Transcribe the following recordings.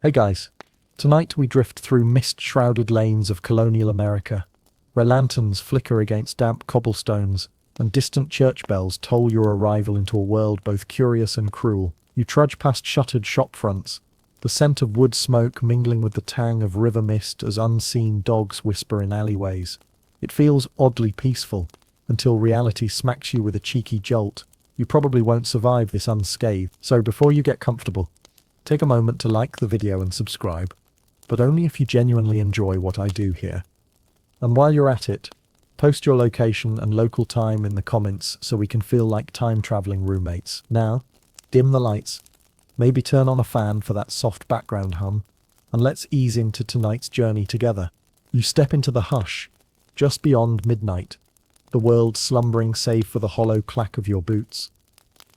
Hey guys, tonight we drift through mist-shrouded lanes of colonial America, where lanterns flicker against damp cobblestones and distant church bells toll your arrival into a world both curious and cruel. You trudge past shuttered shop fronts, the scent of wood smoke mingling with the tang of river mist as unseen dogs whisper in alleyways. It feels oddly peaceful, until reality smacks you with a cheeky jolt. You probably won't survive this unscathed, so before you get comfortable, take a moment to like the video and subscribe, but only if you genuinely enjoy what I do here. And while you're at it, post your location and local time in the comments so we can feel like time-traveling roommates. Now, dim the lights, maybe turn on a fan for that soft background hum, and let's ease into tonight's journey together. You step into the hush, just beyond midnight, the world slumbering save for the hollow clack of your boots.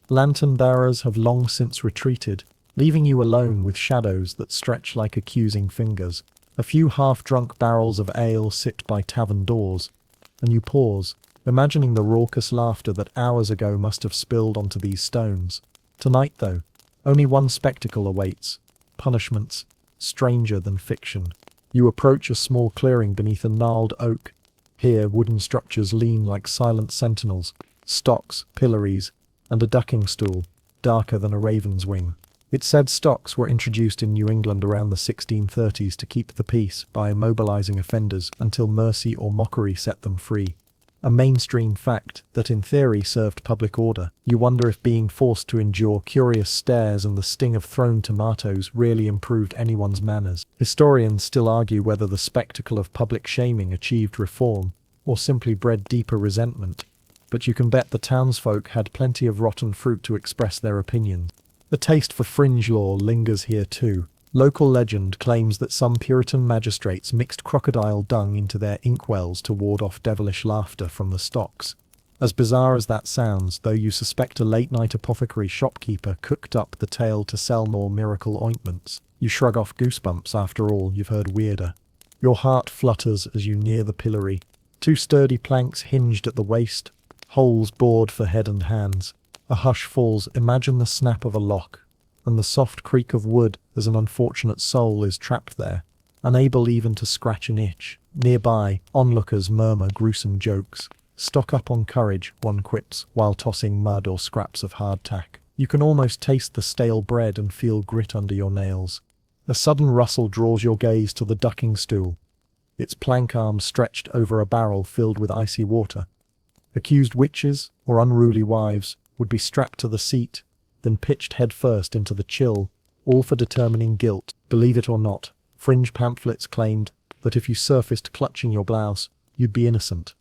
Lantern bearers have long since retreated, leaving you alone with shadows that stretch like accusing fingers. A few half-drunk barrels of ale sit by tavern doors, and you pause, imagining the raucous laughter that hours ago must have spilled onto these stones. Tonight, though, only one spectacle awaits: punishments stranger than fiction. You approach a small clearing beneath a gnarled oak. Here, wooden structures lean like silent sentinels, stocks, pillories, and a ducking stool, darker than a raven's wing. It's said stocks were introduced in New England around the 1630s to keep the peace by immobilizing offenders until mercy or mockery set them free. A mainstream fact that in theory served public order. You wonder if being forced to endure curious stares and the sting of thrown tomatoes really improved anyone's manners. Historians still argue whether the spectacle of public shaming achieved reform or simply bred deeper resentment, but you can bet the townsfolk had plenty of rotten fruit to express their opinions. The taste for fringe law lingers here too. Local legend claims that some Puritan magistrates mixed crocodile dung into their inkwells to ward off devilish laughter from the stocks. As bizarre as that sounds, though, you suspect a late-night apothecary shopkeeper cooked up the tale to sell more miracle ointments. You shrug off goosebumps. After all, you've heard weirder. Your heart flutters as you near the pillory. Two sturdy planks hinged at the waist, holes bored for head and hands. A hush falls. Imagine the snap of a lock, and the soft creak of wood as an unfortunate soul is trapped there, unable even to scratch an itch. Nearby, onlookers murmur gruesome jokes. Stock up on courage, one quips, while tossing mud or scraps of hardtack. You can almost taste the stale bread and feel grit under your nails. A sudden rustle draws your gaze to the ducking stool, its plank arms stretched over a barrel filled with icy water. Accused witches or unruly wives would be strapped to the seat, then pitched headfirst into the chill, all for determining guilt. Believe it or not, fringe pamphlets claimed that if you surfaced clutching your blouse, you'd be innocent.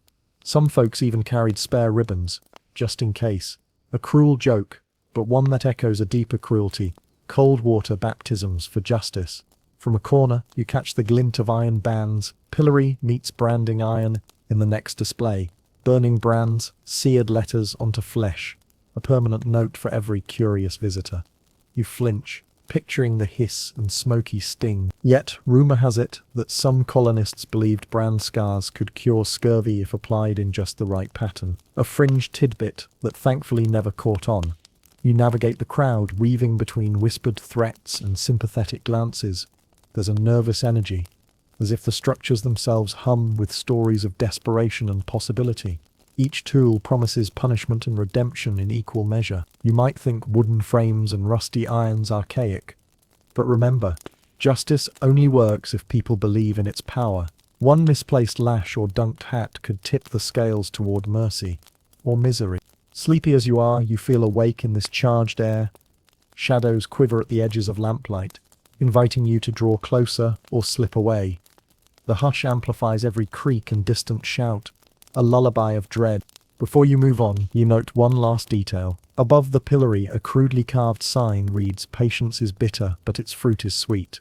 Some folks even carried spare ribbons, just in case. A cruel joke, but one that echoes a deeper cruelty: cold water baptisms for justice. From a corner, you catch the glint of iron bands. Pillory meets branding iron in the next display. Burning brands, seared letters onto flesh. A permanent note for every curious visitor. You flinch, picturing the hiss and smoky sting. Yet, rumor has it that some colonists believed brand scars could cure scurvy if applied in just the right pattern. A fringe tidbit that thankfully never caught on. You navigate the crowd, weaving between whispered threats and sympathetic glances. There's a nervous energy, as if the structures themselves hum with stories of desperation and possibility. Each tool promises punishment and redemption in equal measure. You might think wooden frames and rusty irons archaic, but remember, justice only works if people believe in its power. One misplaced lash or dunked hat could tip the scales toward mercy or misery. Sleepy as you are, you feel awake in this charged air. Shadows quiver at the edges of lamplight, inviting you to draw closer or slip away. The hush amplifies every creak and distant shout, a lullaby of dread. Before you move on, you note one last detail. Above the pillory, a crudely carved sign reads, "Patience is bitter, but its fruit is sweet."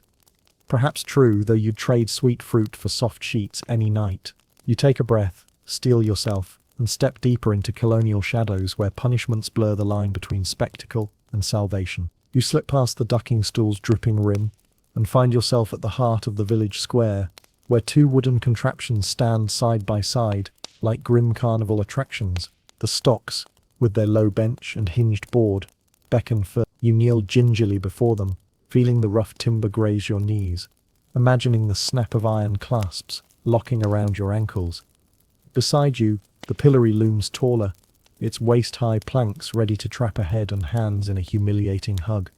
Perhaps true, though you'd trade sweet fruit for soft sheets any night. You take a breath, steel yourself, and step deeper into colonial shadows where punishments blur the line between spectacle and salvation. You slip past the ducking stool's dripping rim and find yourself at the heart of the village square, where two wooden contraptions stand side by side, like grim carnival attractions. The stocks, with their low bench and hinged board, beckon for you. Kneel gingerly before them, feeling the rough timber graze your knees, imagining the snap of iron clasps locking around your ankles. Beside you, the pillory looms taller, its waist-high planks ready to trap a head and hands in a humiliating hug.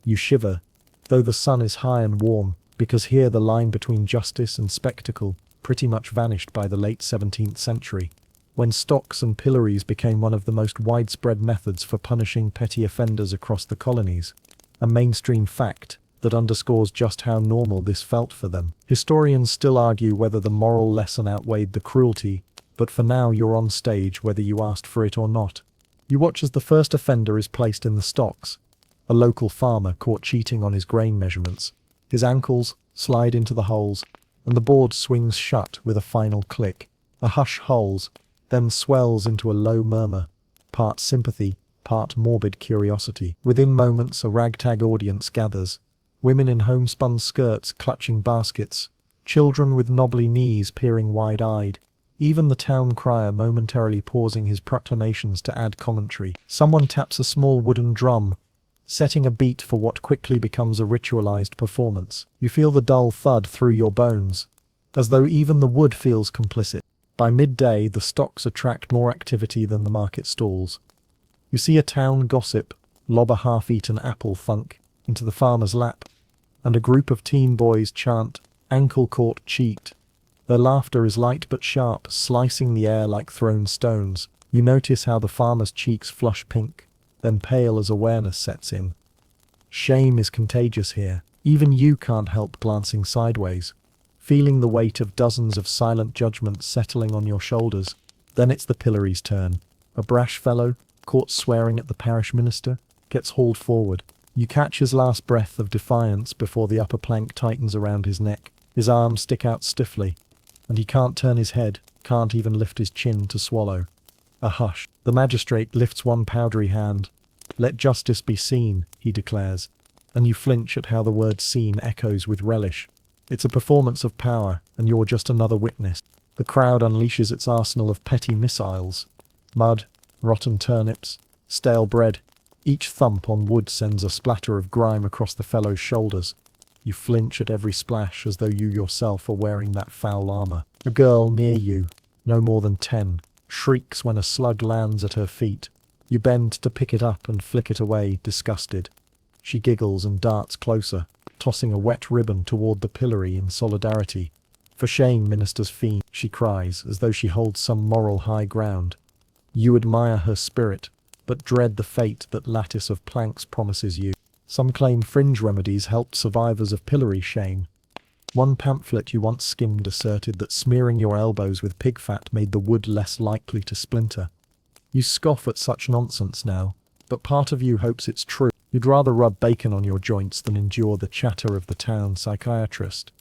You shiver, though the sun is high and warm, because here the line between justice and spectacle pretty much vanished by the late 17th century, when stocks and pillories became one of the most widespread methods for punishing petty offenders across the colonies, a mainstream fact that underscores just how normal this felt for them. Historians still argue whether the moral lesson outweighed the cruelty, but for now you're on stage whether you asked for it or not. You watch as the first offender is placed in the stocks, a local farmer caught cheating on his grain measurements. His ankles slide into the holes, and the board swings shut with a final click. A hush holds, then swells into a low murmur, part sympathy, part morbid curiosity. Within moments a ragtag audience gathers, women in homespun skirts clutching baskets, children with knobbly knees peering wide-eyed, even the town crier momentarily pausing his proclamations to add commentary. Someone taps a small wooden drum, setting a beat for what quickly becomes a ritualized performance. You feel the dull thud through your bones, as though even the wood feels complicit. By midday, the stocks attract more activity than the market stalls. You see a town gossip lob a half-eaten apple thunk into the farmer's lap, and a group of teen boys chant, "Ankle-caught cheat." Their laughter is light but sharp, slicing the air like thrown stones. You notice how the farmer's cheeks flush pink, then pale as awareness sets in. Shame is contagious here. Even you can't help glancing sideways, feeling the weight of dozens of silent judgments settling on your shoulders. Then it's the pillory's turn. A brash fellow, caught swearing at the parish minister, gets hauled forward. You catch his last breath of defiance before the upper plank tightens around his neck. His arms stick out stiffly, and he can't turn his head, can't even lift his chin to swallow. A hush. The magistrate lifts one powdery hand. "Let justice be seen," he declares, and you flinch at how the word "seen" echoes with relish. It's a performance of power, and you're just another witness. The crowd unleashes its arsenal of petty missiles. Mud, rotten turnips, stale bread. Each thump on wood sends a splatter of grime across the fellow's shoulders. You flinch at every splash as though you yourself are wearing that foul armor. A girl near you, no more than 10, shrieks when a slug lands at her feet. You bend to pick it up and flick it away, disgusted. She giggles and darts closer, tossing a wet ribbon toward the pillory in solidarity. "For shame, minister's fiend," she cries, as though she holds some moral high ground. You admire her spirit, but dread the fate that lattice of planks promises you. Some claim fringe remedies helped survivors of pillory shame. One pamphlet you once skimmed asserted that smearing your elbows with pig fat made the wood less likely to splinter. You scoff at such nonsense now, but part of you hopes it's true. You'd rather rub bacon on your joints than endure the chatter of the town psychiatrist,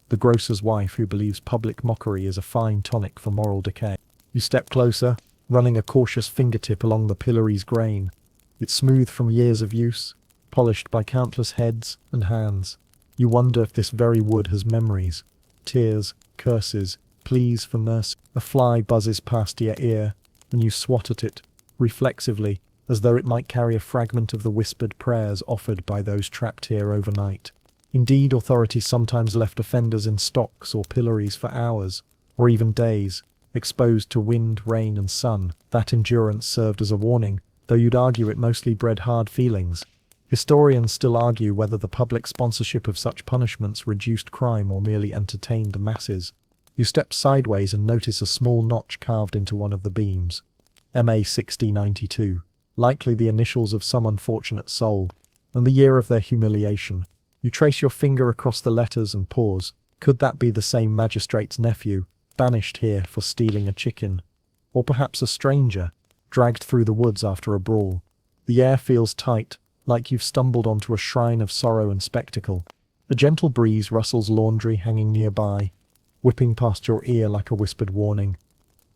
the grocer's wife who believes public mockery is a fine tonic for moral decay. You step closer, running a cautious fingertip along the pillory's grain. It's smooth from years of use, polished by countless heads and hands. You wonder if this very wood has memories, tears, curses, pleas for mercy. A fly buzzes past your ear, and you swat at it, reflexively, as though it might carry a fragment of the whispered prayers offered by those trapped here overnight. Indeed, authorities sometimes left offenders in stocks or pillories for hours, or even days, exposed to wind, rain, and sun. That endurance served as a warning, though you'd argue it mostly bred hard feelings. Historians still argue whether the public sponsorship of such punishments reduced crime or merely entertained the masses. You step sideways and notice a small notch carved into one of the beams. MA 6092, likely the initials of some unfortunate soul, and the year of their humiliation. You trace your finger across the letters and pause. Could that be the same magistrate's nephew, banished here for stealing a chicken? Or perhaps a stranger, dragged through the woods after a brawl? The air feels tight, like you've stumbled onto a shrine of sorrow and spectacle. A gentle breeze rustles laundry hanging nearby, whipping past your ear like a whispered warning.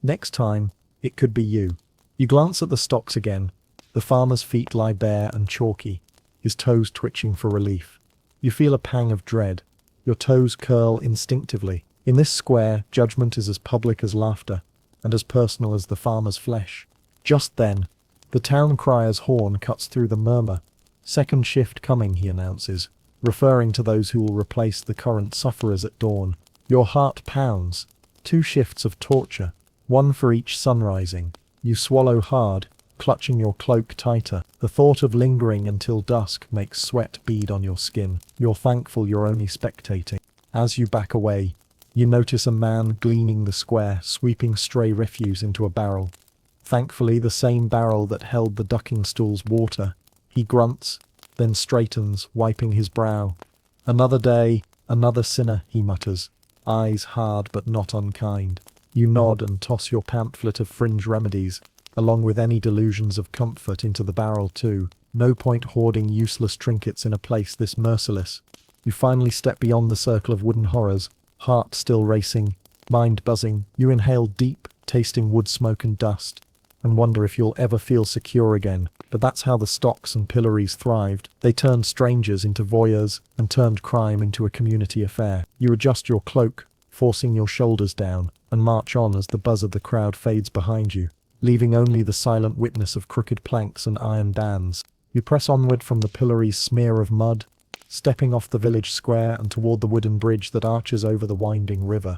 Next time, it could be you. You glance at the stocks again. The farmer's feet lie bare and chalky, his toes twitching for relief. You feel a pang of dread. Your toes curl instinctively. In this square, judgment is as public as laughter, and as personal as the farmer's flesh. Just then, the town crier's horn cuts through the murmur. "Second shift coming," he announces. referring to those who will replace the current sufferers at dawn. Your heart pounds. 2 shifts of torture, 1 for each sun rising. You swallow hard, clutching your cloak tighter. The thought of lingering until dusk makes sweat bead on your skin. You're thankful you're only spectating. As you back away, you notice a man gleaning the square, sweeping stray refuse into a barrel. Thankfully, the same barrel that held the ducking stool's water. He grunts, then straightens, wiping his brow. Another day, another sinner, he mutters, eyes hard but not unkind. You nod and toss your pamphlet of fringe remedies, along with any delusions of comfort, into the barrel too. No point hoarding useless trinkets in a place this merciless. You finally step beyond the circle of wooden horrors, heart still racing, mind buzzing. You inhale deep, tasting wood smoke and dust, and wonder if you'll ever feel secure again. But that's how the Stocks and Pillories thrived. They turned strangers into voyeurs and turned crime into a community affair. You adjust your cloak, forcing your shoulders down, and march on as the buzz of the crowd fades behind you, leaving only the silent witness of crooked planks and iron bands. You press onward from the Pillories' smear of mud, stepping off the village square and toward the wooden bridge that arches over the winding river.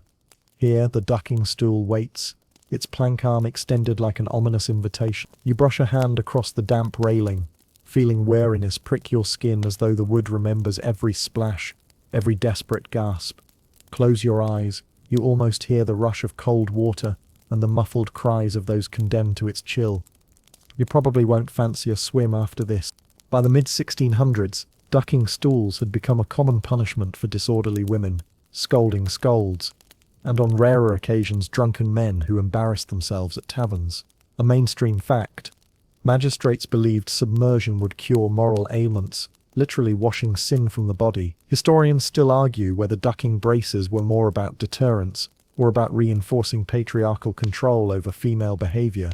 Here the ducking stool waits, its plank arm extended like an ominous invitation. You brush a hand across the damp railing, feeling weariness prick your skin as though the wood remembers every splash, every desperate gasp. Close your eyes, you almost hear the rush of cold water and the muffled cries of those condemned to its chill. You probably won't fancy a swim after this. By the mid-1600s, ducking stools had become a common punishment for disorderly women, scolding scolds, and on rarer occasions drunken men who embarrassed themselves at taverns. A mainstream fact. Magistrates believed submersion would cure moral ailments, literally washing sin from the body. Historians still argue whether ducking braces were more about deterrence or about reinforcing patriarchal control over female behavior.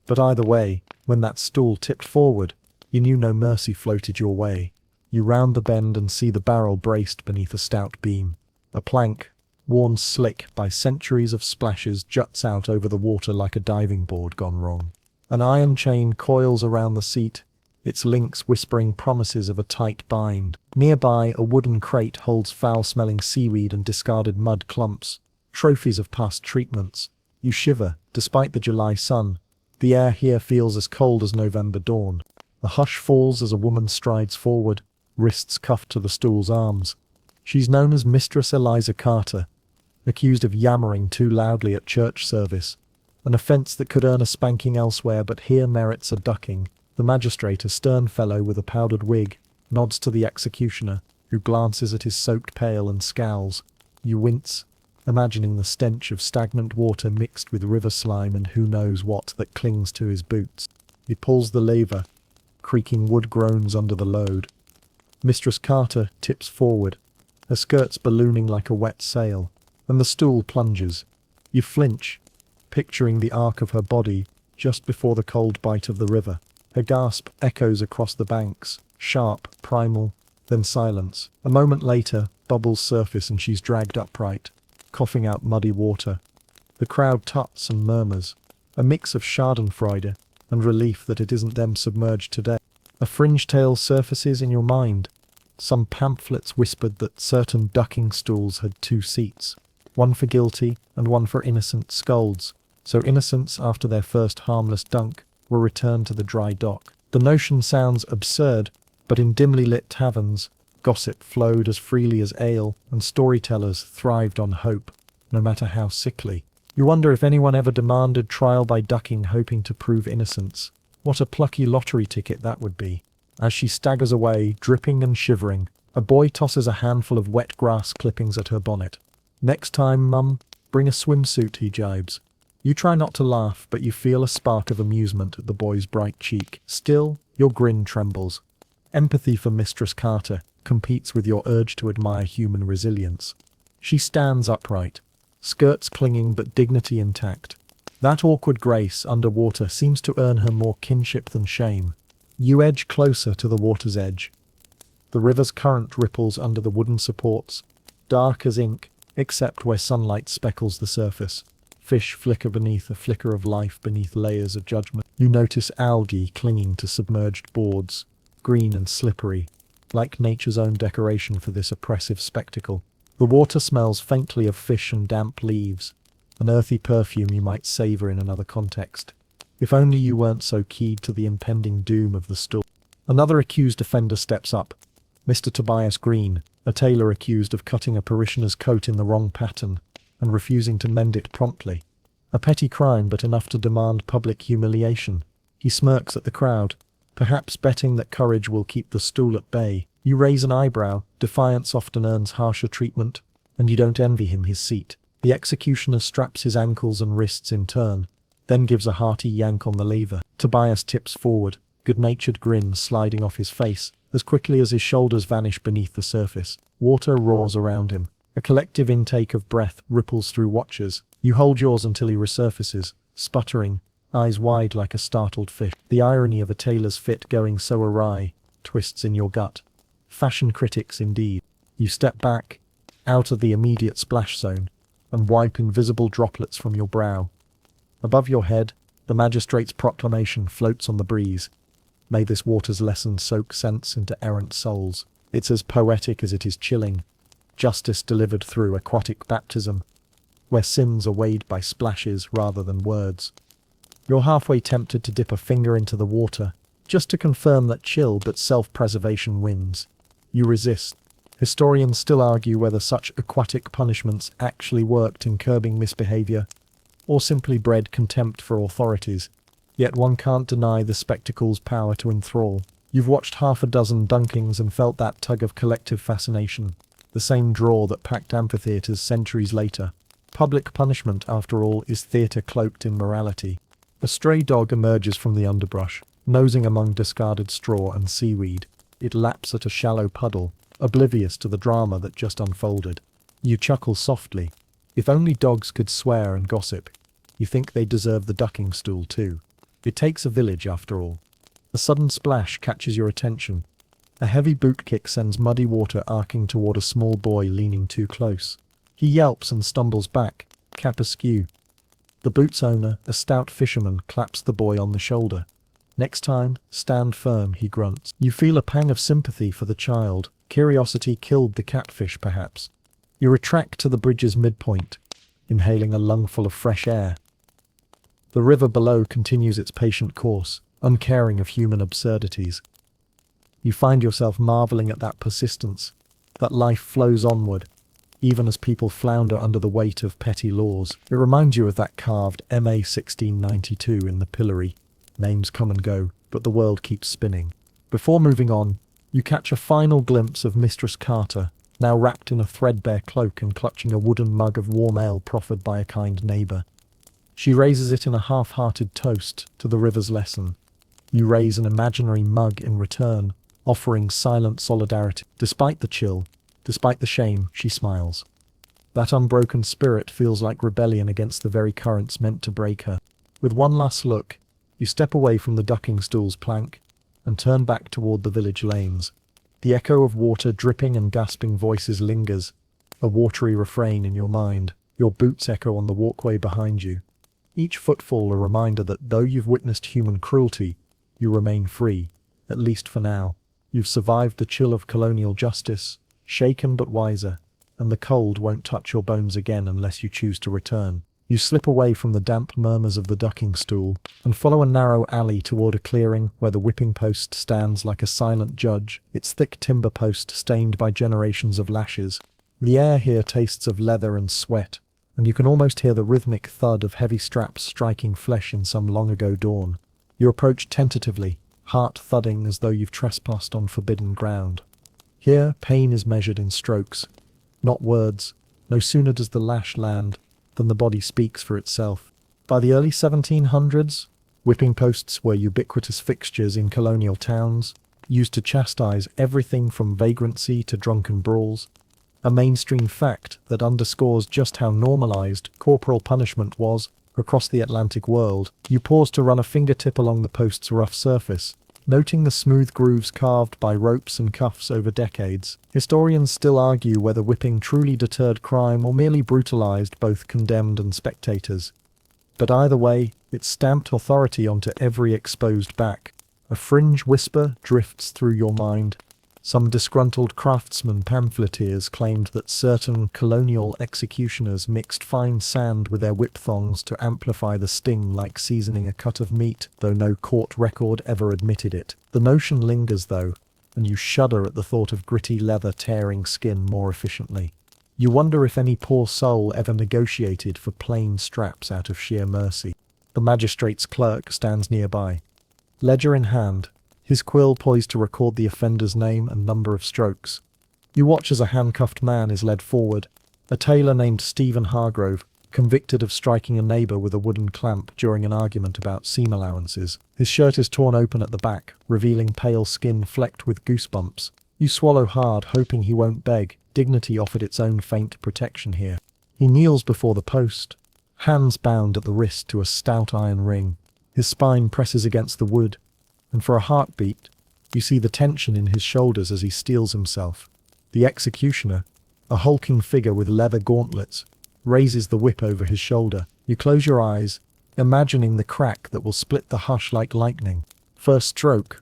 But either way, when that stool tipped forward, you knew no mercy floated your way. You round the bend and see the barrel braced beneath a stout beam. A plank, worn slick by centuries of splashes, juts out over the water like a diving board gone wrong. An iron chain coils around the seat, its links whispering promises of a tight bind. Nearby, a wooden crate holds foul-smelling seaweed and discarded mud clumps, trophies of past treatments. You shiver, despite the July sun. The air here feels as cold as November dawn. A hush falls as a woman strides forward, wrists cuffed to the stool's arms. She's known as Mistress Eliza Carter, accused of yammering too loudly at church service, an offence that could earn a spanking elsewhere but here merits a ducking. The magistrate, a stern fellow with a powdered wig, nods to the executioner, who glances at his soaked pail and scowls. You wince, imagining the stench of stagnant water mixed with river slime and who knows what that clings to his boots. He pulls the lever, creaking wood groans under the load. Mistress Carter tips forward, her skirts ballooning like a wet sail, and the stool plunges. You flinch, picturing the arc of her body just before the cold bite of the river. Her gasp echoes across the banks, sharp, primal, then silence. A moment later, bubbles surface and she's dragged upright, coughing out muddy water. The crowd tuts and murmurs, a mix of schadenfreude and relief that it isn't them submerged today. A fringe tale surfaces in your mind. Some pamphlets whispered that certain ducking stools had 2 seats, one for guilty and one for innocent scolds, so innocents, after their first harmless dunk, were returned to the dry dock. The notion sounds absurd, but in dimly lit taverns, gossip flowed as freely as ale, and storytellers thrived on hope, no matter how sickly. You wonder if anyone ever demanded trial by ducking, hoping to prove innocence. What a plucky lottery ticket that would be. As she staggers away, dripping and shivering, a boy tosses a handful of wet grass clippings at her bonnet. "Next time, Mum, bring a swimsuit," he jibes. You try not to laugh, but you feel a spark of amusement at the boy's bright cheek. Still, your grin trembles. Empathy for Mistress Carter competes with your urge to admire human resilience. She stands upright, skirts clinging but dignity intact. That awkward grace underwater seems to earn her more kinship than shame. You edge closer to the water's edge. The river's current ripples under the wooden supports, dark as ink, except where sunlight speckles the surface. Fish flicker beneath a flicker of life beneath layers of judgment. You notice algae clinging to submerged boards, green and slippery, like nature's own decoration for this oppressive spectacle. The water smells faintly of fish and damp leaves, an earthy perfume you might savor in another context. If only you weren't so keyed to the impending doom of the stool. Another accused offender steps up. Mr. Tobias Green, a tailor accused of cutting a parishioner's coat in the wrong pattern and refusing to mend it promptly. A petty crime, but enough to demand public humiliation. He smirks at the crowd, perhaps betting that courage will keep the stool at bay. You raise an eyebrow. Defiance often earns harsher treatment, and you don't envy him his seat. The executioner straps his ankles and wrists in turn, then gives a hearty yank on the lever. Tobias tips forward, good-natured grin sliding off his face, as quickly as his shoulders vanish beneath the surface. Water roars around him. A collective intake of breath ripples through watchers. You hold yours until he resurfaces, sputtering, eyes wide like a startled fish. The irony of a tailor's fit going so awry twists in your gut. Fashion critics indeed. You step back, out of the immediate splash zone, and wipe invisible droplets from your brow. Above your head, the magistrate's proclamation floats on the breeze. May this water's lesson soak sense into errant souls. It's as poetic as it is chilling. Justice delivered through aquatic baptism, where sins are weighed by splashes rather than words. You're halfway tempted to dip a finger into the water, just to confirm that chill but self-preservation wins. You resist. Historians still argue whether such aquatic punishments actually worked in curbing misbehavior, or simply bred contempt for authorities. Yet one can't deny the spectacle's power to enthrall. You've watched half a dozen dunkings and felt that tug of collective fascination, the same draw that packed amphitheatres centuries later. Public punishment, after all, is theatre cloaked in morality. A stray dog emerges from the underbrush, nosing among discarded straw and seaweed. It laps at a shallow puddle, oblivious to the drama that just unfolded. You chuckle softly. If only dogs could swear and gossip. You think they deserve the ducking stool too. It takes a village, after all. A sudden splash catches your attention. A heavy boot kick sends muddy water arcing toward a small boy leaning too close. He yelps and stumbles back, cap askew. The boot's owner, a stout fisherman, claps the boy on the shoulder. Next time, stand firm, he grunts. You feel a pang of sympathy for the child. Curiosity killed the catfish, perhaps. You retract to the bridge's midpoint, inhaling a lungful of fresh air. The river below continues its patient course, uncaring of human absurdities. You find yourself marveling at that persistence, that life flows onward, even as people flounder under the weight of petty laws. It reminds you of that carved MA 1692 in the Pillory. Names come and go, but the world keeps spinning. Before moving on, you catch a final glimpse of Mistress Carter, now wrapped in a threadbare cloak and clutching a wooden mug of warm ale proffered by a kind neighbour. She raises it in a half-hearted toast to the river's lesson. You raise an imaginary mug in return, offering silent solidarity. Despite the chill, despite the shame, she smiles. That unbroken spirit feels like rebellion against the very currents meant to break her. With one last look, you step away from the ducking stool's plank and turn back toward the village lanes. The echo of water dripping and gasping voices lingers, a watery refrain in your mind. Your boots echo on the walkway behind you. Each footfall a reminder that though you've witnessed human cruelty, you remain free, at least for now. You've survived the chill of colonial justice, shaken but wiser, and the cold won't touch your bones again unless you choose to return. You slip away from the damp murmurs of the ducking stool and follow a narrow alley toward a clearing where the whipping post stands like a silent judge, its thick timber post stained by generations of lashes. The air here tastes of leather and sweat, and you can almost hear the rhythmic thud of heavy straps striking flesh in some long-ago dawn. You approach tentatively, heart thudding as though you've trespassed on forbidden ground. Here, pain is measured in strokes, not words. No sooner does the lash land than the body speaks for itself. By the early 1700s, whipping posts were ubiquitous fixtures in colonial towns, used to chastise everything from vagrancy to drunken brawls. A mainstream fact that underscores just how normalized corporal punishment was across the Atlantic world. You pause to run a fingertip along the post's rough surface, noting the smooth grooves carved by ropes and cuffs over decades. Historians still argue whether whipping truly deterred crime or merely brutalized both condemned and spectators. But either way, it stamped authority onto every exposed back. A fringe whisper drifts through your mind. Some disgruntled craftsman pamphleteers claimed that certain colonial executioners mixed fine sand with their whip thongs to amplify the sting like seasoning a cut of meat, though no court record ever admitted it. The notion lingers, though, and you shudder at the thought of gritty leather tearing skin more efficiently. You wonder if any poor soul ever negotiated for plain straps out of sheer mercy. The magistrate's clerk stands nearby, ledger in hand, his quill poised to record the offender's name and number of strokes. You watch as a handcuffed man is led forward, a tailor named Stephen Hargrove, convicted of striking a neighbour with a wooden clamp during an argument about seam allowances. His shirt is torn open at the back, revealing pale skin flecked with goosebumps. You swallow hard, hoping he won't beg. Dignity offered its own faint protection here. He kneels before the post, hands bound at the wrist to a stout iron ring. His spine presses against the wood, and for a heartbeat, you see the tension in his shoulders as he steels himself. The executioner, a hulking figure with leather gauntlets, raises the whip over his shoulder. You close your eyes, imagining the crack that will split the hush like lightning. First stroke,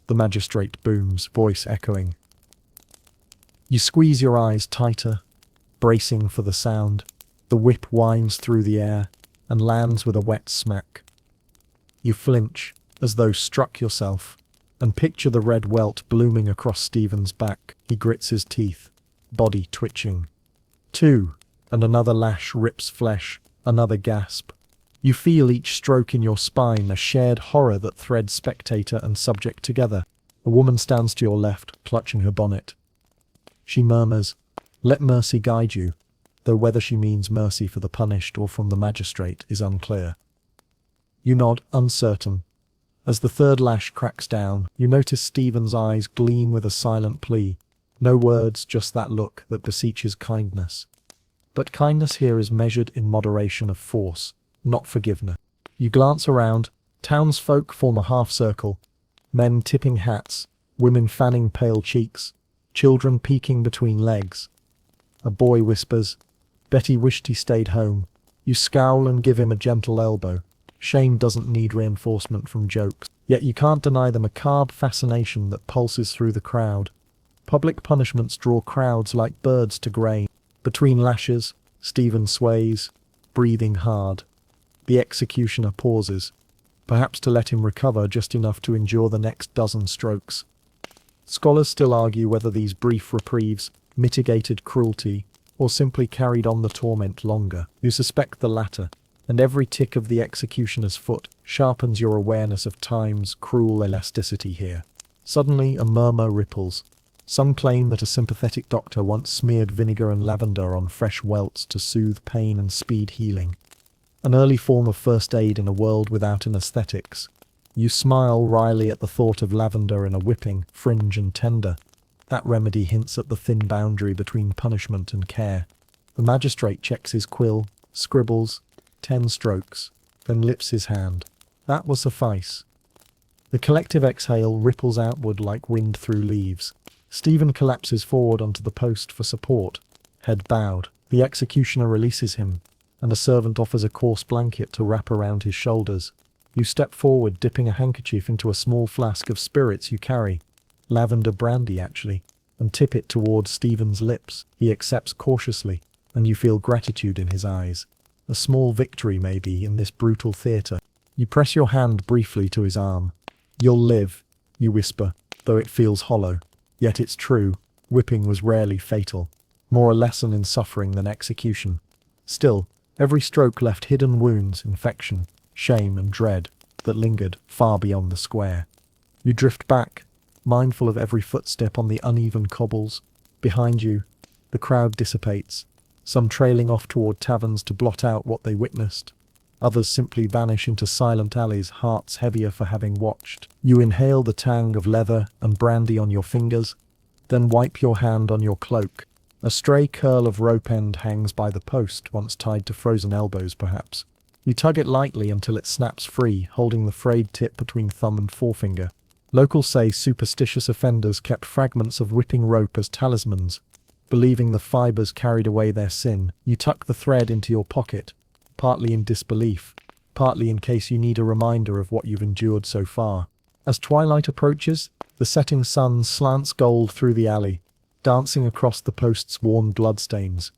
the magistrate booms, voice echoing. You squeeze your eyes tighter, bracing for the sound. The whip winds through the air and lands with a wet smack. You flinch, as though struck yourself, and picture the red welt blooming across Stephen's back. He grits his teeth, body twitching. 2, and another lash rips flesh, another gasp. You feel each stroke in your spine, a shared horror that threads spectator and subject together. A woman stands to your left, clutching her bonnet. She murmurs, "Let mercy guide you," though whether she means mercy for the punished or from the magistrate is unclear. You nod, uncertain. As the third lash cracks down, you notice Stephen's eyes gleam with a silent plea. No words, just that look that beseeches kindness. But kindness here is measured in moderation of force, not forgiveness. You glance around. Townsfolk form a half-circle. Men tipping hats, women fanning pale cheeks, children peeking between legs. A boy whispers, "Betty wished he stayed home." You scowl and give him a gentle elbow. Shame doesn't need reinforcement from jokes, yet you can't deny the macabre fascination that pulses through the crowd. Public punishments draw crowds like birds to grain. Between lashes, Stephen sways, breathing hard. The executioner pauses, perhaps to let him recover just enough to endure the next dozen strokes. Scholars still argue whether these brief reprieves mitigated cruelty or simply carried on the torment longer. You suspect the latter, and every tick of the executioner's foot sharpens your awareness of time's cruel elasticity here. Suddenly, a murmur ripples. Some claim that a sympathetic doctor once smeared vinegar and lavender on fresh welts to soothe pain and speed healing. An early form of first aid in a world without anesthetics. You smile wryly at the thought of lavender in a whipping, fringe and tender. That remedy hints at the thin boundary between punishment and care. The magistrate checks his quill, scribbles 10 strokes, then lifts his hand. That will suffice. The collective exhale ripples outward like wind through leaves. Stephen collapses forward onto the post for support, head bowed. The executioner releases him, and a servant offers a coarse blanket to wrap around his shoulders. You step forward, dipping a handkerchief into a small flask of spirits you carry, lavender brandy actually, and tip it towards Stephen's lips. He accepts cautiously, and you feel gratitude in his eyes. A small victory, maybe, in this brutal theatre. You press your hand briefly to his arm. "You'll live," you whisper, though it feels hollow. Yet it's true, whipping was rarely fatal. More a lesson in suffering than execution. Still, every stroke left hidden wounds, infection, shame and dread that lingered far beyond the square. You drift back, mindful of every footstep on the uneven cobbles. Behind you, the crowd dissipates, some trailing off toward taverns to blot out what they witnessed. Others simply vanish into silent alleys, hearts heavier for having watched. You inhale the tang of leather and brandy on your fingers, then wipe your hand on your cloak. A stray curl of rope end hangs by the post, once tied to frozen elbows perhaps. You tug it lightly until it snaps free, holding the frayed tip between thumb and forefinger. Locals say superstitious offenders kept fragments of whipping rope as talismans, believing the fibers carried away their sin. You tuck the thread into your pocket, partly in disbelief, partly in case you need a reminder of what you've endured so far. As twilight approaches, the setting sun slants gold through the alley, dancing across the posts' worn bloodstains.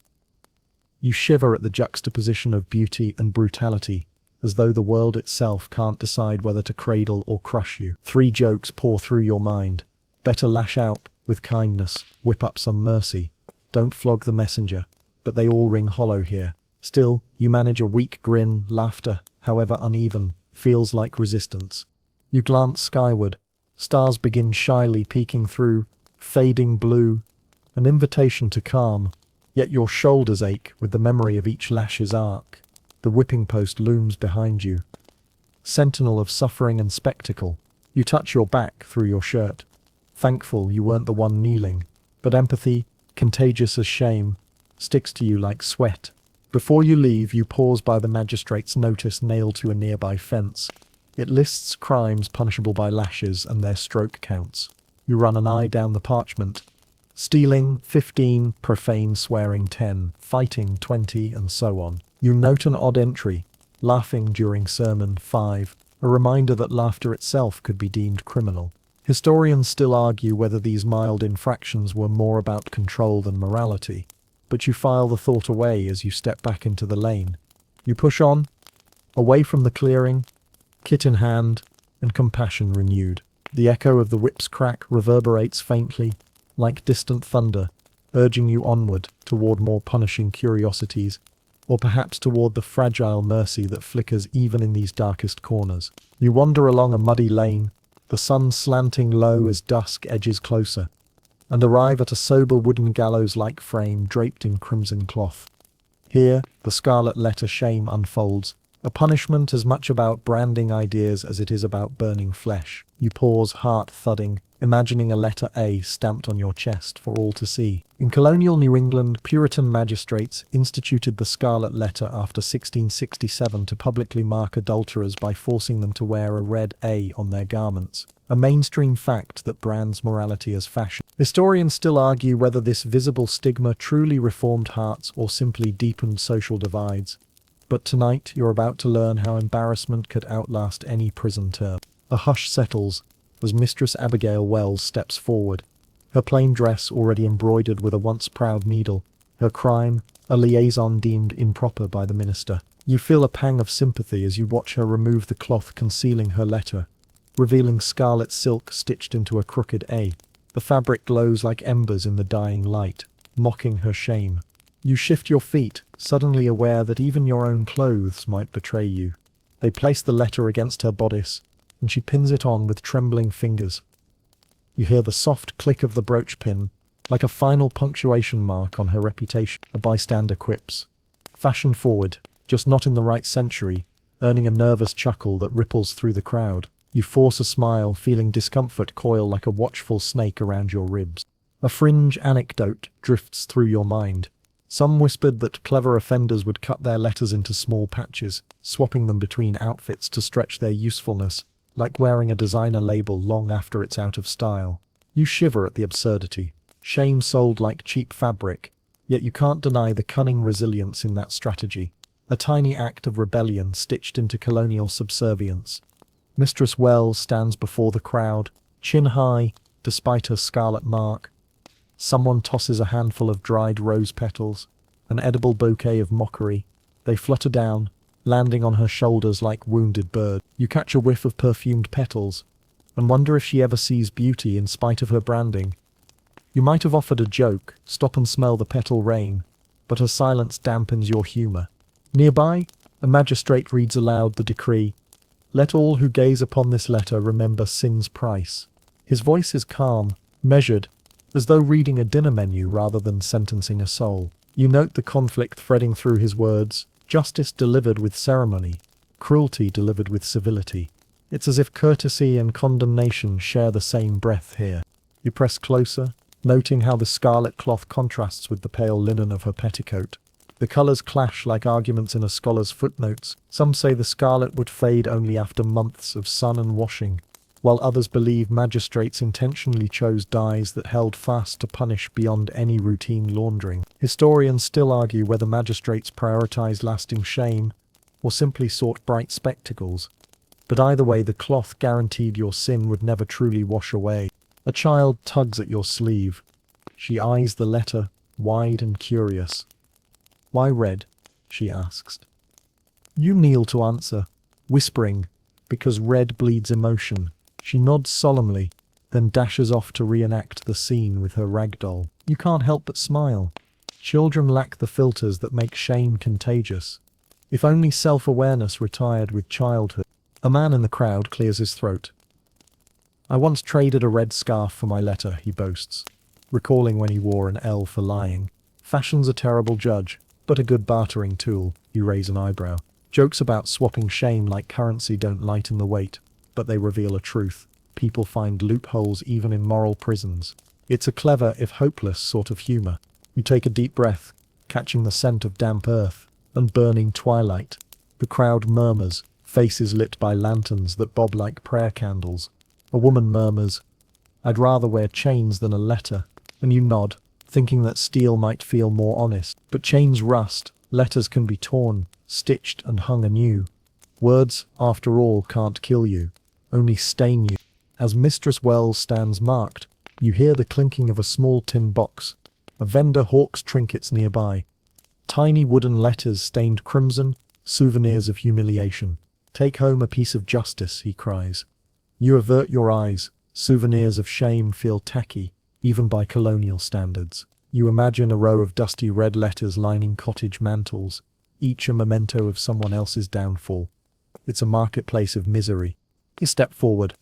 You shiver at the juxtaposition of beauty and brutality, as though the world itself can't decide whether to cradle or crush you. 3 jokes pour through your mind. Better lash out with kindness, whip up some mercy. Don't flog the messenger. But they all ring hollow here. Still, you manage a weak grin. Laughter, however uneven, feels like resistance. You glance skyward. Stars begin shyly peeking through, fading blue, an invitation to calm. Yet your shoulders ache with the memory of each lash's arc. The whipping post looms behind you. Sentinel of suffering and spectacle, you touch your back through your shirt. Thankful you weren't the one kneeling, but empathy, contagious as shame, sticks to you like sweat. Before you leave, you pause by the magistrate's notice nailed to a nearby fence. It lists crimes punishable by lashes and their stroke counts. You run an eye down the parchment. Stealing, 15, profane swearing 10, fighting 20, and so on. You note an odd entry, laughing during sermon 5, a reminder that laughter itself could be deemed criminal. Historians still argue whether these mild infractions were more about control than morality, but you file the thought away as you step back into the lane. You push on, away from the clearing, kit in hand, and compassion renewed. The echo of the whip's crack reverberates faintly, like distant thunder, urging you onward toward more punishing curiosities, or perhaps toward the fragile mercy that flickers even in these darkest corners. You wander along a muddy lane, the sun slanting low as dusk edges closer, and arrive at a sober wooden gallows-like frame draped in crimson cloth. Here, the scarlet letter shame unfolds, a punishment as much about branding ideas as it is about burning flesh. You pause, heart thudding, imagining a letter A stamped on your chest for all to see. In colonial New England, Puritan magistrates instituted the scarlet letter after 1667 to publicly mark adulterers by forcing them to wear a red A on their garments, a mainstream fact that brands morality as fashion. Historians still argue whether this visible stigma truly reformed hearts or simply deepened social divides. But tonight, you're about to learn how embarrassment could outlast any prison term. A hush settles as Mistress Abigail Wells steps forward, her plain dress already embroidered with a once proud needle, her crime a liaison deemed improper by the minister. You feel a pang of sympathy as you watch her remove the cloth concealing her letter, revealing scarlet silk stitched into a crooked A. The fabric glows like embers in the dying light, mocking her shame. You shift your feet, suddenly aware that even your own clothes might betray you. They place the letter against her bodice, and she pins it on with trembling fingers. You hear the soft click of the brooch pin, like a final punctuation mark on her reputation. A bystander quips, "Fashion forward, just not in the right century," earning a nervous chuckle that ripples through the crowd. You force a smile, feeling discomfort coil like a watchful snake around your ribs. A fringe anecdote drifts through your mind. Some whispered that clever offenders would cut their letters into small patches, swapping them between outfits to stretch their usefulness, like wearing a designer label long after it's out of style. You shiver at the absurdity. Shame sold like cheap fabric, yet you can't deny the cunning resilience in that strategy. A tiny act of rebellion stitched into colonial subservience. Mistress Wells stands before the crowd, chin high, despite her scarlet mark. Someone tosses a handful of dried rose petals, an edible bouquet of mockery. They flutter down, landing on her shoulders like wounded birds. You catch a whiff of perfumed petals, and wonder if she ever sees beauty in spite of her branding. You might have offered a joke, stop and smell the petal rain, but her silence dampens your humor. Nearby, a magistrate reads aloud the decree, "Let all who gaze upon this letter remember sin's price." His voice is calm, measured, as though reading a dinner menu rather than sentencing a soul. You note the conflict threading through his words, justice delivered with ceremony, cruelty delivered with civility. It's as if courtesy and condemnation share the same breath here. You press closer, noting how the scarlet cloth contrasts with the pale linen of her petticoat. The colours clash like arguments in a scholar's footnotes. Some say the scarlet would fade only after months of sun and washing, while others believe magistrates intentionally chose dyes that held fast to punish beyond any routine laundering. Historians still argue whether magistrates prioritized lasting shame or simply sought bright spectacles. But either way, the cloth guaranteed your sin would never truly wash away. A child tugs at your sleeve. She eyes the letter, wide and curious. "Why red?" she asks. You kneel to answer, whispering, "Because red bleeds emotion." She nods solemnly, then dashes off to reenact the scene with her ragdoll. You can't help but smile. Children lack the filters that make shame contagious. If only self-awareness retired with childhood. A man in the crowd clears his throat. "I once traded a red scarf for my letter," he boasts, recalling when he wore an L for lying. "Fashion's a terrible judge, but a good bartering tool." You raise an eyebrow. Jokes about swapping shame like currency don't lighten the weight, but they reveal a truth. People find loopholes even in moral prisons. It's a clever, if hopeless, sort of humor. You take a deep breath, catching the scent of damp earth and burning twilight. The crowd murmurs, faces lit by lanterns that bob like prayer candles. A woman murmurs, "I'd rather wear chains than a letter," and you nod, thinking that steel might feel more honest. But chains rust, letters can be torn, stitched and hung anew. Words, after all, can't kill you, only stain you. As Mistress Wells stands marked, you hear the clinking of a small tin box. A vendor hawks trinkets nearby. Tiny wooden letters stained crimson, souvenirs of humiliation. "Take home a piece of justice," he cries. You avert your eyes. Souvenirs of shame feel tacky, even by colonial standards. You imagine a row of dusty red letters lining cottage mantels, each a memento of someone else's downfall. It's a marketplace of misery. You step forward.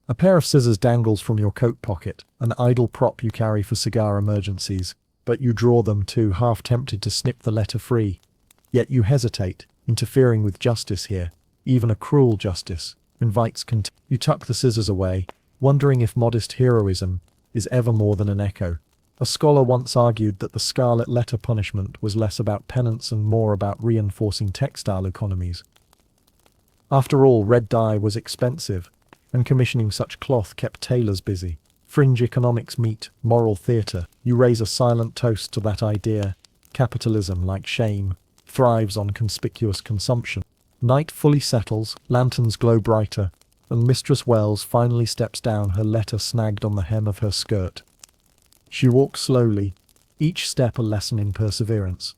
A pair of scissors dangles from your coat pocket, an idle prop you carry for cigar emergencies, but you draw them too, half tempted to snip the letter free. Yet you hesitate, interfering with justice here, even a cruel justice, invites contempt. You tuck the scissors away, wondering if modest heroism is ever more than an echo. A scholar once argued that the Scarlet letter punishment was less about penance and more about reinforcing textile economies. After all, red dye was expensive, and commissioning such cloth kept tailors busy. Fringe economics meet moral theatre. You raise a silent toast to that idea. Capitalism, like shame, thrives on conspicuous consumption. Night fully settles, lanterns glow brighter, and Mistress Wells finally steps down, her letter snagged on the hem of her skirt. She walks slowly, each step a lesson in perseverance.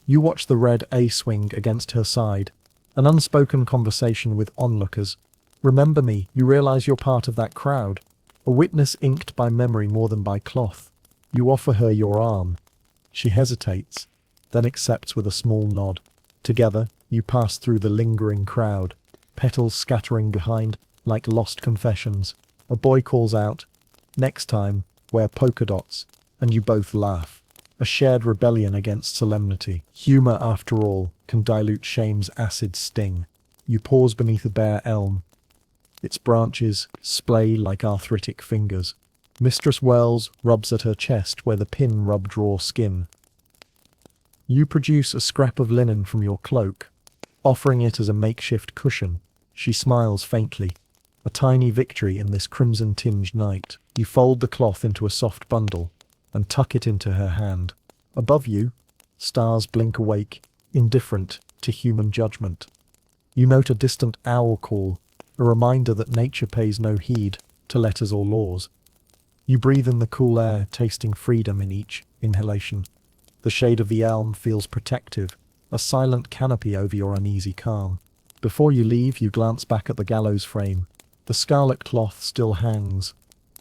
You watch the red A swing against her side, an unspoken conversation with onlookers. Remember me, you realize you're part of that crowd, a witness inked by memory more than by cloth. You offer her your arm. She hesitates, then accepts with a small nod. Together, you pass through the lingering crowd, petals scattering behind like lost confessions. A boy calls out, "Next time, wear polka dots," and you both laugh. A shared rebellion against solemnity. Humor, after all, can dilute shame's acid sting. You pause beneath a bare elm. Its branches splay like arthritic fingers. Mistress Wells rubs at her chest where the pin rubbed raw skin. You produce a scrap of linen from your cloak, offering it as a makeshift cushion. She smiles faintly. A tiny victory in this crimson-tinged night. You fold the cloth into a soft bundle and tuck it into her hand. Above you, stars blink awake, indifferent to human judgment. You note a distant owl call, a reminder that nature pays no heed to letters or laws. You breathe in the cool air, tasting freedom in each inhalation. The shade of the elm feels protective, a silent canopy over your uneasy calm. Before you leave, you glance back at the gallows frame. The scarlet cloth still hangs,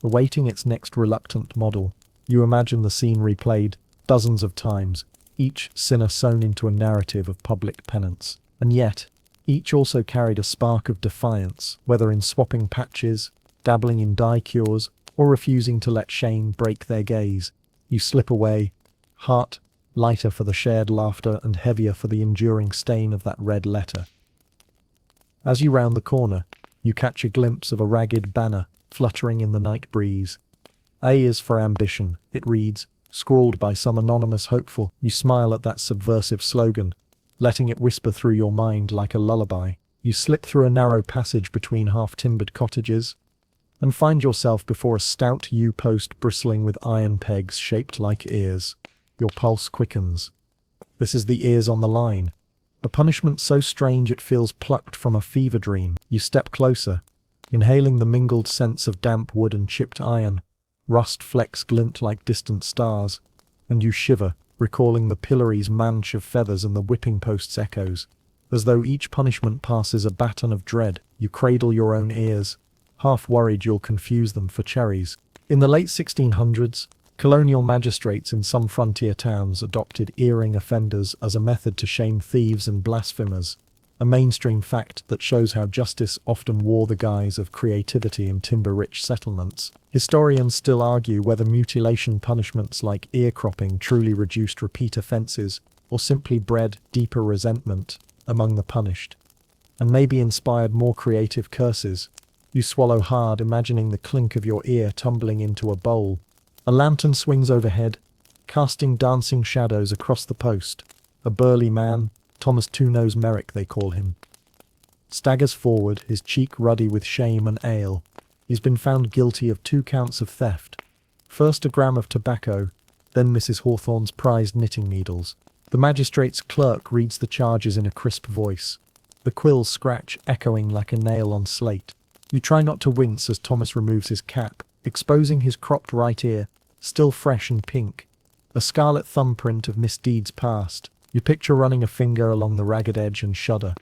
awaiting its next reluctant model. You imagine the scene replayed dozens of times, each sinner sewn into a narrative of public penance. And yet, each also carried a spark of defiance, whether in swapping patches, dabbling in dye cures, or refusing to let shame break their gaze. You slip away, heart lighter for the shared laughter and heavier for the enduring stain of that red letter. As you round the corner, you catch a glimpse of a ragged banner fluttering in the night breeze. A is for ambition, it reads, scrawled by some anonymous hopeful. You smile at that subversive slogan, letting it whisper through your mind like a lullaby. You slip through a narrow passage between half-timbered cottages, and find yourself before a stout yew-post bristling with iron pegs shaped like ears. Your pulse quickens. This is the ears on the line. A punishment so strange it feels plucked from a fever dream. You step closer, inhaling the mingled scents of damp wood and chipped iron. Rust flecks glint like distant stars, and you shiver, recalling the pillory's manch of feathers and the whipping post's echoes. As though each punishment passes a baton of dread, you cradle your own ears, half worried you'll confuse them for cherries. In the late 1600s, colonial magistrates in some frontier towns adopted earring offenders as a method to shame thieves and blasphemers, a mainstream fact that shows how justice often wore the guise of creativity in timber-rich settlements. Historians still argue whether mutilation punishments like ear cropping truly reduced repeat offences or simply bred deeper resentment among the punished, and maybe inspired more creative curses. You swallow hard, imagining the clink of your ear tumbling into a bowl. A lantern swings overhead, casting dancing shadows across the post. A burly man, Thomas Two-Nose Merrick they call him, staggers forward, his cheek ruddy with shame and ale. He's been found guilty of 2 counts of theft. First a gram of tobacco, then Mrs. Hawthorne's prized knitting needles. The magistrate's clerk reads the charges in a crisp voice, the quills scratch echoing like a nail on slate. You try not to wince as Thomas removes his cap, exposing his cropped right ear, still fresh and pink, a scarlet thumbprint of misdeeds past. You picture running a finger along the ragged edge and shudder.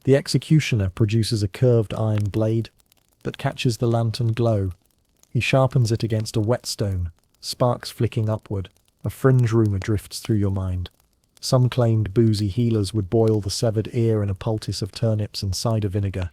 The executioner produces a curved iron blade that catches the lantern glow. He sharpens it against a whetstone, sparks flicking upward. A fringe rumour drifts through your mind. Some claimed boozy healers would boil the severed ear in a poultice of turnips and cider vinegar,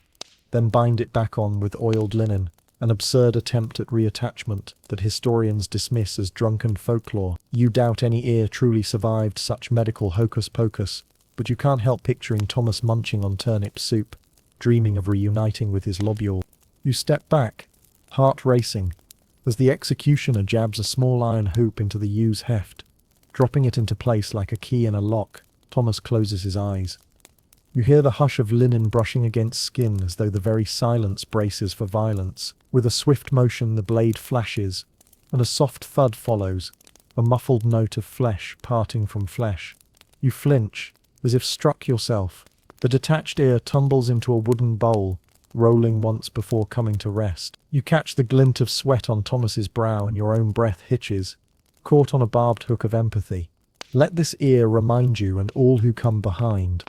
then bind it back on with oiled linen, an absurd attempt at reattachment that historians dismiss as drunken folklore. You doubt any ear truly survived such medical hocus-pocus, but you can't help picturing Thomas munching on turnip soup, dreaming of reuniting with his lobule. You step back, heart racing, as the executioner jabs a small iron hoop into the ewe's heft. Dropping it into place like a key in a lock, Thomas closes his eyes. You hear the hush of linen brushing against skin as though the very silence braces for violence. With a swift motion the blade flashes, and a soft thud follows, a muffled note of flesh parting from flesh. You flinch, as if struck yourself. The detached ear tumbles into a wooden bowl, rolling once before coming to rest. You catch the glint of sweat on Thomas's brow and your own breath hitches, caught on a barbed hook of empathy. Let this ear remind you and all who come behind.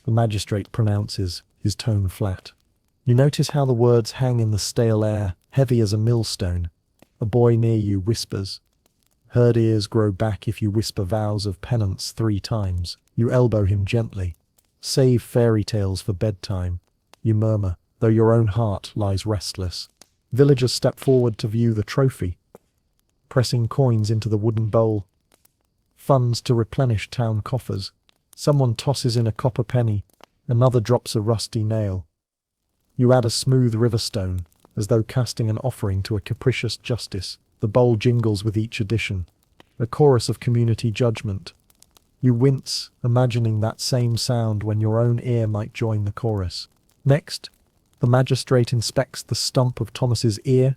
The magistrate pronounces, his tone flat. You notice how the words hang in the stale air, heavy as a millstone. A boy near you whispers. Herd ears grow back if you whisper vows of penance 3 times. You elbow him gently. Save fairy tales for bedtime. You murmur, though your own heart lies restless. Villagers step forward to view the trophy, pressing coins into the wooden bowl. Funds to replenish town coffers. Someone tosses in a copper penny, another drops a rusty nail. You add a smooth river stone, as though casting an offering to a capricious justice. The bowl jingles with each addition, a chorus of community judgment. You wince, imagining that same sound when your own ear might join the chorus. Next, the magistrate inspects the stump of Thomas's ear.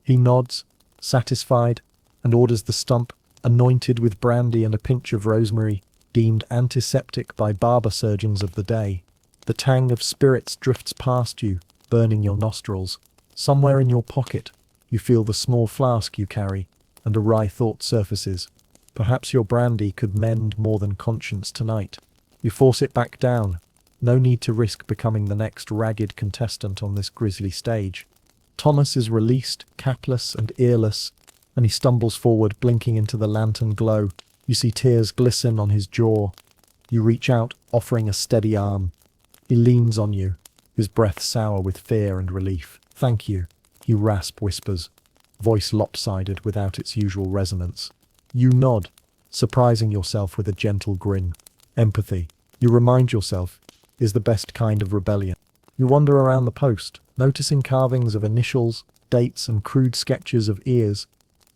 He nods, satisfied, and orders the stump, anointed with brandy and a pinch of rosemary, deemed antiseptic by barber surgeons of the day. The tang of spirits drifts past you, burning your nostrils. Somewhere in your pocket, you feel the small flask you carry, and a wry thought surfaces. Perhaps your brandy could mend more than conscience tonight. You force it back down. No need to risk becoming the next ragged contestant on this grisly stage. Thomas is released, capless and earless, and he stumbles forward, blinking into the lantern glow. You see tears glisten on his jaw. You reach out, offering a steady arm. He leans on you, his breath sour with fear and relief. "Thank you," he whispers, voice lopsided without its usual resonance. You nod, surprising yourself with a gentle grin. Empathy, you remind yourself, is the best kind of rebellion. You wander around the post, noticing carvings of initials, dates, and crude sketches of ears,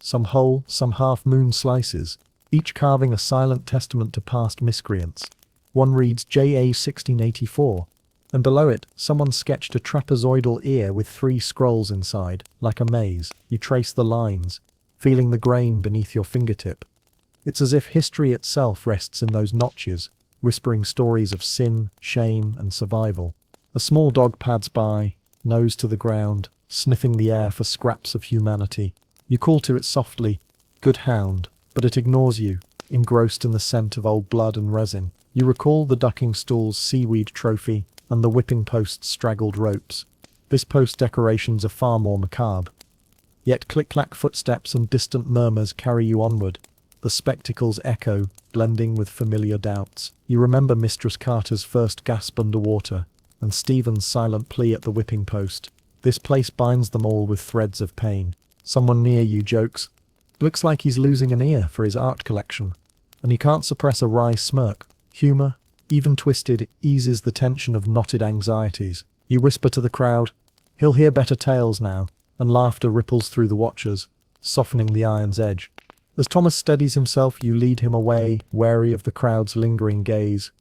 some whole, some half-moon slices, each carving a silent testament to past miscreants. One reads J.A. 1684, and below it, someone sketched a trapezoidal ear with 3 scrolls inside, like a maze. You trace the lines, feeling the grain beneath your fingertip. It's as if history itself rests in those notches, whispering stories of sin, shame, and survival. A small dog pads by, nose to the ground, sniffing the air for scraps of humanity. You call to it softly, "Good hound," but it ignores you, engrossed in the scent of old blood and resin. You recall the ducking stool's seaweed trophy and the whipping post's straggled ropes. This post's decorations are far more macabre. Yet click-clack footsteps and distant murmurs carry you onward, the spectacle's echo blending with familiar doubts. You remember Mistress Carter's first gasp underwater, and Stephen's silent plea at the whipping post. This place binds them all with threads of pain. Someone near you jokes, "Looks like he's losing an ear for his art collection," and you can't suppress a wry smirk. Humor, even twisted, eases the tension of knotted anxieties. You whisper to the crowd, "He'll hear better tales now," and laughter ripples through the watchers, softening the iron's edge. As Thomas steadies himself, you lead him away, wary of the crowd's lingering gaze.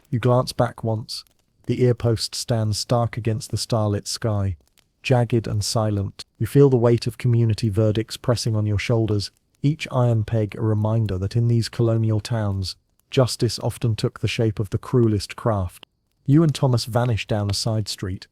You glance back once. The earpost stands stark against the starlit sky, jagged and silent. You feel the weight of community verdicts pressing on your shoulders, each iron peg a reminder that in these colonial towns, justice often took the shape of the cruelest craft. You and Thomas vanish down a side street,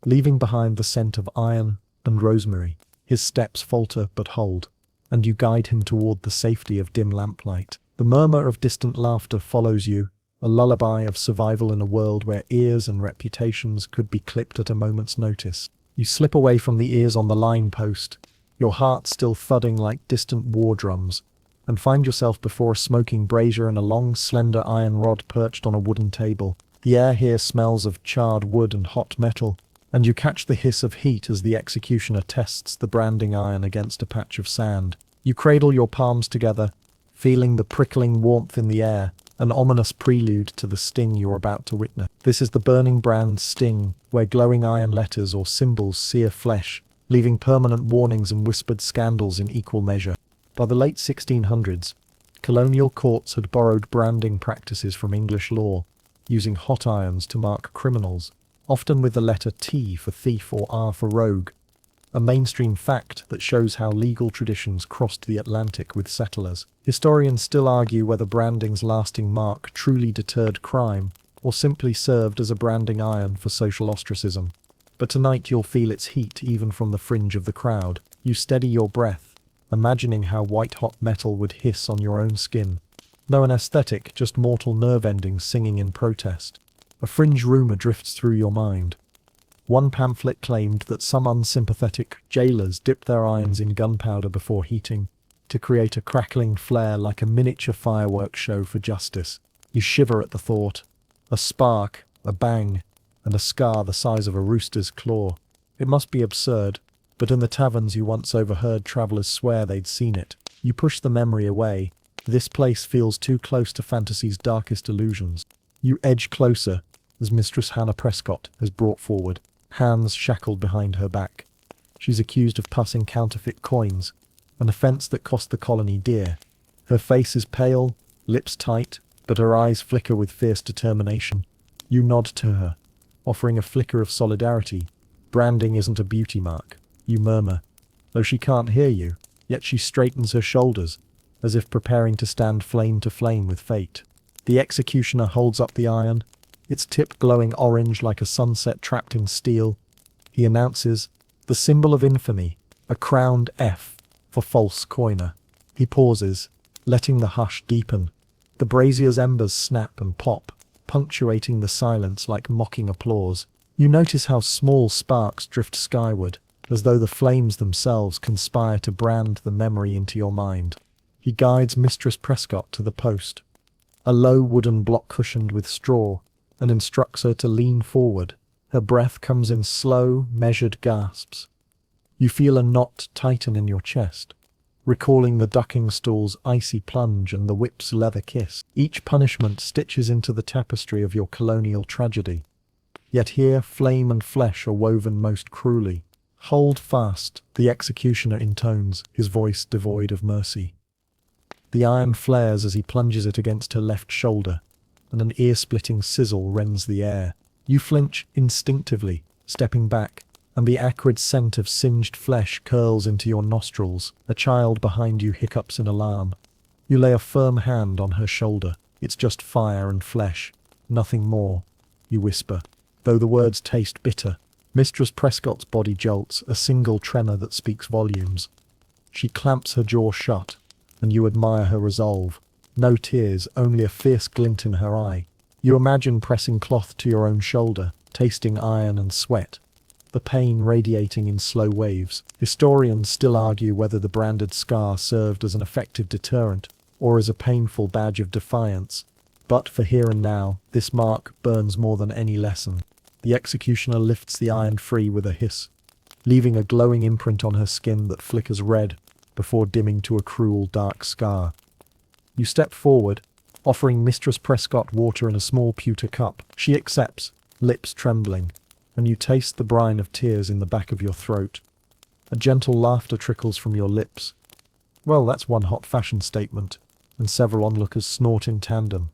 leaving behind the scent of iron and rosemary. His steps falter but hold, and you guide him toward the safety of dim lamplight. The murmur of distant laughter follows you, a lullaby of survival in a world where ears and reputations could be clipped at a moment's notice. You slip away from the ears on the line post, your heart still thudding like distant war drums, and find yourself before a smoking brazier and a long, slender iron rod perched on a wooden table. The air here smells of charred wood and hot metal, and you catch the hiss of heat as the executioner tests the branding iron against a patch of sand. You cradle your palms together, feeling the prickling warmth in the air, an ominous prelude to the sting you're about to witness. This is the burning brand's sting, where glowing iron letters or symbols sear flesh, leaving permanent warnings and whispered scandals in equal measure. By the late 1600s, colonial courts had borrowed branding practices from English law, using hot irons to mark criminals, often with the letter T for thief or R for rogue, a mainstream fact that shows how legal traditions crossed the Atlantic with settlers. Historians still argue whether branding's lasting mark truly deterred crime, or simply served as a branding iron for social ostracism. But tonight you'll feel its heat even from the fringe of the crowd. You steady your breath, imagining how white-hot metal would hiss on your own skin. No anesthetic, just mortal nerve endings singing in protest. A fringe rumour drifts through your mind. One pamphlet claimed that some unsympathetic jailers dipped their irons in gunpowder before heating, to create a crackling flare like a miniature fireworks show for justice. You shiver at the thought. A spark, a bang, and a scar the size of a rooster's claw. It must be absurd, but in the taverns you once overheard travellers swear they'd seen it. You push the memory away. This place feels too close to fantasy's darkest illusions. You edge closer as Mistress Hannah Prescott is brought forward, hands shackled behind her back. She's accused of passing counterfeit coins, an offence that cost the colony dear. Her face is pale, lips tight, but her eyes flicker with fierce determination. You nod to her, offering a flicker of solidarity. Branding isn't a beauty mark, you murmur, though she can't hear you, yet she straightens her shoulders, as if preparing to stand flame to flame with fate. The executioner holds up the iron, its tip glowing orange like a sunset trapped in steel. He announces, "The symbol of infamy, a crowned F for false coiner." He pauses, letting the hush deepen. The brazier's embers snap and pop, punctuating the silence like mocking applause. You notice how small sparks drift skyward, as though the flames themselves conspire to brand the memory into your mind. He guides Mistress Prescott to the post, a low wooden block cushioned with straw, and instructs her to lean forward. Her breath comes in slow, measured gasps. You feel a knot tighten in your chest, recalling the ducking stool's icy plunge and the whip's leather kiss. Each punishment stitches into the tapestry of your colonial tragedy. Yet here flame and flesh are woven most cruelly. "Hold fast," the executioner intones, his voice devoid of mercy. The iron flares as he plunges it against her left shoulder, and an ear-splitting sizzle rends the air. You flinch instinctively, stepping back, and the acrid scent of singed flesh curls into your nostrils. A child behind you hiccups in alarm. You lay a firm hand on her shoulder. It's just fire and flesh, nothing more, you whisper, though the words taste bitter. Mistress Prescott's body jolts, a single tremor that speaks volumes. She clamps her jaw shut, and you admire her resolve. No tears, only a fierce glint in her eye. You imagine pressing cloth to your own shoulder, tasting iron and sweat, the pain radiating in slow waves. Historians still argue whether the branded scar served as an effective deterrent or as a painful badge of defiance. But for here and now, this mark burns more than any lesson. The executioner lifts the iron free with a hiss, leaving a glowing imprint on her skin that flickers red before dimming to a cruel dark scar. You step forward, offering Mistress Prescott water in a small pewter cup. She accepts, lips trembling, and you taste the brine of tears in the back of your throat. A gentle laughter trickles from your lips. Well, that's one hot fashion statement, and several onlookers snort in tandem.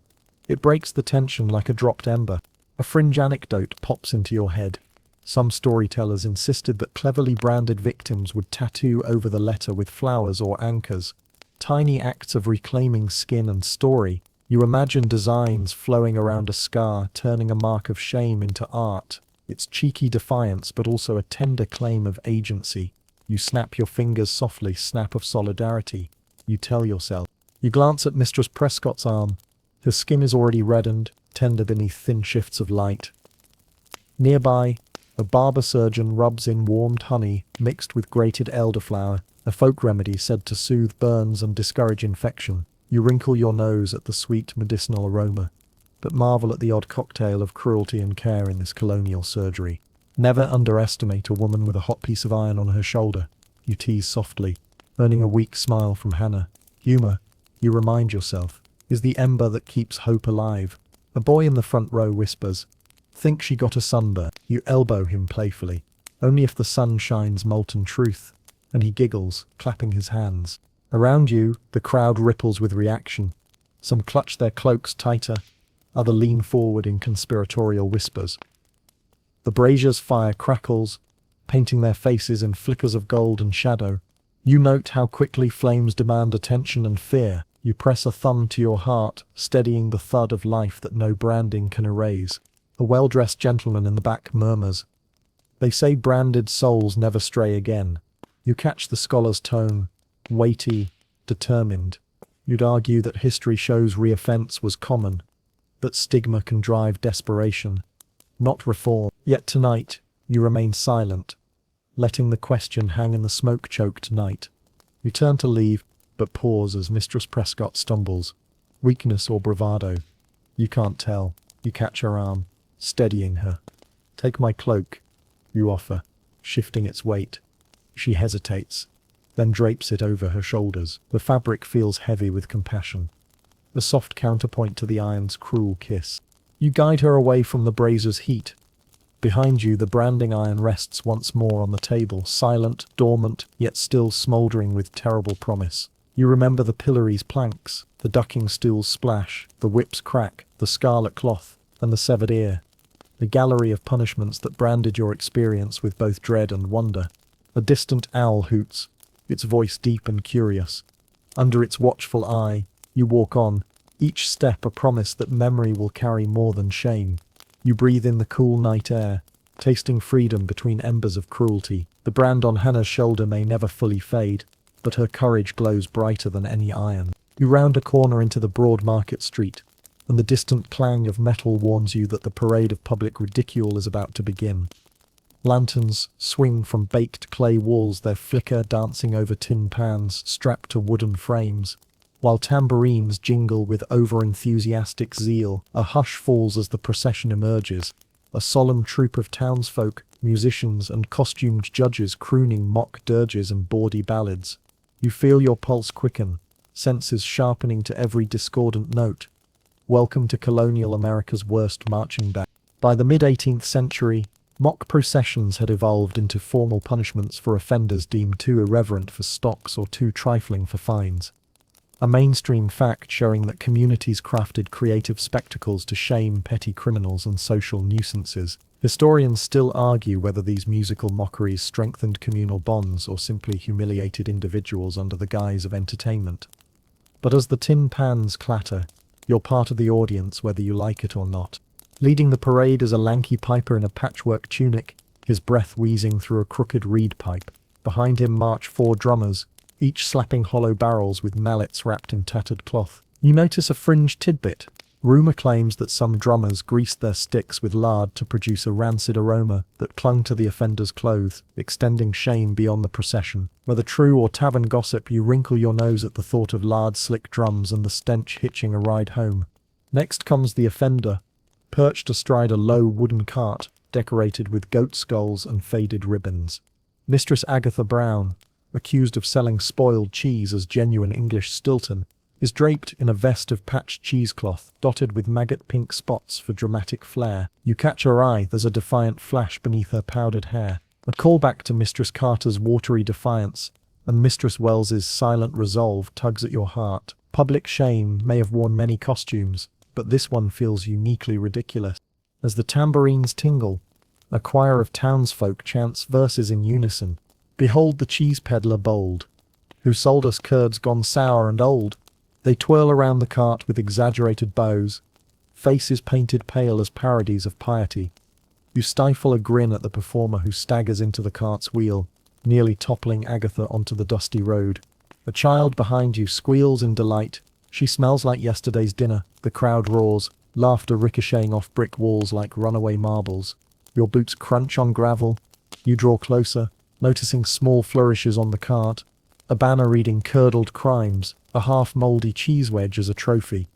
It breaks the tension like a dropped ember. A fringe anecdote pops into your head. Some storytellers insisted that cleverly branded victims would tattoo over the letter with flowers or anchors, tiny acts of reclaiming skin and story. You imagine designs flowing around a scar, turning a mark of shame into art. It's cheeky defiance, but also a tender claim of agency. You snap your fingers softly, snap of solidarity. You tell yourself. You glance at Mistress Prescott's arm. Her skin is already reddened, tender beneath thin shifts of light. Nearby, a barber surgeon rubs in warmed honey mixed with grated elderflower, a folk remedy said to soothe burns and discourage infection. You wrinkle your nose at the sweet medicinal aroma, but marvel at the odd cocktail of cruelty and care in this colonial surgery. Never underestimate a woman with a hot piece of iron on her shoulder, you tease softly, earning a weak smile from Hannah. Humor, you remind yourself, is the ember that keeps hope alive. A boy in the front row whispers, "Think she got a sunburn." You elbow him playfully, "Only if the sun shines molten truth," and he giggles, clapping his hands. Around you, the crowd ripples with reaction. Some clutch their cloaks tighter, others lean forward in conspiratorial whispers. The brazier's fire crackles, painting their faces in flickers of gold and shadow. You note how quickly flames demand attention and fear. You press a thumb to your heart, steadying the thud of life that no branding can erase. A well-dressed gentleman in the back murmurs, "They say branded souls never stray again." You catch the scholar's tone, weighty, determined. You'd argue that history shows reoffense was common, that stigma can drive desperation, not reform. Yet tonight, you remain silent, letting the question hang in the smoke-choked night. You turn to leave, but pause as Mistress Prescott stumbles. Weakness or bravado? You can't tell. You catch her arm, steadying her. "Take my cloak," you offer, shifting its weight. She hesitates, then drapes it over her shoulders. The fabric feels heavy with compassion, a soft counterpoint to the iron's cruel kiss. You guide her away from the brazier's heat. Behind you, the branding iron rests once more on the table, silent, dormant, yet still smouldering with terrible promise. You remember the Pillories planks, the ducking stool's splash, the whip's crack, the scarlet cloth, and the severed ear. The gallery of punishments that branded your experience with both dread and wonder. A distant owl hoots, its voice deep and curious. Under its watchful eye, you walk on, each step a promise that memory will carry more than shame. You breathe in the cool night air, tasting freedom between embers of cruelty. The brand on Hannah's shoulder may never fully fade, but her courage glows brighter than any iron. You round a corner into the broad market street, and the distant clang of metal warns you that the parade of public ridicule is about to begin. Lanterns swing from baked clay walls, their flicker dancing over tin pans strapped to wooden frames, while tambourines jingle with over-enthusiastic zeal. A hush falls as the procession emerges, a solemn troop of townsfolk, musicians, and costumed judges crooning mock dirges and bawdy ballads. You feel your pulse quicken, senses sharpening to every discordant note. Welcome to colonial America's worst marching band. By the mid-18th century, mock processions had evolved into formal punishments for offenders deemed too irreverent for stocks or too trifling for fines. A mainstream fact showing that communities crafted creative spectacles to shame petty criminals and social nuisances. Historians still argue whether these musical mockeries strengthened communal bonds or simply humiliated individuals under the guise of entertainment. But as the tin pans clatter, You're part of the audience whether you like it or not. Leading the parade is a lanky piper in a patchwork tunic, his breath wheezing through a crooked reed pipe. Behind him march 4 drummers, each slapping hollow barrels with mallets wrapped in tattered cloth. You notice a fringe tidbit. Rumour claims that some drummers greased their sticks with lard to produce a rancid aroma that clung to the offender's clothes, extending shame beyond the procession. Whether true or tavern gossip, you wrinkle your nose at the thought of lard-slick drums and the stench hitching a ride home. Next comes the offender, perched astride a low wooden cart, decorated with goat skulls and faded ribbons. Mistress Agatha Brown, accused of selling spoiled cheese as genuine English Stilton, is draped in a vest of patched cheesecloth, dotted with maggot-pink spots for dramatic flair. You catch her eye, there's a defiant flash beneath her powdered hair. A callback to Mistress Carter's watery defiance, and Mistress Wells's silent resolve tugs at your heart. Public shame may have worn many costumes, but this one feels uniquely ridiculous. As the tambourines tingle, a choir of townsfolk chants verses in unison. Behold the cheese peddler bold, who sold us curds gone sour and old. They twirl around the cart with exaggerated bows, faces painted pale as parodies of piety. You stifle a grin at the performer who staggers into the cart's wheel, nearly toppling Agatha onto the dusty road. A child behind you squeals in delight. She smells like yesterday's dinner. The crowd roars, laughter ricocheting off brick walls like runaway marbles. Your boots crunch on gravel. You draw closer, noticing small flourishes on the cart. A banner reading "Curdled Crimes," a half-mouldy cheese wedge as a trophy,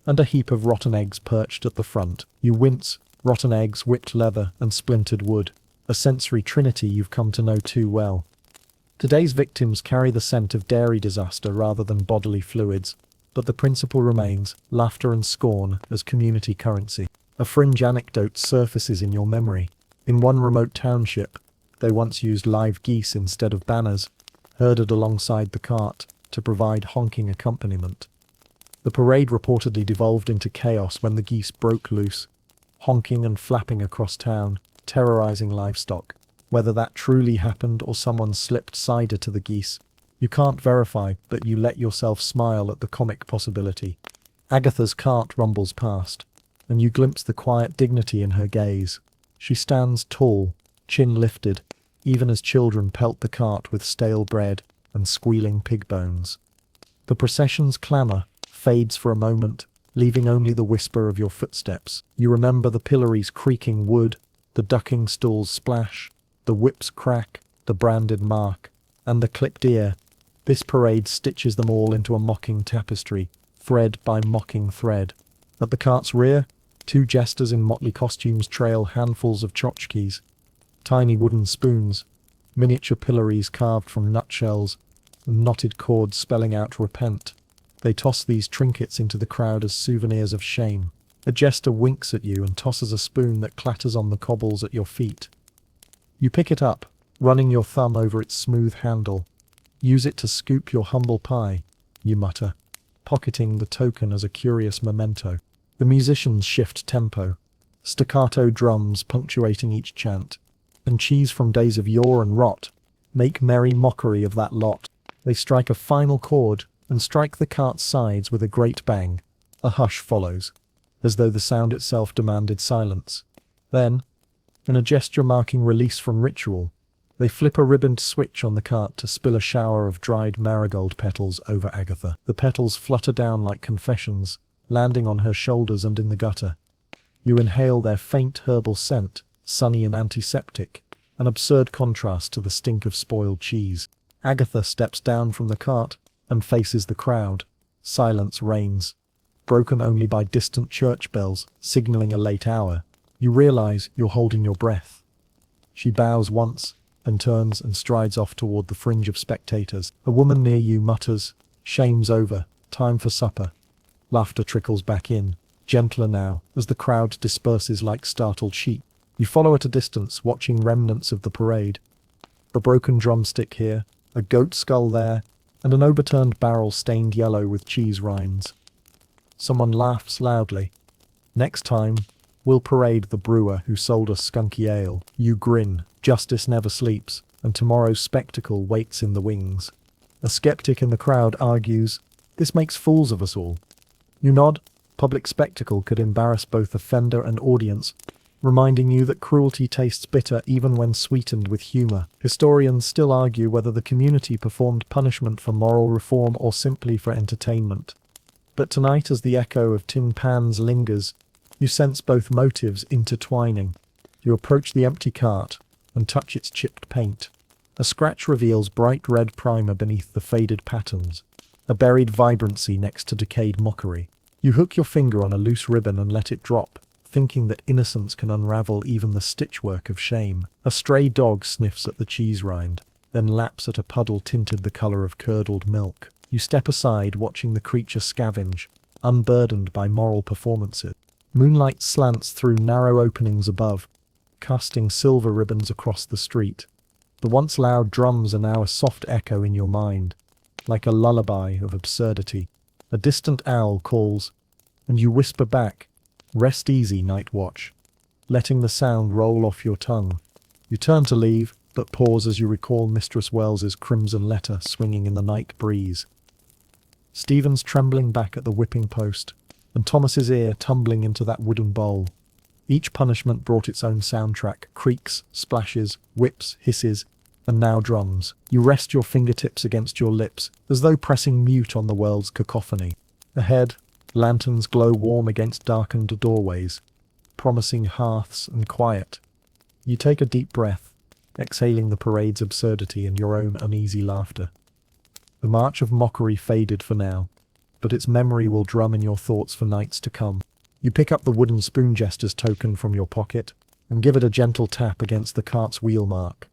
and a heap of rotten eggs perched at the front. You wince, rotten eggs, whipped leather, and splintered wood. A sensory trinity you've come to know too well. Today's victims carry the scent of dairy disaster rather than bodily fluids, but the principle remains, laughter and scorn as community currency. A fringe anecdote surfaces in your memory. In one remote township, they once used live geese instead of banners, herded alongside the cart to provide honking accompaniment. The parade reportedly devolved into chaos when the geese broke loose, honking and flapping across town, terrorizing livestock. Whether that truly happened or someone slipped cider to the geese, you can't verify, but you let yourself smile at the comic possibility. Agatha's cart rumbles past, and you glimpse the quiet dignity in her gaze. She stands tall, chin lifted, even as children pelt the cart with stale bread and squealing pig bones. The procession's clamour fades for a moment, leaving only the whisper of your footsteps. You remember the pillories creaking wood, the ducking stools splash, the whip's crack, the branded mark, and the clipped ear. This parade stitches them all into a mocking tapestry, thread by mocking thread. At the cart's rear, 2 jesters in motley costumes trail handfuls of tchotchkes, tiny wooden spoons, miniature pillories carved from nutshells, and knotted cords spelling out repent. They toss these trinkets into the crowd as souvenirs of shame. A jester winks at you and tosses a spoon that clatters on the cobbles at your feet. You pick it up, running your thumb over its smooth handle. Use it to scoop your humble pie, you mutter, pocketing the token as a curious memento. The musicians shift tempo, staccato drums punctuating each chant, and cheese from days of yore and rot make merry mockery of that lot. They strike a final chord and strike the cart's sides with a great bang. A hush follows, as though the sound itself demanded silence. Then, in a gesture marking release from ritual, they flip a ribboned switch on the cart to spill a shower of dried marigold petals over Agatha. The petals flutter down like confessions, landing on her shoulders and in the gutter. You inhale their faint herbal scent, sunny and antiseptic, an absurd contrast to the stink of spoiled cheese. Agatha steps down from the cart and faces the crowd. Silence reigns, broken only by distant church bells signaling a late hour. You realize you're holding your breath. She bows once and turns and strides off toward the fringe of spectators. A woman near you mutters, "Shame's over, time for supper." Laughter trickles back in, gentler now, as the crowd disperses like startled sheep. You follow at a distance, watching remnants of the parade. A broken drumstick here, a goat skull there, and an overturned barrel stained yellow with cheese rinds. Someone laughs loudly. Next time, we'll parade the brewer who sold us skunky ale. You grin, justice never sleeps, and tomorrow's spectacle waits in the wings. A skeptic in the crowd argues, this makes fools of us all. You nod, public spectacle could embarrass both offender and audience, reminding you that cruelty tastes bitter even when sweetened with humor. Historians still argue whether the community performed punishment for moral reform or simply for entertainment. But tonight, as the echo of tin pans lingers, you sense both motives intertwining. You approach the empty cart and touch its chipped paint. A scratch reveals bright red primer beneath the faded patterns, a buried vibrancy next to decayed mockery. You hook your finger on a loose ribbon and let it drop, thinking that innocence can unravel even the stitchwork of shame. A stray dog sniffs at the cheese rind, then laps at a puddle tinted the color of curdled milk. You step aside, watching the creature scavenge, unburdened by moral performances. Moonlight slants through narrow openings above, casting silver ribbons across the street. The once loud drums are now a soft echo in your mind, like a lullaby of absurdity. A distant owl calls, and you whisper back, "Rest easy, night watch," letting the sound roll off your tongue. You turn to leave, but pause as you recall Mistress Wells's crimson letter swinging in the night breeze. Stephen's trembling back at the whipping post, and Thomas's ear tumbling into that wooden bowl. Each punishment brought its own soundtrack: creaks, splashes, whips, hisses, and now drums. You rest your fingertips against your lips, as though pressing mute on the world's cacophony. Ahead, lanterns glow warm against darkened doorways, promising hearths and quiet. You take a deep breath, exhaling the parade's absurdity and your own uneasy laughter. The march of mockery faded for now, but its memory will drum in your thoughts for nights to come. You pick up the wooden spoon jester's token from your pocket and give it a gentle tap against the cart's wheel mark.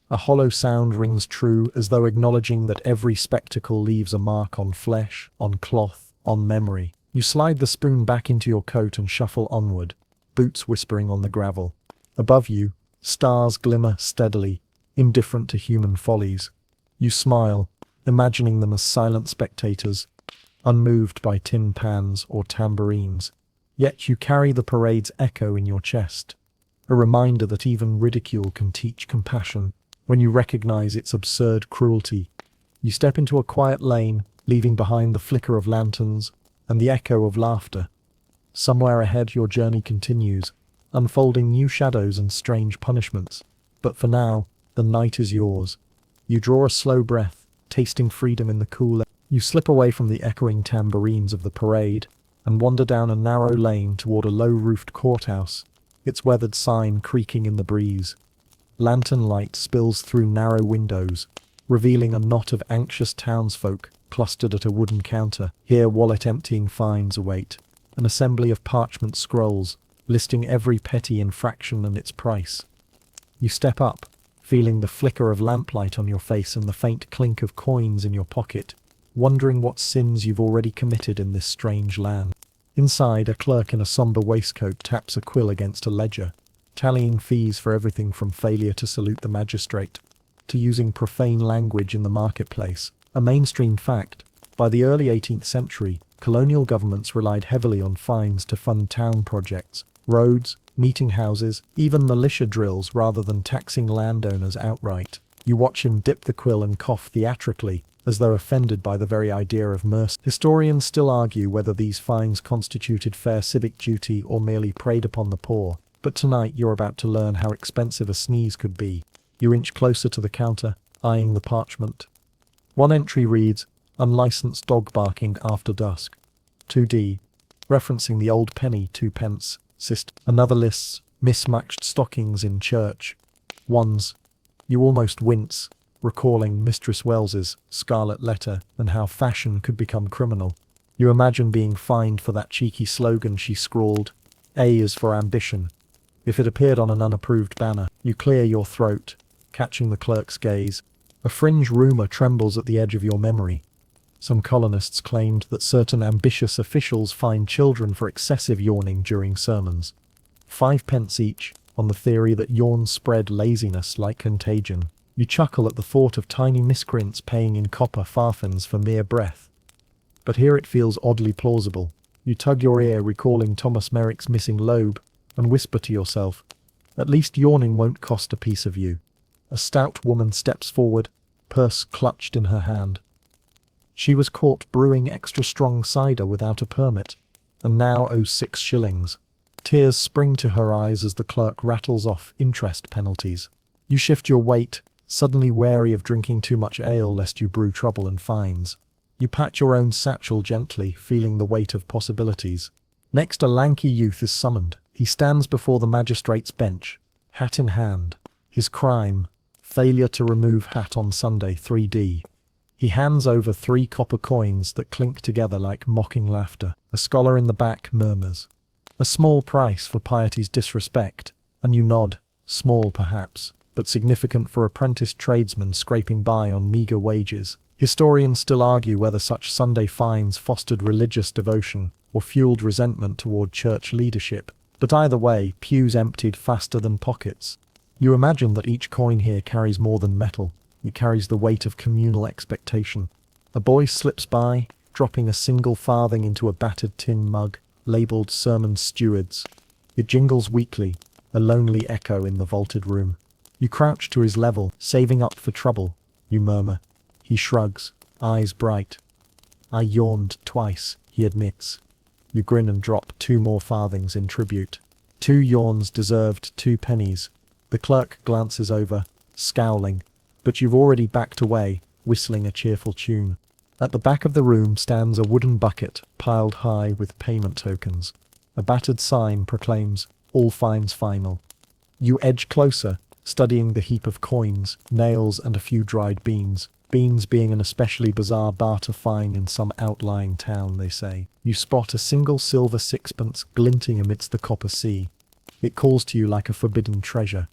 A hollow sound rings true, as though acknowledging that every spectacle leaves a mark on flesh, on cloth, on memory. You slide the spoon back into your coat and shuffle onward, boots whispering on the gravel. Above you, stars glimmer steadily, indifferent to human follies. You smile, imagining them as silent spectators, unmoved by tin pans or tambourines. Yet you carry the parade's echo in your chest, a reminder that even ridicule can teach compassion. When you recognize its absurd cruelty, you step into a quiet lane, leaving behind the flicker of lanterns and the echo of laughter. Somewhere ahead your journey continues, unfolding new shadows and strange punishments. But for now, the night is yours. You draw a slow breath, tasting freedom in the cool air. You slip away from the echoing tambourines of the parade and wander down a narrow lane toward a low-roofed courthouse, its weathered sign creaking in the breeze. Lantern light spills through narrow windows, revealing a knot of anxious townsfolk clustered at a wooden counter. Here wallet-emptying fines await, an assembly of parchment scrolls, listing every petty infraction and its price. You step up, feeling the flicker of lamplight on your face and the faint clink of coins in your pocket, wondering what sins you've already committed in this strange land. Inside, a clerk in a somber waistcoat taps a quill against a ledger, tallying fees for everything from failure to salute the magistrate to using profane language in the marketplace. A mainstream fact, by the early 18th century, colonial governments relied heavily on fines to fund town projects, roads, meeting houses, even militia drills, rather than taxing landowners outright. You watch him dip the quill and cough theatrically, as though offended by the very idea of mercy. Historians still argue whether these fines constituted fair civic duty or merely preyed upon the poor. But tonight you're about to learn how expensive a sneeze could be. You inch closer to the counter, eyeing the parchment. One entry reads, "Unlicensed dog barking after dusk. 2D," referencing the old penny 2 pence system. Another lists mismatched stockings in church. Ones. You almost wince, recalling Mistress Wells's Scarlet letter and how fashion could become criminal. You imagine being fined for that cheeky slogan she scrawled, "A is for ambition," if it appeared on an unapproved banner. You clear your throat, catching the clerk's gaze. A fringe rumor trembles at the edge of your memory. Some colonists claimed that certain ambitious officials fined children for excessive yawning during sermons. 5 pence each, on the theory that yawns spread laziness like contagion. You chuckle at the thought of tiny miscreants paying in copper farthings for mere breath. But here it feels oddly plausible. You tug your ear, recalling Thomas Merrick's missing lobe, and whisper to yourself, "At least yawning won't cost a piece of you." A stout woman steps forward, purse clutched in her hand. She was caught brewing extra strong cider without a permit, and now owes 6 shillings. Tears spring to her eyes as the clerk rattles off interest penalties. You shift your weight, suddenly wary of drinking too much ale lest you brew trouble and fines. You pat your own satchel gently, feeling the weight of possibilities. Next, a lanky youth is summoned. He stands before the magistrate's bench, hat in hand. His crime: failure to remove hat on Sunday 3D. He hands over 3 copper coins that clink together like mocking laughter. A scholar in the back murmurs, "A small price for piety's disrespect," and you nod, small perhaps, but significant for apprenticed tradesmen scraping by on meagre wages. Historians still argue whether such Sunday fines fostered religious devotion or fueled resentment toward church leadership, but either way, pews emptied faster than pockets. You imagine that each coin here carries more than metal. It carries the weight of communal expectation. A boy slips by, dropping a single farthing into a battered tin mug, labelled Sermon Stewards. It jingles weakly, a lonely echo in the vaulted room. You crouch to his level, saving up for trouble. You murmur. He shrugs, eyes bright. "I yawned twice," he admits. You grin and drop 2 more farthings in tribute. 2 yawns deserved 2 pennies. The clerk glances over, scowling, but you've already backed away, whistling a cheerful tune. At the back of the room stands a wooden bucket, piled high with payment tokens. A battered sign proclaims, "All fines final." You edge closer, studying the heap of coins, nails, and a few dried beans. Beans being an especially bizarre barter fine in some outlying town, they say. You spot a single silver sixpence glinting amidst the copper sea. It calls to you like a forbidden treasure.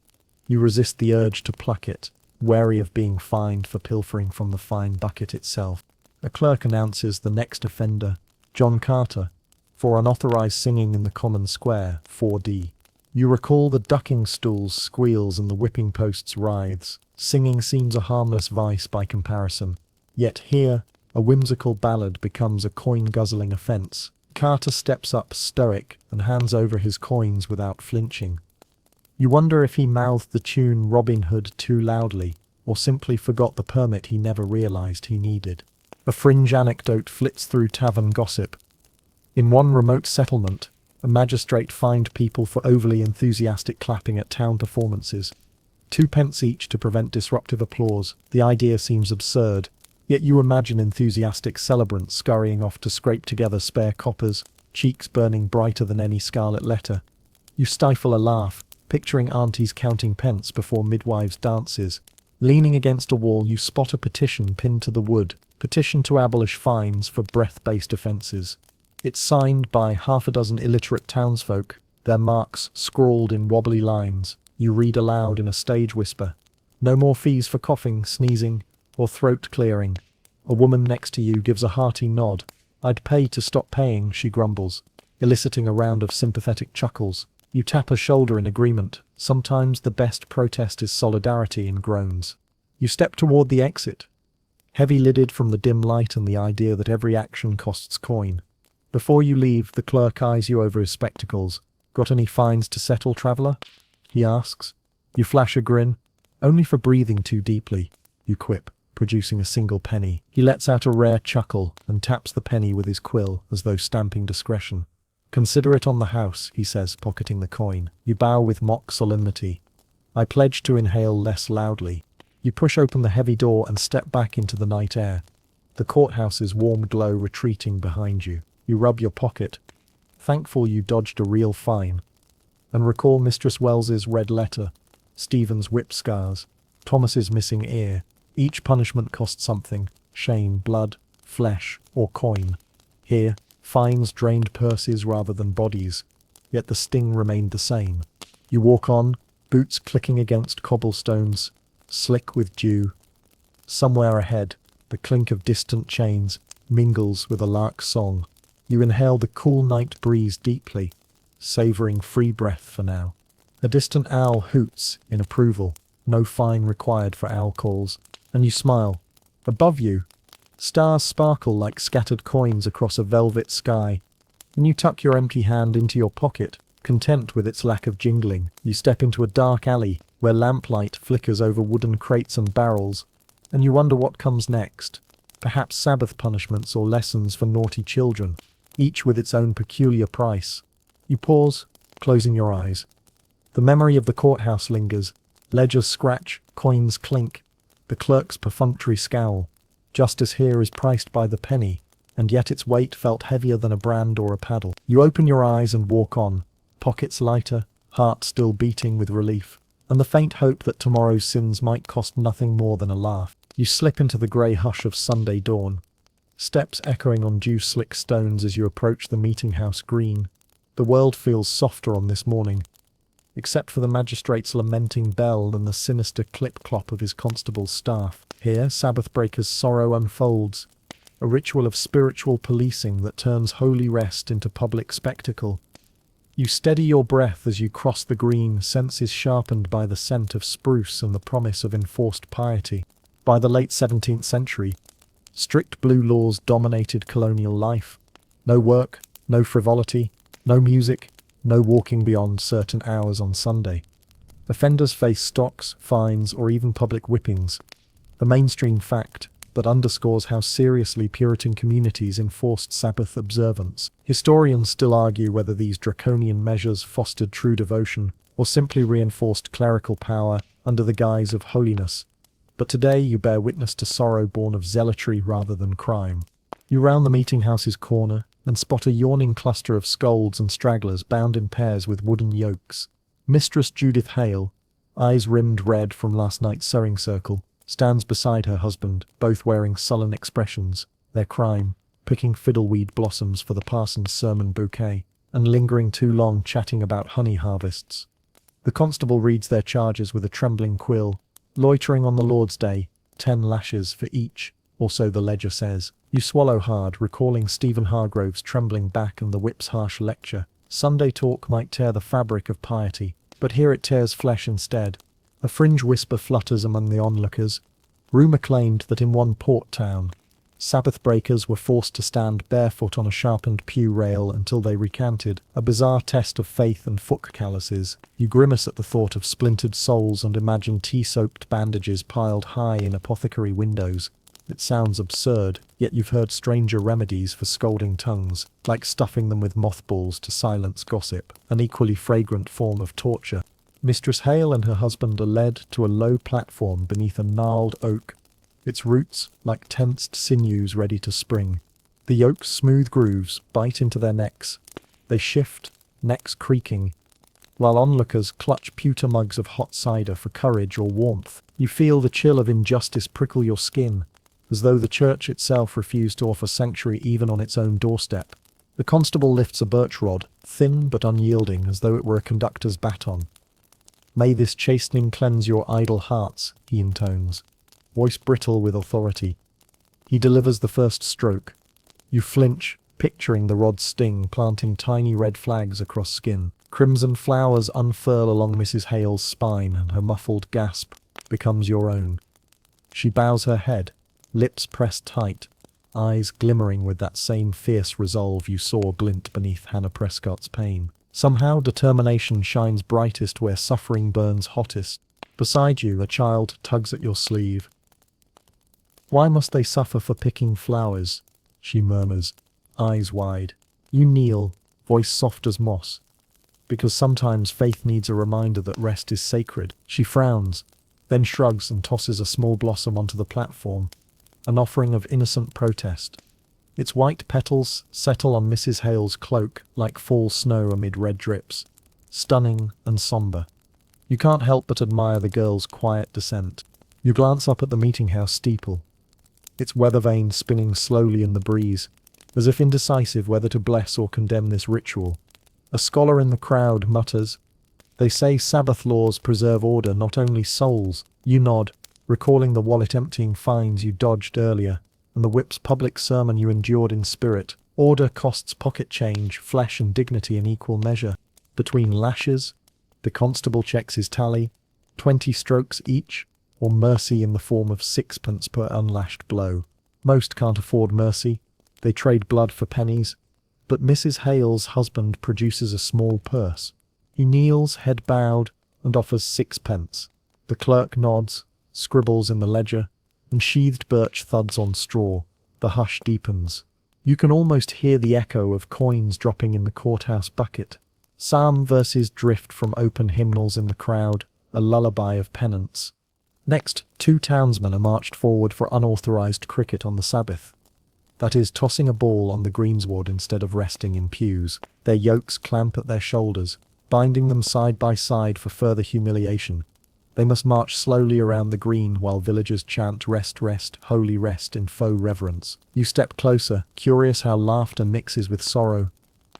You resist the urge to pluck it, wary of being fined for pilfering from the fine bucket itself. A clerk announces the next offender, John Carter, for unauthorized singing in the common square, 4D. You recall the ducking stool's squeals and the whipping post's writhes. Singing seems a harmless vice by comparison. Yet here, a whimsical ballad becomes a coin-guzzling offence. Carter steps up stoic and hands over his coins without flinching. You wonder if he mouthed the tune Robin Hood too loudly, or simply forgot the permit he never realised he needed. A fringe anecdote flits through tavern gossip. In one remote settlement, a magistrate fined people for overly enthusiastic clapping at town performances. 2 pence each to prevent disruptive applause. The idea seems absurd, yet you imagine enthusiastic celebrants scurrying off to scrape together spare coppers, cheeks burning brighter than any scarlet letter. You stifle a laugh, picturing aunties counting pence before midwives' dances. Leaning against a wall, you spot a petition pinned to the wood, "Petition to abolish fines for breath-based offences." It's signed by 6 illiterate townsfolk, their marks scrawled in wobbly lines. You read aloud in a stage whisper. No more fees for coughing, sneezing, or throat clearing. A woman next to you gives a hearty nod. "I'd pay to stop paying," she grumbles, eliciting a round of sympathetic chuckles. You tap her shoulder in agreement. Sometimes the best protest is solidarity in groans. You step toward the exit, heavy-lidded from the dim light and the idea that every action costs coin. Before you leave, the clerk eyes you over his spectacles. "Got any fines to settle, traveller?" he asks. You flash a grin. "Only for breathing too deeply," you quip, producing a single penny. He lets out a rare chuckle and taps the penny with his quill as though stamping discretion. "Consider it on the house," he says, pocketing the coin. You bow with mock solemnity. "I pledge to inhale less loudly." You push open the heavy door and step back into the night air. The courthouse's warm glow retreating behind you. You rub your pocket, thankful you dodged a real fine, and recall Mistress Wells's red letter, Stephen's whip scars, Thomas's missing ear. Each punishment cost something: shame, blood, flesh, or coin. Here, fines drained purses rather than bodies, yet the sting remained the same. You walk on, boots clicking against cobblestones, slick with dew. Somewhere ahead, the clink of distant chains mingles with a lark's song. You inhale the cool night breeze deeply, savouring free breath for now. A distant owl hoots in approval, no fine required for owl calls, and you smile. Above you, stars sparkle like scattered coins across a velvet sky, and you tuck your empty hand into your pocket, content with its lack of jingling. You step into a dark alley where lamplight flickers over wooden crates and barrels, and you wonder what comes next. Perhaps Sabbath punishments or lessons for naughty children. each with its own peculiar price. You pause, closing your eyes. The memory of the courthouse lingers. Ledgers scratch, coins clink. The clerk's perfunctory scowl. Justice here is priced by the penny, and yet its weight felt heavier than a brand or a paddle. You open your eyes and walk on, pockets lighter, heart still beating with relief, and the faint hope that tomorrow's sins might cost nothing more than a laugh. You slip into the grey hush of Sunday dawn, steps echoing on dew-slick stones as you approach the meeting-house green. The world feels softer on this morning, except for the magistrate's lamenting bell and the sinister clip-clop of his constable's staff. Here, Sabbath breakers' sorrow unfolds, a ritual of spiritual policing that turns holy rest into public spectacle. You steady your breath as you cross the green, senses sharpened by the scent of spruce and the promise of enforced piety. By the late 17th century, strict blue laws dominated colonial life. No work, no frivolity, no music, no walking beyond certain hours on Sunday. Offenders face stocks, fines, or even public whippings. A mainstream fact that underscores how seriously Puritan communities enforced Sabbath observance. Historians still argue whether these draconian measures fostered true devotion or simply reinforced clerical power under the guise of holiness. But today you bear witness to sorrow born of zealotry rather than crime. You round the meeting-house's corner and spot a yawning cluster of scolds and stragglers bound in pairs with wooden yokes. Mistress Judith Hale, eyes rimmed red from last night's sewing circle, stands beside her husband, both wearing sullen expressions, their crime, picking fiddleweed blossoms for the parson's sermon bouquet, and lingering too long chatting about honey harvests. The constable reads their charges with a trembling quill. Loitering on the Lord's Day, 10 lashes for each, or so the ledger says. You swallow hard, recalling Stephen Hargrove's trembling back and the whip's harsh lecture. Sunday talk might tear the fabric of piety, but here it tears flesh instead. A fringe whisper flutters among the onlookers. Rumour claimed that in one port town, Sabbath breakers were forced to stand barefoot on a sharpened pew rail until they recanted, a bizarre test of faith and foot calluses. You grimace at the thought of splintered soles and imagine tea-soaked bandages piled high in apothecary windows. It sounds absurd, yet you've heard stranger remedies for scalding tongues, like stuffing them with mothballs to silence gossip, an equally fragrant form of torture. Mistress Hale and her husband are led to a low platform beneath a gnarled oak, its roots like tensed sinews ready to spring. The yoke's smooth grooves bite into their necks. They shift, necks creaking, while onlookers clutch pewter mugs of hot cider for courage or warmth. You feel the chill of injustice prickle your skin, as though the church itself refused to offer sanctuary even on its own doorstep. The constable lifts a birch rod, thin but unyielding, as though it were a conductor's baton. "May this chastening cleanse your idle hearts," he intones, voice brittle with authority. He delivers the first stroke. You flinch, picturing the rod's sting planting tiny red flags across skin. Crimson flowers unfurl along Mrs. Hale's spine, and her muffled gasp becomes your own. She bows her head, lips pressed tight, eyes glimmering with that same fierce resolve you saw glint beneath Hannah Prescott's pain. Somehow determination shines brightest where suffering burns hottest. Beside you, a child tugs at your sleeve. "Why must they suffer for picking flowers?" she murmurs, eyes wide. You kneel, voice soft as moss. "Because sometimes faith needs a reminder that rest is sacred." She frowns, then shrugs and tosses a small blossom onto the platform, an offering of innocent protest. Its white petals settle on Mrs. Hale's cloak like fall snow amid red drips, stunning and somber. You can't help but admire the girl's quiet descent. You glance up at the meeting-house steeple, its weather vane spinning slowly in the breeze, as if indecisive whether to bless or condemn this ritual. A scholar in the crowd mutters, "They say Sabbath laws preserve order, not only souls." You nod, recalling the wallet-emptying fines you dodged earlier, and the whip's public sermon you endured in spirit. Order costs pocket change, flesh and dignity in equal measure. Between lashes, the constable checks his tally, 20 strokes each, or mercy in the form of 6pence per unlashed blow. Most can't afford mercy, they trade blood for pennies, but Mrs. Hale's husband produces a small purse. He kneels, head bowed, and offers 6pence. The clerk nods, scribbles in the ledger, and sheathed birch thuds on straw. The hush deepens. You can almost hear the echo of coins dropping in the courthouse bucket. Psalm verses drift from open hymnals in the crowd, a lullaby of penance. Next, 2 townsmen are marched forward for unauthorized cricket on the Sabbath. That is, tossing a ball on the greensward instead of resting in pews. Their yokes clamp at their shoulders, binding them side by side for further humiliation. They must march slowly around the green while villagers chant "Rest, rest, holy rest" in faux reverence. You step closer, curious how laughter mixes with sorrow.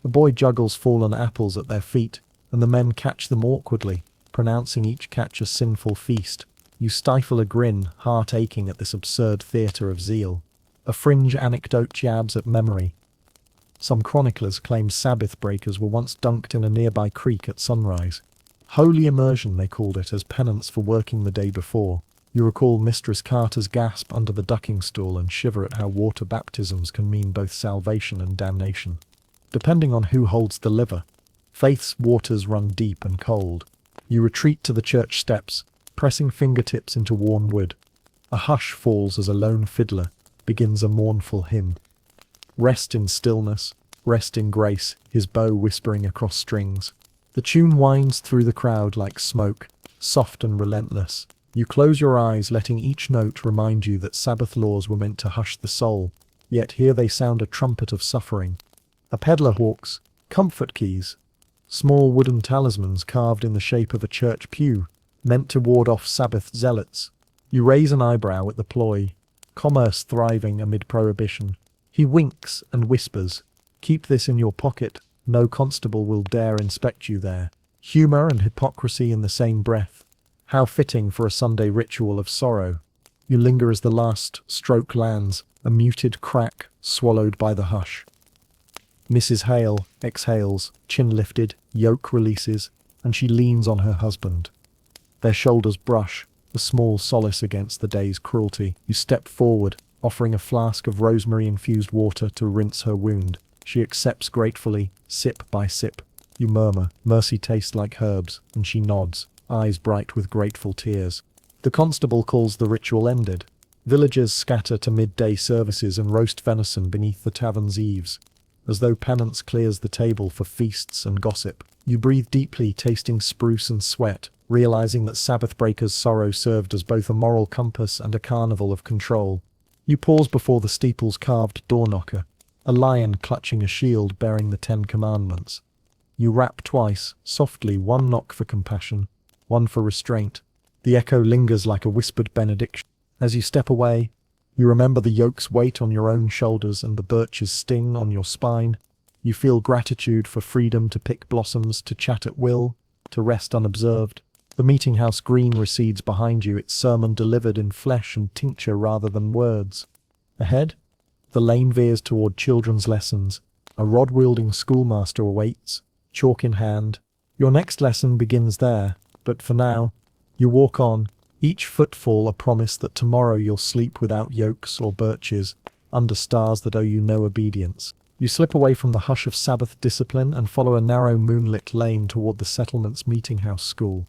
A boy juggles fallen apples at their feet, and the men catch them awkwardly, pronouncing each catch a sinful feast. You stifle a grin, heart aching at this absurd theatre of zeal. A fringe anecdote jabs at memory. Some chroniclers claim Sabbath breakers were once dunked in a nearby creek at sunrise. Holy immersion, they called it, as penance for working the day before. You recall Mistress Carter's gasp under the ducking stool and shiver at how water baptisms can mean both salvation and damnation. Depending on who holds the liver, faith's waters run deep and cold. You retreat to the church steps, pressing fingertips into worn wood. A hush falls as a lone fiddler begins a mournful hymn. Rest in stillness, rest in grace, his bow whispering across strings. The tune winds through the crowd like smoke, soft and relentless. You close your eyes, letting each note remind you that Sabbath laws were meant to hush the soul, yet here they sound a trumpet of suffering. A peddler hawks comfort keys, small wooden talismans carved in the shape of a church pew, meant to ward off Sabbath zealots. You raise an eyebrow at the ploy, commerce thriving amid prohibition. He winks and whispers, "Keep this in your pocket. No constable will dare inspect you there." Humour and hypocrisy in the same breath. How fitting for a Sunday ritual of sorrow. You linger as the last stroke lands, a muted crack swallowed by the hush. Mrs. Hale exhales, chin lifted, yoke releases, and she leans on her husband. Their shoulders brush, a small solace against the day's cruelty. You step forward, offering a flask of rosemary-infused water to rinse her wound. She accepts gratefully, sip by sip. You murmur, "Mercy tastes like herbs," and she nods, eyes bright with grateful tears. The constable calls the ritual ended. Villagers scatter to midday services and roast venison beneath the tavern's eaves, as though penance clears the table for feasts and gossip. You breathe deeply, tasting spruce and sweat, realizing that Sabbath breakers' sorrow served as both a moral compass and a carnival of control. You pause before the steeple's carved door knocker, a lion clutching a shield bearing the 10 Commandments. You rap twice, softly, one knock for compassion, one for restraint. The echo lingers like a whispered benediction. As you step away, you remember the yoke's weight on your own shoulders and the birch's sting on your spine. You feel gratitude for freedom to pick blossoms, to chat at will, to rest unobserved. The meeting house green recedes behind you, its sermon delivered in flesh and tincture rather than words. Ahead, the lane veers toward children's lessons. A rod-wielding schoolmaster awaits, chalk in hand. Your next lesson begins there, but for now, you walk on, each footfall a promise that tomorrow you'll sleep without yokes or birches, under stars that owe you no obedience. You slip away from the hush of Sabbath discipline and follow a narrow moonlit lane toward the settlement's meeting house school,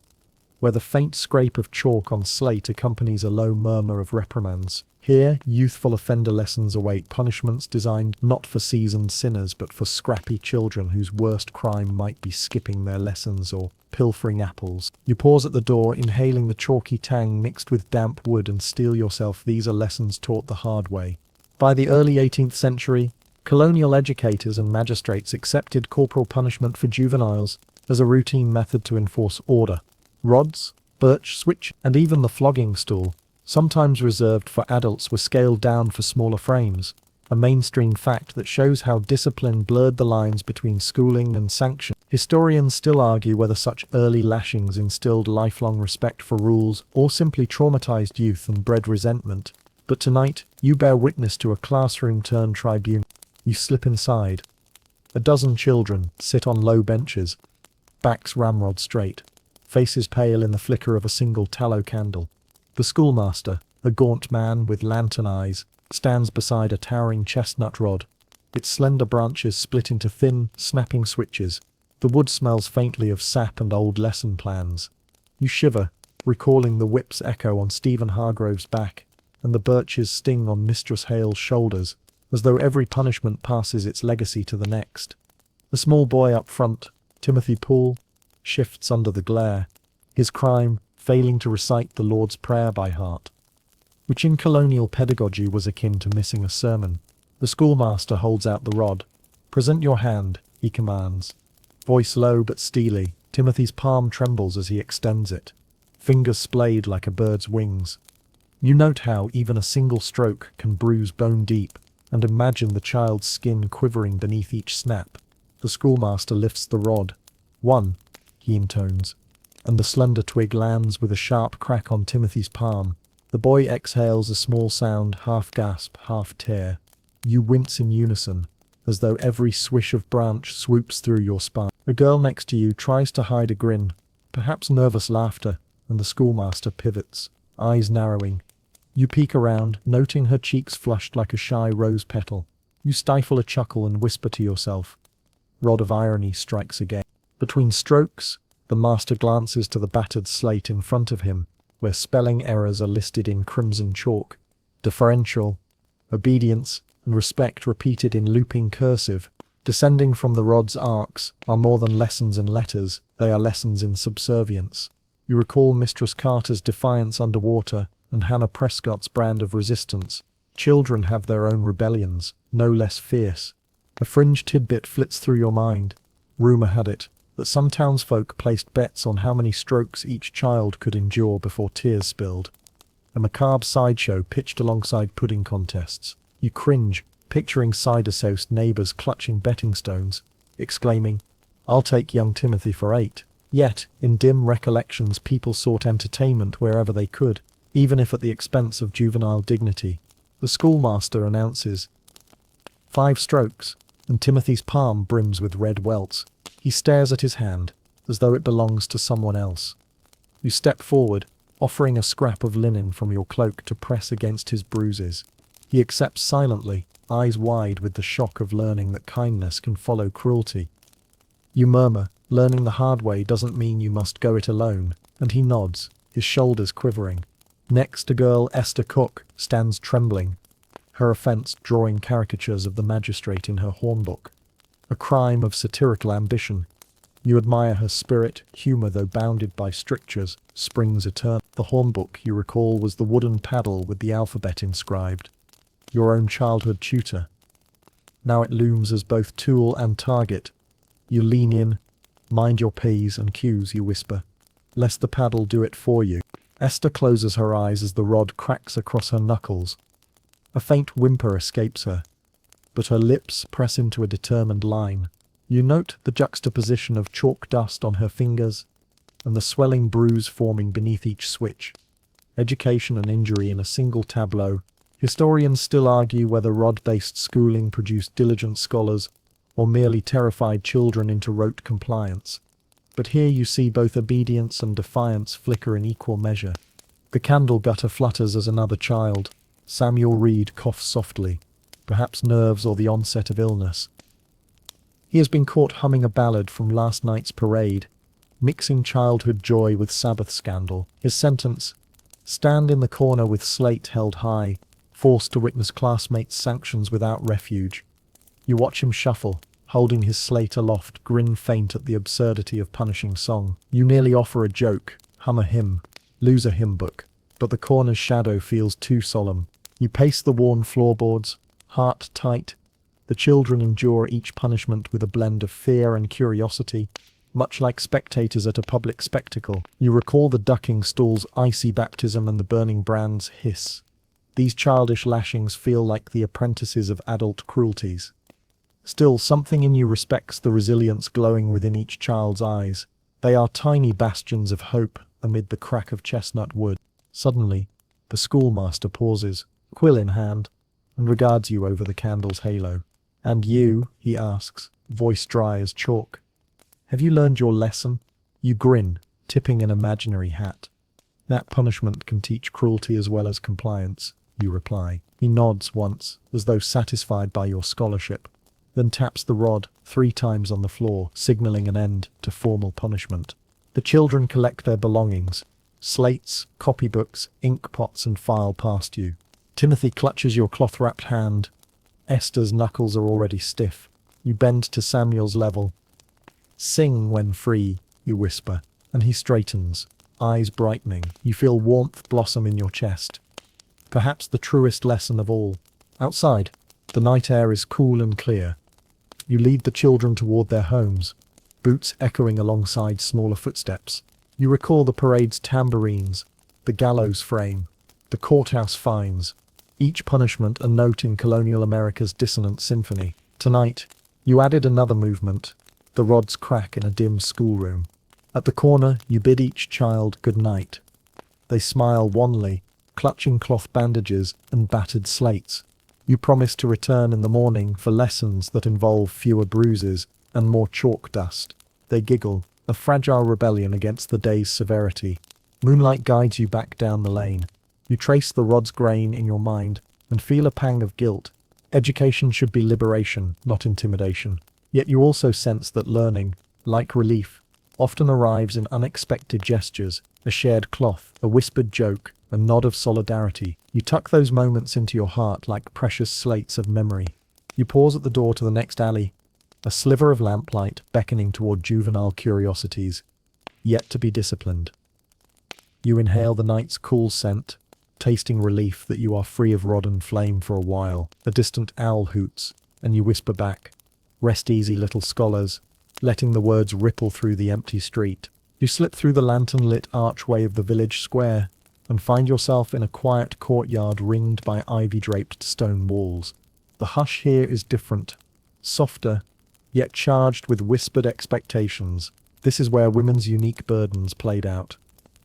where the faint scrape of chalk on slate accompanies a low murmur of reprimands. Here, youthful offender lessons await, punishments designed not for seasoned sinners but for scrappy children whose worst crime might be skipping their lessons or pilfering apples. You pause at the door, inhaling the chalky tang mixed with damp wood, and steel yourself these are lessons taught the hard way. By the early 18th century, colonial educators and magistrates accepted corporal punishment for juveniles as a routine method to enforce order. Rods, birch switch, and even the flogging stool, sometimes reserved for adults, were scaled down for smaller frames, a mainstream fact that shows how discipline blurred the lines between schooling and sanction. Historians still argue whether such early lashings instilled lifelong respect for rules or simply traumatized youth and bred resentment. But tonight, you bear witness to a classroom-turned-tribunal. You slip inside. A dozen children sit on low benches, backs ramrod straight, faces pale in the flicker of a single tallow candle. The schoolmaster, a gaunt man with lantern eyes, stands beside a towering chestnut rod, its slender branches split into thin, snapping switches. The wood smells faintly of sap and old lesson plans. You shiver, recalling the whip's echo on Stephen Hargrove's back, and the birch's sting on Mistress Hale's shoulders. as though every punishment passes its legacy to the next. The small boy up front, Timothy Poole, shifts under the glare, his crime failing to recite the Lord's Prayer by heart, which in colonial pedagogy was akin to missing a sermon. The schoolmaster holds out the rod. "Present your hand," he commands. Voice low but steely, Timothy's palm trembles as he extends it, fingers splayed like a bird's wings. You note how even a single stroke can bruise bone deep, and imagine the child's skin quivering beneath each snap. The schoolmaster lifts the rod. "One," he intones, and the slender twig lands with a sharp crack on Timothy's palm. The boy exhales a small sound, half gasp, half tear. You wince in unison, as though every swish of branch swoops through your spine. A girl next to you tries to hide a grin, perhaps nervous laughter, and the schoolmaster pivots, eyes narrowing. You peek around, noting her cheeks flushed like a shy rose petal. You stifle a chuckle and whisper to yourself. Rod of irony strikes again. Between strokes, the master glances to the battered slate in front of him, where spelling errors are listed in crimson chalk. Differential, obedience, and respect repeated in looping cursive. Descending from the rod's arcs are more than lessons in letters, they are lessons in subservience. You recall Mistress Carter's defiance underwater and Hannah Prescott's brand of resistance. Children have their own rebellions, no less fierce. A fringe tidbit flits through your mind. Rumour had it that some townsfolk placed bets on how many strokes each child could endure before tears spilled. A macabre sideshow pitched alongside pudding contests. You cringe, picturing cider-soused neighbours clutching betting stones, exclaiming, "I'll take young Timothy for 8. Yet, in dim recollections, people sought entertainment wherever they could, even if at the expense of juvenile dignity. The schoolmaster announces, 5 strokes, and Timothy's palm brims with red welts. He stares at his hand, as though it belongs to someone else. You step forward, offering a scrap of linen from your cloak to press against his bruises. He accepts silently, eyes wide with the shock of learning that kindness can follow cruelty. You murmur, learning the hard way doesn't mean you must go it alone, and he nods, his shoulders quivering. Next, a girl, Esther Cook, stands trembling, her offence drawing caricatures of the magistrate in her hornbook. A crime of satirical ambition. You admire her spirit, humour though bounded by strictures, springs eternal. The hornbook, you recall, was the wooden paddle with the alphabet inscribed. Your own childhood tutor. Now it looms as both tool and target. You lean in, mind your P's and Q's, you whisper, lest the paddle do it for you. Esther closes her eyes as the rod cracks across her knuckles. A faint whimper escapes her, but her lips press into a determined line. You note the juxtaposition of chalk dust on her fingers, and the swelling bruise forming beneath each switch. Education and injury in a single tableau. Historians still argue whether rod-based schooling produced diligent scholars, or merely terrified children into rote compliance. But here you see both obedience and defiance flicker in equal measure. The candle gutter flutters as another child. Samuel Reed coughs softly, perhaps nerves or the onset of illness. He has been caught humming a ballad from last night's parade, mixing childhood joy with Sabbath scandal. His sentence, stand in the corner with slate held high, forced to witness classmates' sanctions without refuge. You watch him shuffle, holding his slate aloft, grin faint at the absurdity of punishing song. You nearly offer a joke, hum a hymn, lose a hymn book, but the corner's shadow feels too solemn. You pace the worn floorboards, heart tight. The children endure each punishment with a blend of fear and curiosity, much like spectators at a public spectacle. You recall the ducking stool's icy baptism and the burning brand's hiss. These childish lashings feel like the apprentices of adult cruelties. Still, something in you respects the resilience glowing within each child's eyes. They are tiny bastions of hope amid the crack of chestnut wood. Suddenly, the schoolmaster pauses, quill in hand, and regards you over the candle's halo. "And you?" he asks, voice dry as chalk. "Have you learned your lesson?" You grin, tipping an imaginary hat. "That punishment can teach cruelty as well as compliance," you reply. He nods once, as though satisfied by your scholarship, then taps the rod 3 times on the floor, signalling an end to formal punishment. The children collect their belongings, slates, copybooks, ink pots, and file past you. Timothy clutches your cloth-wrapped hand. Esther's knuckles are already stiff. You bend to Samuel's level. "Sing when free," you whisper, and he straightens, eyes brightening. You feel warmth blossom in your chest. Perhaps the truest lesson of all. Outside, the night air is cool and clear. You lead the children toward their homes, boots echoing alongside smaller footsteps. You recall the parade's tambourines, the gallows frame, the courthouse fines, each punishment a note in colonial America's dissonant symphony. Tonight, you added another movement. The rods crack in a dim schoolroom. At the corner, you bid each child good night. They smile wanly, clutching cloth bandages and battered slates. You promise to return in the morning for lessons that involve fewer bruises and more chalk dust. They giggle, a fragile rebellion against the day's severity. Moonlight guides you back down the lane. You trace the rod's grain in your mind and feel a pang of guilt. Education should be liberation, not intimidation. Yet you also sense that learning, like relief, often arrives in unexpected gestures, a shared cloth, a whispered joke, a nod of solidarity. You tuck those moments into your heart like precious slates of memory. You pause at the door to the next alley, a sliver of lamplight beckoning toward juvenile curiosities, yet to be disciplined. You inhale the night's cool scent, tasting relief that you are free of rod and flame for a while. A distant owl hoots, and you whisper back, "Rest easy, little scholars," letting the words ripple through the empty street. You slip through the lantern-lit archway of the village square, and find yourself in a quiet courtyard ringed by ivy-draped stone walls. The hush here is different, softer, yet charged with whispered expectations. This is where women's unique burdens played out.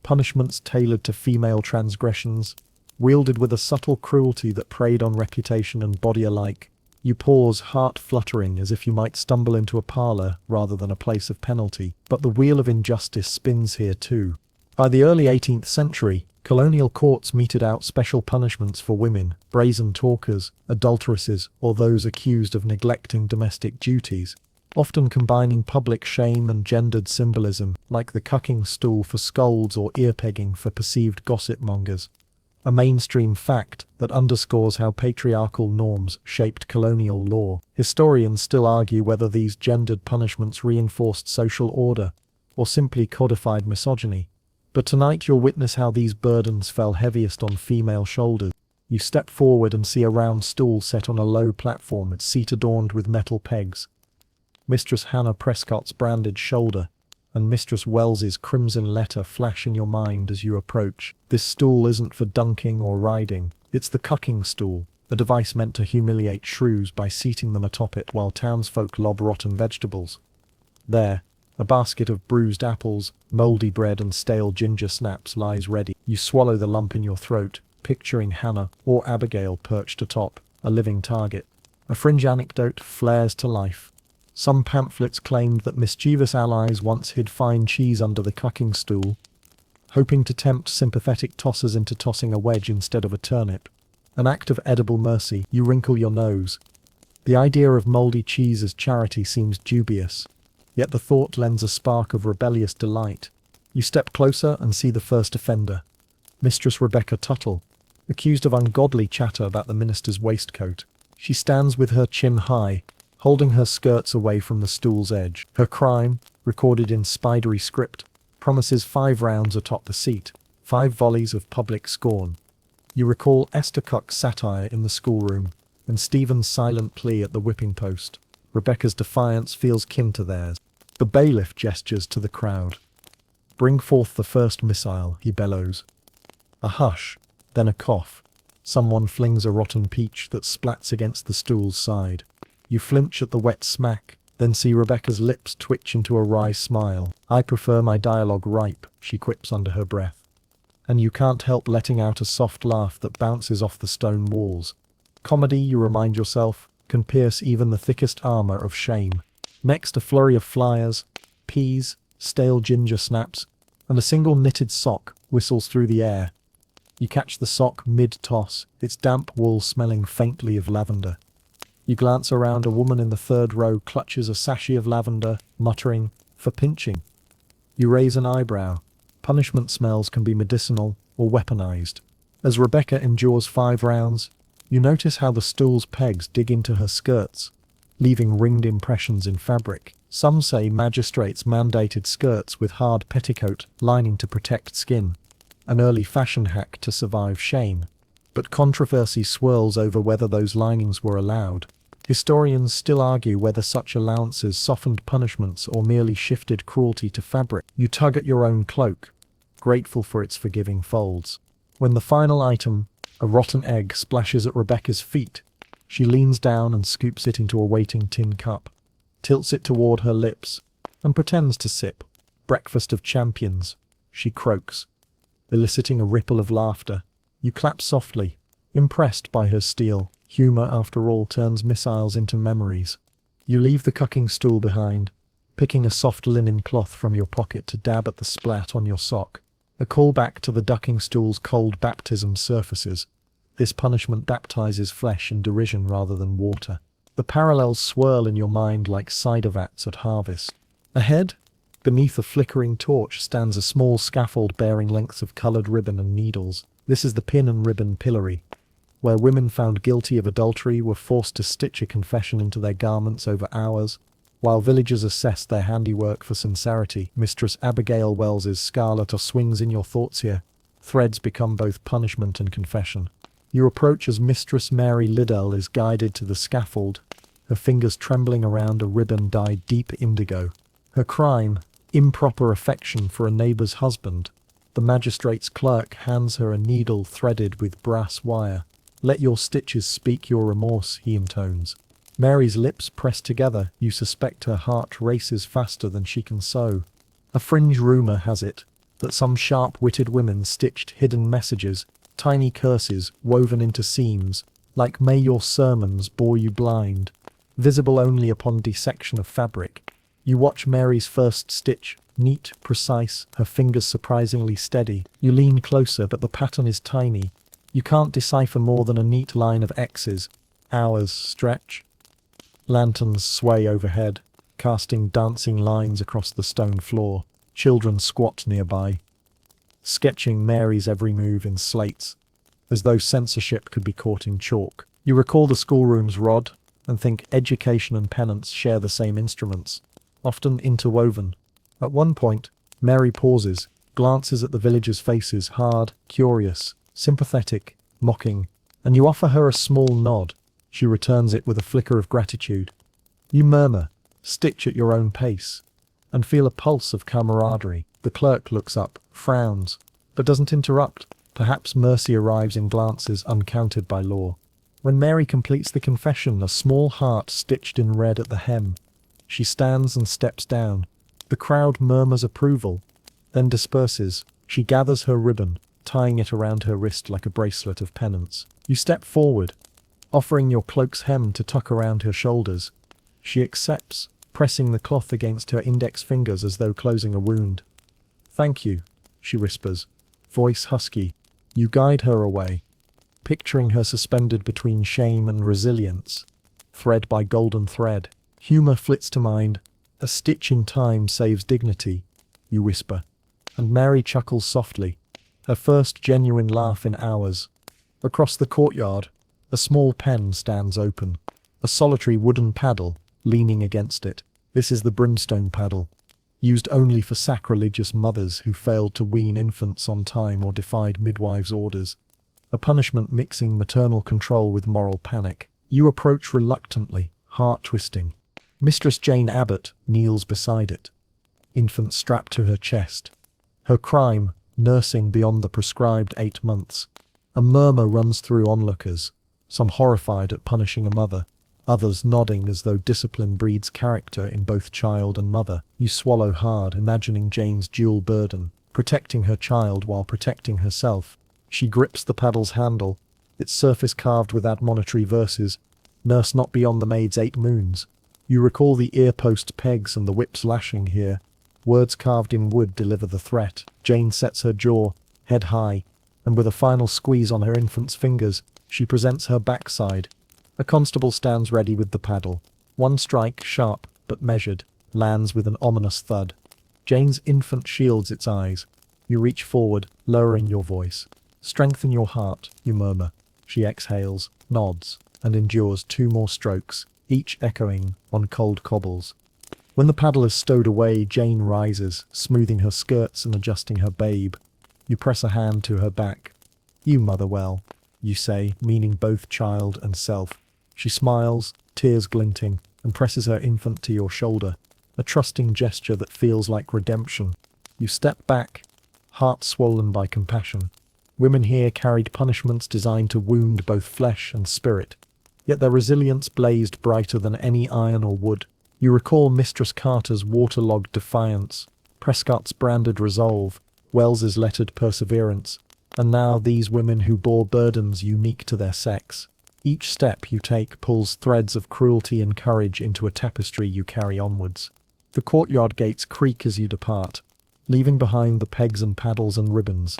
Punishments tailored to female transgressions, wielded with a subtle cruelty that preyed on reputation and body alike. You pause, heart fluttering, as if you might stumble into a parlor rather than a place of penalty. But the wheel of injustice spins here too. By the early 18th century, colonial courts meted out special punishments for women, brazen talkers, adulteresses, or those accused of neglecting domestic duties, often combining public shame and gendered symbolism, like the cucking stool for scolds or ear-pegging for perceived gossip mongers. A mainstream fact that underscores how patriarchal norms shaped colonial law. Historians still argue whether these gendered punishments reinforced social order or simply codified misogyny. But tonight you'll witness how these burdens fell heaviest on female shoulders. You step forward and see a round stool set on a low platform, its seat adorned with metal pegs. Mistress Hannah Prescott's branded shoulder and Mistress Wells's crimson letter flash in your mind as you approach. This stool isn't for dunking or riding. It's the cucking stool, a device meant to humiliate shrews by seating them atop it while townsfolk lob rotten vegetables. There, a basket of bruised apples, mouldy bread and stale ginger snaps lies ready. You swallow the lump in your throat, picturing Hannah or Abigail perched atop, a living target. A fringe anecdote flares to life. Some pamphlets claimed that mischievous allies once hid fine cheese under the cucking stool, hoping to tempt sympathetic tossers into tossing a wedge instead of a turnip. An act of edible mercy. You wrinkle your nose. The idea of mouldy cheese as charity seems dubious, yet the thought lends a spark of rebellious delight. You step closer and see the first offender, Mistress Rebecca Tuttle, accused of ungodly chatter about the minister's waistcoat. She stands with her chin high, holding her skirts away from the stool's edge. Her crime, recorded in spidery script, promises 5 rounds atop the seat, 5 volleys of public scorn. You recall Esther Cuck's satire in the schoolroom, and Stephen's silent plea at the whipping post. Rebecca's defiance feels kin to theirs. The bailiff gestures to the crowd. "Bring forth the first missile," he bellows. A hush, then a cough. Someone flings a rotten peach that splats against the stool's side. You flinch at the wet smack, then see Rebecca's lips twitch into a wry smile. "I prefer my dialogue ripe," she quips under her breath. And you can't help letting out a soft laugh that bounces off the stone walls. Comedy, you remind yourself, can pierce even the thickest armor of shame. Next, a flurry of flyers, peas, stale ginger snaps, and a single knitted sock whistles through the air. You catch the sock mid-toss, its damp wool smelling faintly of lavender. You glance around. A woman in the 3rd row clutches a sachet of lavender, muttering, "For pinching." You raise an eyebrow. Punishment smells can be medicinal or weaponized. As Rebecca endures 5 rounds, You notice how the stool's pegs dig into her skirts, leaving ringed impressions in fabric. Some say magistrates mandated skirts with hard petticoat lining to protect skin, an early fashion hack to survive shame. But controversy swirls over whether those linings were allowed. Historians still argue whether such allowances softened punishments or merely shifted cruelty to fabric. You tug at your own cloak, grateful for its forgiving folds. When the final item, a rotten egg, splashes at Rebecca's feet, she leans down and scoops it into a waiting tin cup, tilts it toward her lips, and pretends to sip. "Breakfast of champions," she croaks, eliciting a ripple of laughter. You clap softly, impressed by her steel. Humor, after all, turns missiles into memories. You leave the cucking stool behind, picking a soft linen cloth from your pocket to dab at the splat on your sock. A callback to the ducking stool's cold baptism surfaces. This punishment baptizes flesh in derision rather than water. The parallels swirl in your mind like cider vats at harvest. Ahead, beneath a flickering torch, stands a small scaffold bearing lengths of colored ribbon and needles. This is the pin and ribbon pillory, where women found guilty of adultery were forced to stitch a confession into their garments over hours, while villagers assessed their handiwork for sincerity. Mistress Abigail Wells's Scarlet swings in your thoughts here. Threads become both punishment and confession. You approach as Mistress Mary Liddell is guided to the scaffold, her fingers trembling around a ribbon dyed deep indigo. Her crime, improper affection for a neighbor's husband. The magistrate's clerk hands her a needle threaded with brass wire. "Let your stitches speak your remorse," he intones. Mary's lips press together. You suspect her heart races faster than she can sew. A fringe rumor has it that some sharp-witted women stitched hidden messages, tiny curses woven into seams, like "May your sermons bore you blind," visible only upon dissection of fabric. You watch Mary's first stitch, neat, precise, her fingers surprisingly steady. You lean closer, but the pattern is tiny. You can't decipher more than a neat line of X's. Hours stretch. Lanterns sway overhead, casting dancing lines across the stone floor. Children squat nearby, sketching Mary's every move in slates, as though censorship could be caught in chalk. You recall the schoolroom's rod, and think education and penance share the same instruments, often interwoven. At one point, Mary pauses, glances at the villagers' faces, hard, curious, sympathetic, mocking, and you offer her a small nod. She returns it with a flicker of gratitude. You murmur, stitch at your own pace, and feel a pulse of camaraderie. The clerk looks up, frowns, but doesn't interrupt. Perhaps mercy arrives in glances uncounted by law. When Mary completes the confession, a small heart stitched in red at the hem. She stands and steps down. The crowd murmurs approval, then disperses. She gathers her ribbon, tying it around her wrist like a bracelet of penance. You step forward, offering your cloak's hem to tuck around her shoulders. She accepts, pressing the cloth against her index fingers as though closing a wound. "Thank you," she whispers, voice husky. You guide her away, picturing her suspended between shame and resilience, thread by golden thread. Humor flits to mind. "A stitch in time saves dignity," you whisper, and Mary chuckles softly, her first genuine laugh in hours. Across the courtyard, a small pen stands open, a solitary wooden paddle leaning against it. This is the brimstone paddle, used only for sacrilegious mothers who failed to wean infants on time or defied midwives' orders. A punishment mixing maternal control with moral panic. You approach reluctantly, heart-twisting. Mistress Jane Abbott kneels beside it, infant strapped to her chest. Her crime, nursing beyond the prescribed 8 months. A murmur runs through onlookers, some horrified at punishing a mother, others nodding as though discipline breeds character in both child and mother. You swallow hard, imagining Jane's dual burden, protecting her child while protecting herself. She grips the paddle's handle, its surface carved with admonitory verses, "Nurse not beyond the maid's 8 moons." You recall the ear-post pegs and the whip's lashing here. Words carved in wood deliver the threat. Jane sets her jaw, head high, and with a final squeeze on her infant's fingers, she presents her backside. A constable stands ready with the paddle. One strike, sharp but measured, lands with an ominous thud. Jane's infant shields its eyes. You reach forward, lowering your voice. "Strengthen your heart," you murmur. She exhales, nods, and endures 2 more strokes, each echoing on cold cobbles. When the paddle is stowed away, Jane rises, smoothing her skirts and adjusting her babe. You press a hand to her back. "You mother well," you say, meaning both child and self. She smiles, tears glinting, and presses her infant to your shoulder, a trusting gesture that feels like redemption. You step back, heart swollen by compassion. Women here carried punishments designed to wound both flesh and spirit, yet their resilience blazed brighter than any iron or wood. You recall Mistress Carter's waterlogged defiance, Prescott's branded resolve, Wells's lettered perseverance, and now these women who bore burdens unique to their sex. Each step you take pulls threads of cruelty and courage into a tapestry you carry onwards. The courtyard gates creak as you depart, leaving behind the pegs and paddles and ribbons,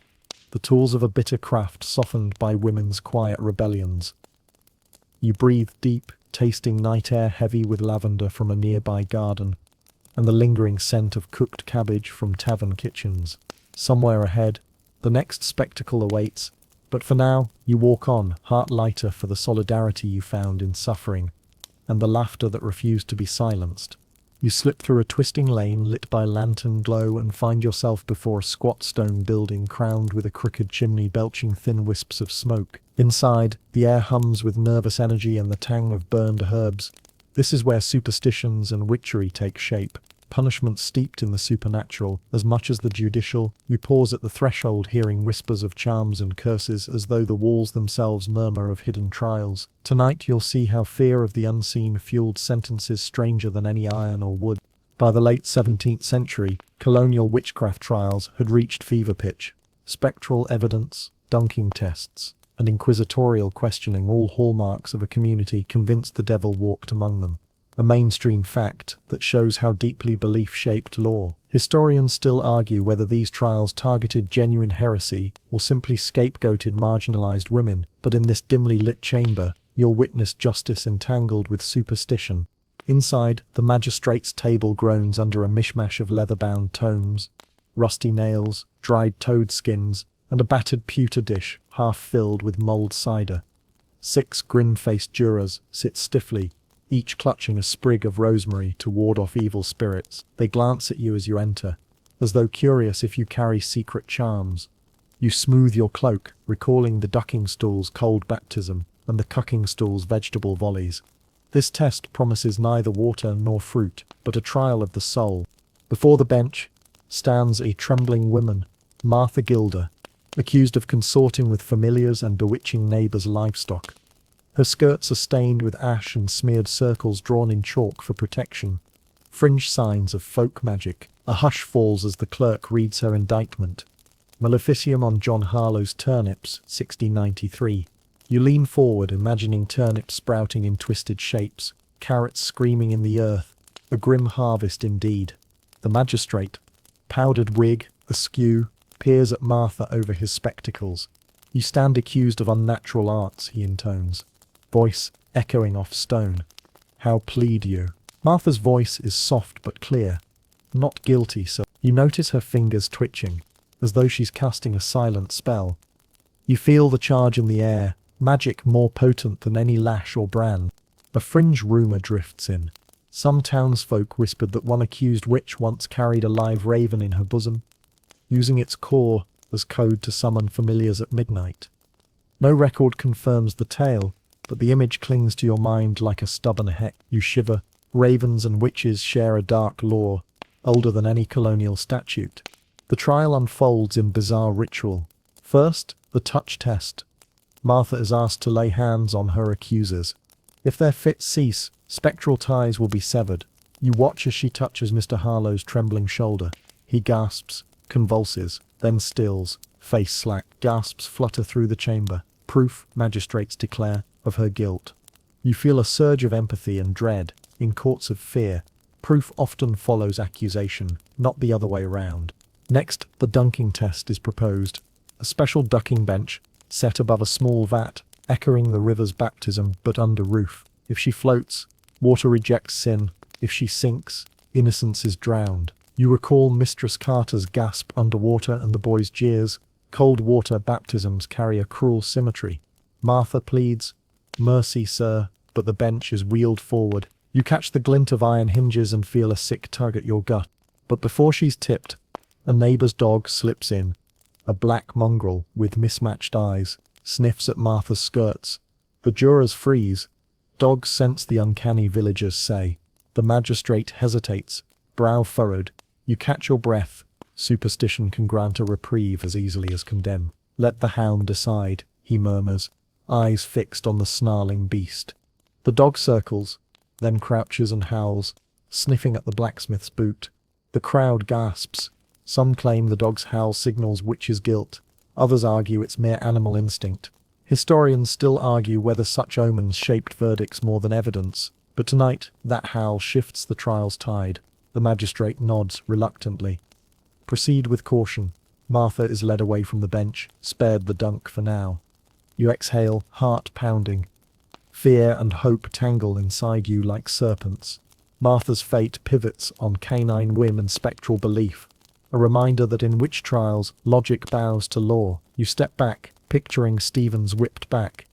the tools of a bitter craft softened by women's quiet rebellions. You breathe deep, tasting night air heavy with lavender from a nearby garden, and the lingering scent of cooked cabbage from tavern kitchens. Somewhere ahead, the next spectacle awaits, but for now, you walk on, heart lighter for the solidarity you found in suffering, and the laughter that refused to be silenced. You slip through a twisting lane lit by lantern glow and find yourself before a squat stone building crowned with a crooked chimney belching thin wisps of smoke. Inside, the air hums with nervous energy and the tang of burned herbs. This is where superstitions and witchery take shape, punishment steeped in the supernatural, as much as the judicial. You pause at the threshold hearing whispers of charms and curses as though the walls themselves murmur of hidden trials. Tonight you'll see how fear of the unseen fueled sentences stranger than any iron or wood. By the late 17th century, colonial witchcraft trials had reached fever pitch. Spectral evidence, dunking tests, and inquisitorial questioning, all hallmarks of a community convinced the devil walked among them. A mainstream fact that shows how deeply belief shaped law. Historians still argue whether these trials targeted genuine heresy or simply scapegoated marginalized women, but in this dimly lit chamber, you'll witness justice entangled with superstition. Inside, the magistrate's table groans under a mishmash of leather-bound tomes, rusty nails, dried toad skins, and a battered pewter dish half filled with mulled cider. 6 grin-faced jurors sit stiffly, each clutching a sprig of rosemary to ward off evil spirits. They glance at you as you enter, as though curious if you carry secret charms. You smooth your cloak, recalling the ducking stool's cold baptism and the cucking stool's vegetable volleys. This test promises neither water nor fruit, but a trial of the soul. Before the bench stands a trembling woman, Martha Gilder, accused of consorting with familiars and bewitching neighbors' livestock. Her skirts are stained with ash and smeared circles drawn in chalk for protection. Fringe signs of folk magic. A hush falls as the clerk reads her indictment. Maleficium on John Harlow's turnips, 1693. You lean forward, imagining turnips sprouting in twisted shapes, carrots screaming in the earth. A grim harvest indeed. The magistrate, powdered wig, askew, peers at Martha over his spectacles. You stand accused of unnatural arts, he intones, voice echoing off stone. How plead you? Martha's voice is soft but clear. Not guilty, sir. You notice her fingers twitching, as though she's casting a silent spell. You feel the charge in the air, magic more potent than any lash or brand. A fringe rumour drifts in. Some townsfolk whispered that one accused witch once carried a live raven in her bosom, using its core as code to summon familiars at midnight. No record confirms the tale, but the image clings to your mind like a stubborn heck. You shiver. Ravens and witches share a dark lore, older than any colonial statute. The trial unfolds in bizarre ritual. First, the touch test. Martha is asked to lay hands on her accusers. If their fits cease, spectral ties will be severed. You watch as she touches Mr. Harlow's trembling shoulder. He gasps, convulses, then stills, face slack. Gasps flutter through the chamber. Proof, magistrates declare, of her guilt. You feel a surge of empathy and dread. In courts of fear, proof often follows accusation, not the other way around. Next, the dunking test is proposed. A special ducking bench, set above a small vat, echoing the river's baptism but under roof. If she floats, water rejects sin. If she sinks, innocence is drowned. You recall Mistress Carter's gasp underwater and the boy's jeers. Cold water baptisms carry a cruel symmetry. Martha pleads, "Mercy, sir," but the bench is wheeled forward. You catch the glint of iron hinges and feel a sick tug at your gut. But before she's tipped, a neighbor's dog slips in. A black mongrel with mismatched eyes sniffs at Martha's skirts. The jurors freeze. Dogs sense the uncanny, villagers say. The magistrate hesitates, brow furrowed. You catch your breath. Superstition can grant a reprieve as easily as condemn. "Let the hound decide," he murmurs, eyes fixed on the snarling beast. The dog circles, then crouches and howls, sniffing at the blacksmith's boot. The crowd gasps. Some claim the dog's howl signals witch's guilt. Others argue it's mere animal instinct. Historians still argue whether such omens shaped verdicts more than evidence. But tonight, that howl shifts the trial's tide. The magistrate nods reluctantly. "Proceed with caution." Martha is led away from the bench, spared the dunk for now. You exhale, heart pounding. Fear and hope tangle inside you like serpents. Martha's fate pivots on canine whim and spectral belief. A reminder that in witch trials, logic bows to law. You step back, picturing Stephen's whipped back,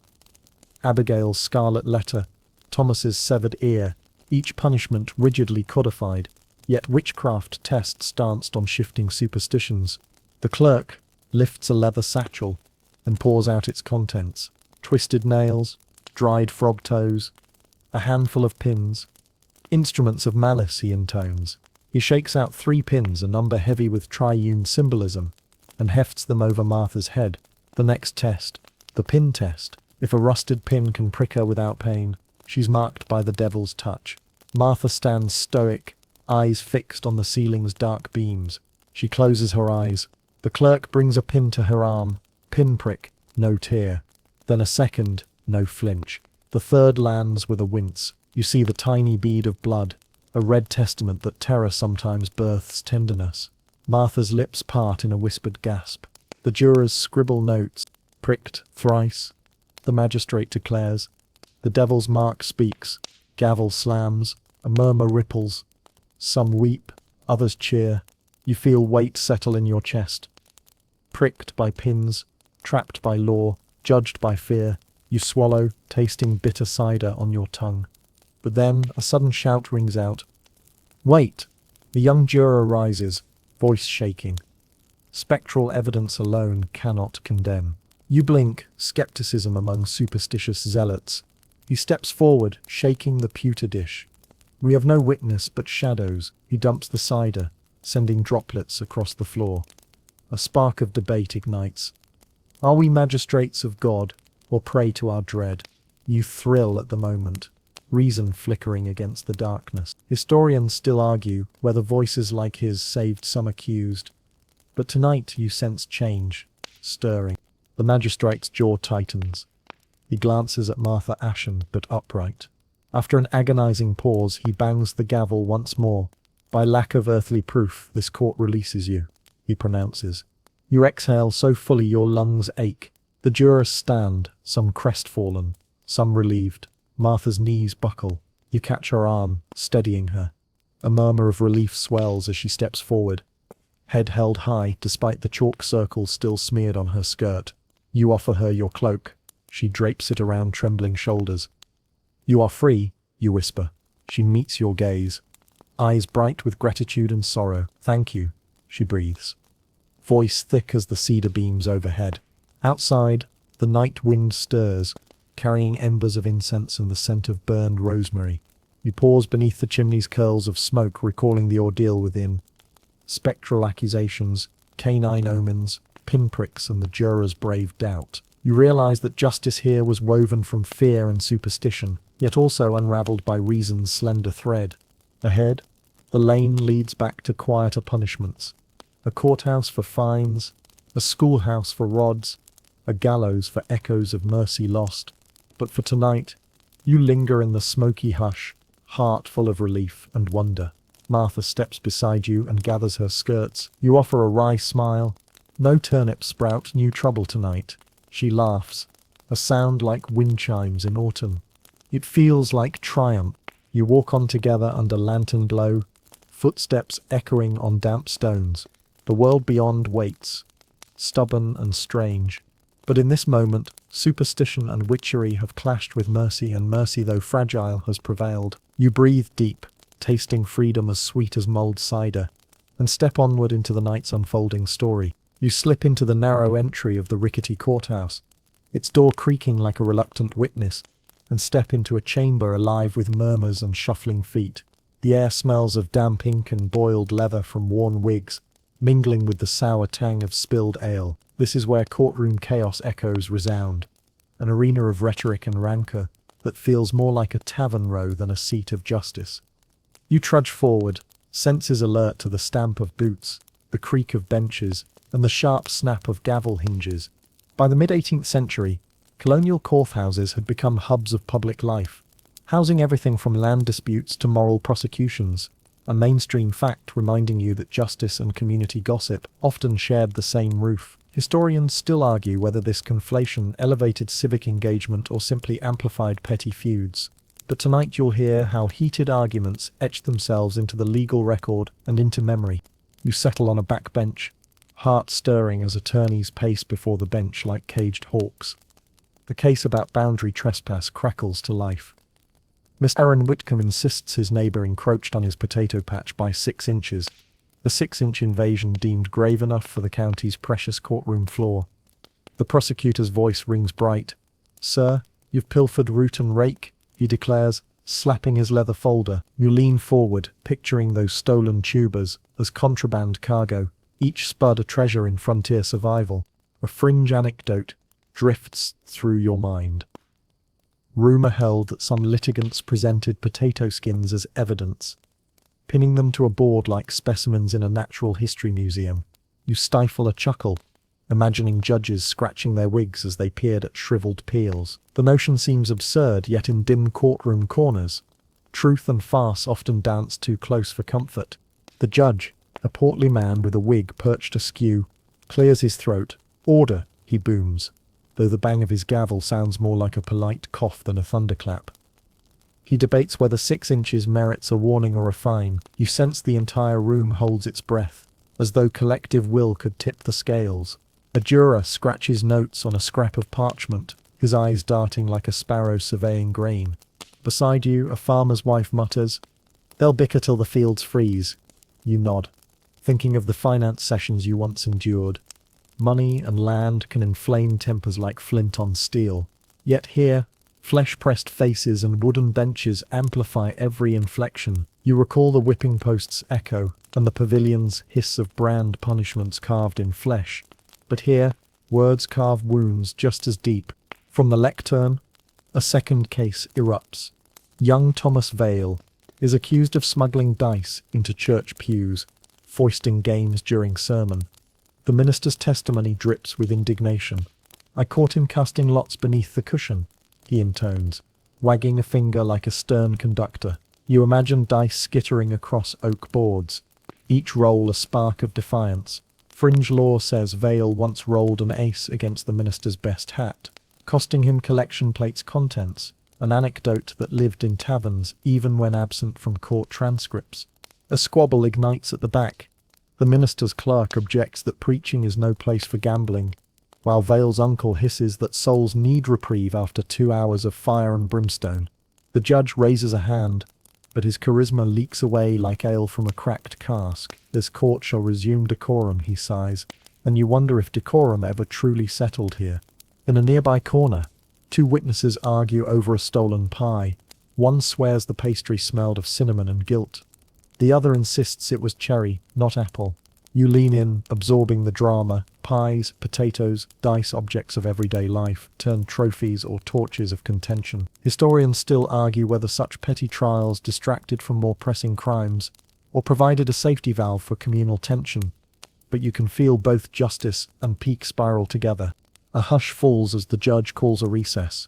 Abigail's scarlet letter, Thomas's severed ear, each punishment rigidly codified. Yet witchcraft tests danced on shifting superstitions. The clerk lifts a leather satchel and pours out its contents. Twisted nails, dried frog toes, a handful of pins. Instruments of malice, he intones. He shakes out 3 pins, a number heavy with triune symbolism, and hefts them over Martha's head. The next test, the pin test. If a rusted pin can prick her without pain, she's marked by the devil's touch. Martha stands stoic, eyes fixed on the ceiling's dark beams. She closes her eyes. The clerk brings a pin to her arm. Pin prick, no tear. Then a second, no flinch. The third lands with a wince. You see the tiny bead of blood, a red testament that terror sometimes births tenderness. Martha's lips part in a whispered gasp. The jurors scribble notes. Pricked thrice. The magistrate declares. The devil's mark speaks. Gavel slams. A murmur ripples. Some weep, others cheer. You feel weight settle in your chest. Pricked by pins, trapped by law, judged by fear, you swallow, tasting bitter cider on your tongue. But then a sudden shout rings out. "Wait!" The young juror rises, voice shaking. Spectral evidence alone cannot condemn. You blink, skepticism among superstitious zealots. He steps forward, shaking the pewter dish. "We have no witness but shadows." He dumps the cider, sending droplets across the floor. A spark of debate ignites. Are we magistrates of God, or prey to our dread? You thrill at the moment, reason flickering against the darkness. Historians still argue whether voices like his saved some accused. But tonight you sense change, stirring. The magistrate's jaw tightens. He glances at Martha, ashen but upright. After an agonizing pause, he bangs the gavel once more. "By lack of earthly proof, this court releases you," he pronounces. You exhale so fully your lungs ache. The jurors stand, some crestfallen, some relieved. Martha's knees buckle. You catch her arm, steadying her. A murmur of relief swells as she steps forward, head held high despite the chalk circles still smeared on her skirt. You offer her your cloak. She drapes it around trembling shoulders. "You are free," you whisper. She meets your gaze, eyes bright with gratitude and sorrow. "Thank you," she breathes, voice thick as the cedar beams overhead. Outside, the night wind stirs, carrying embers of incense and the scent of burned rosemary. You pause beneath the chimney's curls of smoke, recalling the ordeal within. Spectral accusations, canine omens, pinpricks, and the juror's brave doubt. You realize that justice here was woven from fear and superstition, yet also unraveled by reason's slender thread. Ahead, the lane leads back to quieter punishments. A courthouse for fines, a schoolhouse for rods, a gallows for echoes of mercy lost. But for tonight, you linger in the smoky hush, heart full of relief and wonder. Martha steps beside you and gathers her skirts. You offer a wry smile. "No turnip sprout, new trouble tonight." She laughs, a sound like wind chimes in autumn. It feels like triumph. You walk on together under lantern glow, footsteps echoing on damp stones. The world beyond waits, stubborn and strange. But in this moment, superstition and witchery have clashed with mercy, and mercy, though fragile, has prevailed. You breathe deep, tasting freedom as sweet as mulled cider, and step onward into the night's unfolding story. You slip into the narrow entry of the rickety courthouse, its door creaking like a reluctant witness, and step into a chamber alive with murmurs and shuffling feet. The air smells of damp ink and boiled leather from worn wigs, mingling with the sour tang of spilled ale. This is where courtroom chaos echoes resound, an arena of rhetoric and rancor that feels more like a tavern row than a seat of justice. You trudge forward, senses alert to the stamp of boots, the creak of benches, and the sharp snap of gavel hinges. By the mid-18th century, colonial courthouses had become hubs of public life, housing everything from land disputes to moral prosecutions, a mainstream fact reminding you that justice and community gossip often shared the same roof. Historians still argue whether this conflation elevated civic engagement or simply amplified petty feuds. But tonight you'll hear how heated arguments etched themselves into the legal record and into memory. You settle on a backbench, heart stirring as attorneys pace before the bench like caged hawks. The case about boundary trespass crackles to life. Mr. Aaron Whitcomb insists his neighbour encroached on his potato patch by 6 inches, the 6-inch invasion deemed grave enough for the county's precious courtroom floor. The prosecutor's voice rings bright. "Sir, you've pilfered root and rake," he declares, slapping his leather folder. You lean forward, picturing those stolen tubers as contraband cargo, each spud a treasure in frontier survival. A fringe anecdote drifts through your mind. Rumour held that some litigants presented potato skins as evidence, pinning them to a board like specimens in a natural history museum. You stifle a chuckle, imagining judges scratching their wigs as they peered at shriveled peels. The notion seems absurd, yet in dim courtroom corners, truth and farce often dance too close for comfort. The judge, a portly man with a wig perched askew, clears his throat. "Order," he booms, though the bang of his gavel sounds more like a polite cough than a thunderclap. He debates whether 6 inches merits a warning or a fine. You sense the entire room holds its breath, as though collective will could tip the scales. A juror scratches notes on a scrap of parchment, his eyes darting like a sparrow surveying grain. Beside you, a farmer's wife mutters, "They'll bicker till the fields freeze." You nod, thinking of the finance sessions you once endured. Money and land can inflame tempers like flint on steel. Yet here, flesh-pressed faces and wooden benches amplify every inflection. You recall the whipping post's echo and the pavilion's hiss of brand punishments carved in flesh. But here, words carve wounds just as deep. From the lectern, a second case erupts. Young Thomas Vale is accused of smuggling dice into church pews, foisting games during sermon. The minister's testimony drips with indignation. "I caught him casting lots beneath the cushion," he intones, wagging a finger like a stern conductor. You imagine dice skittering across oak boards, each roll a spark of defiance. Fringe lore says Vale once rolled an ace against the minister's best hat, costing him collection plate's contents, an anecdote that lived in taverns even when absent from court transcripts. A squabble ignites at the back. The minister's clerk objects that preaching is no place for gambling, while Vale's uncle hisses that souls need reprieve after 2 hours of fire and brimstone. The judge raises a hand, but his charisma leaks away like ale from a cracked cask. "This court shall resume decorum," he sighs, and you wonder if decorum ever truly settled here. In a nearby corner, 2 witnesses argue over a stolen pie. One swears the pastry smelled of cinnamon and guilt. The other insists it was cherry, not apple. You lean in, absorbing the drama. Pies, potatoes, dice, objects of everyday life, turned trophies or torches of contention. Historians still argue whether such petty trials distracted from more pressing crimes, or provided a safety valve for communal tension. But you can feel both justice and pique spiral together. A hush falls as the judge calls a recess.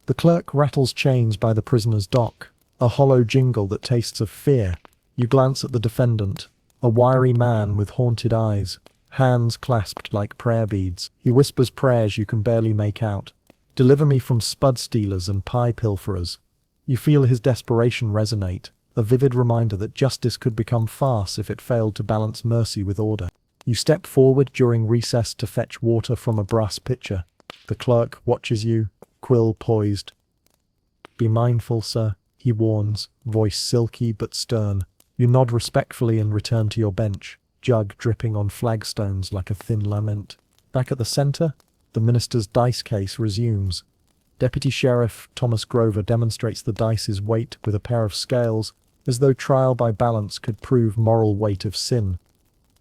The clerk rattles chains by the prisoner's dock, a hollow jingle that tastes of fear. You glance at the defendant, a wiry man with haunted eyes, hands clasped like prayer beads. He whispers prayers you can barely make out. "Deliver me from spud stealers and pie pilferers." You feel his desperation resonate, a vivid reminder that justice could become farce if it failed to balance mercy with order. You step forward during recess to fetch water from a brass pitcher. The clerk watches you, quill poised. "Be mindful, sir," he warns, voice silky but stern. You nod respectfully and return to your bench, jug dripping on flagstones like a thin lament. Back at the centre, the minister's dice case resumes. Deputy Sheriff Thomas Grover demonstrates the dice's weight with a pair of scales, as though trial by balance could prove moral weight of sin.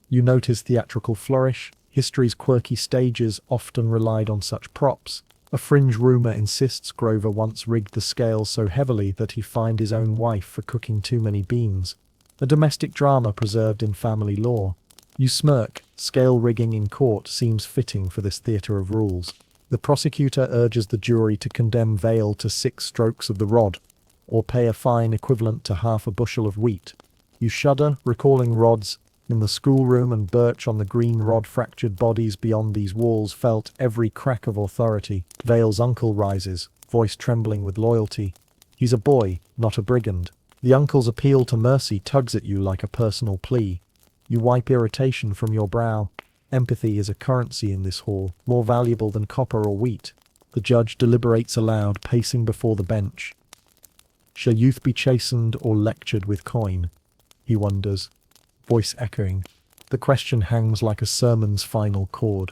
You notice theatrical flourish. History's quirky stages often relied on such props. A fringe rumour insists Grover once rigged the scales so heavily that he fined his own wife for cooking too many beans. A domestic drama preserved in family law. You smirk. Scale rigging in court seems fitting for this theatre of rules. The prosecutor urges the jury to condemn Vale to 6 strokes of the rod, or pay a fine equivalent to half a bushel of wheat. You shudder, recalling rods in the schoolroom and Birch on the green rod. Fractured bodies beyond these walls felt every crack of authority. Vale's uncle rises, voice trembling with loyalty. He's a boy, not a brigand. The uncle's appeal to mercy tugs at you like a personal plea. You wipe irritation from your brow. Empathy is a currency in this hall, more valuable than copper or wheat. The judge deliberates aloud, pacing before the bench. Shall youth be chastened or lectured with coin? He wonders, voice echoing. The question hangs like a sermon's final chord.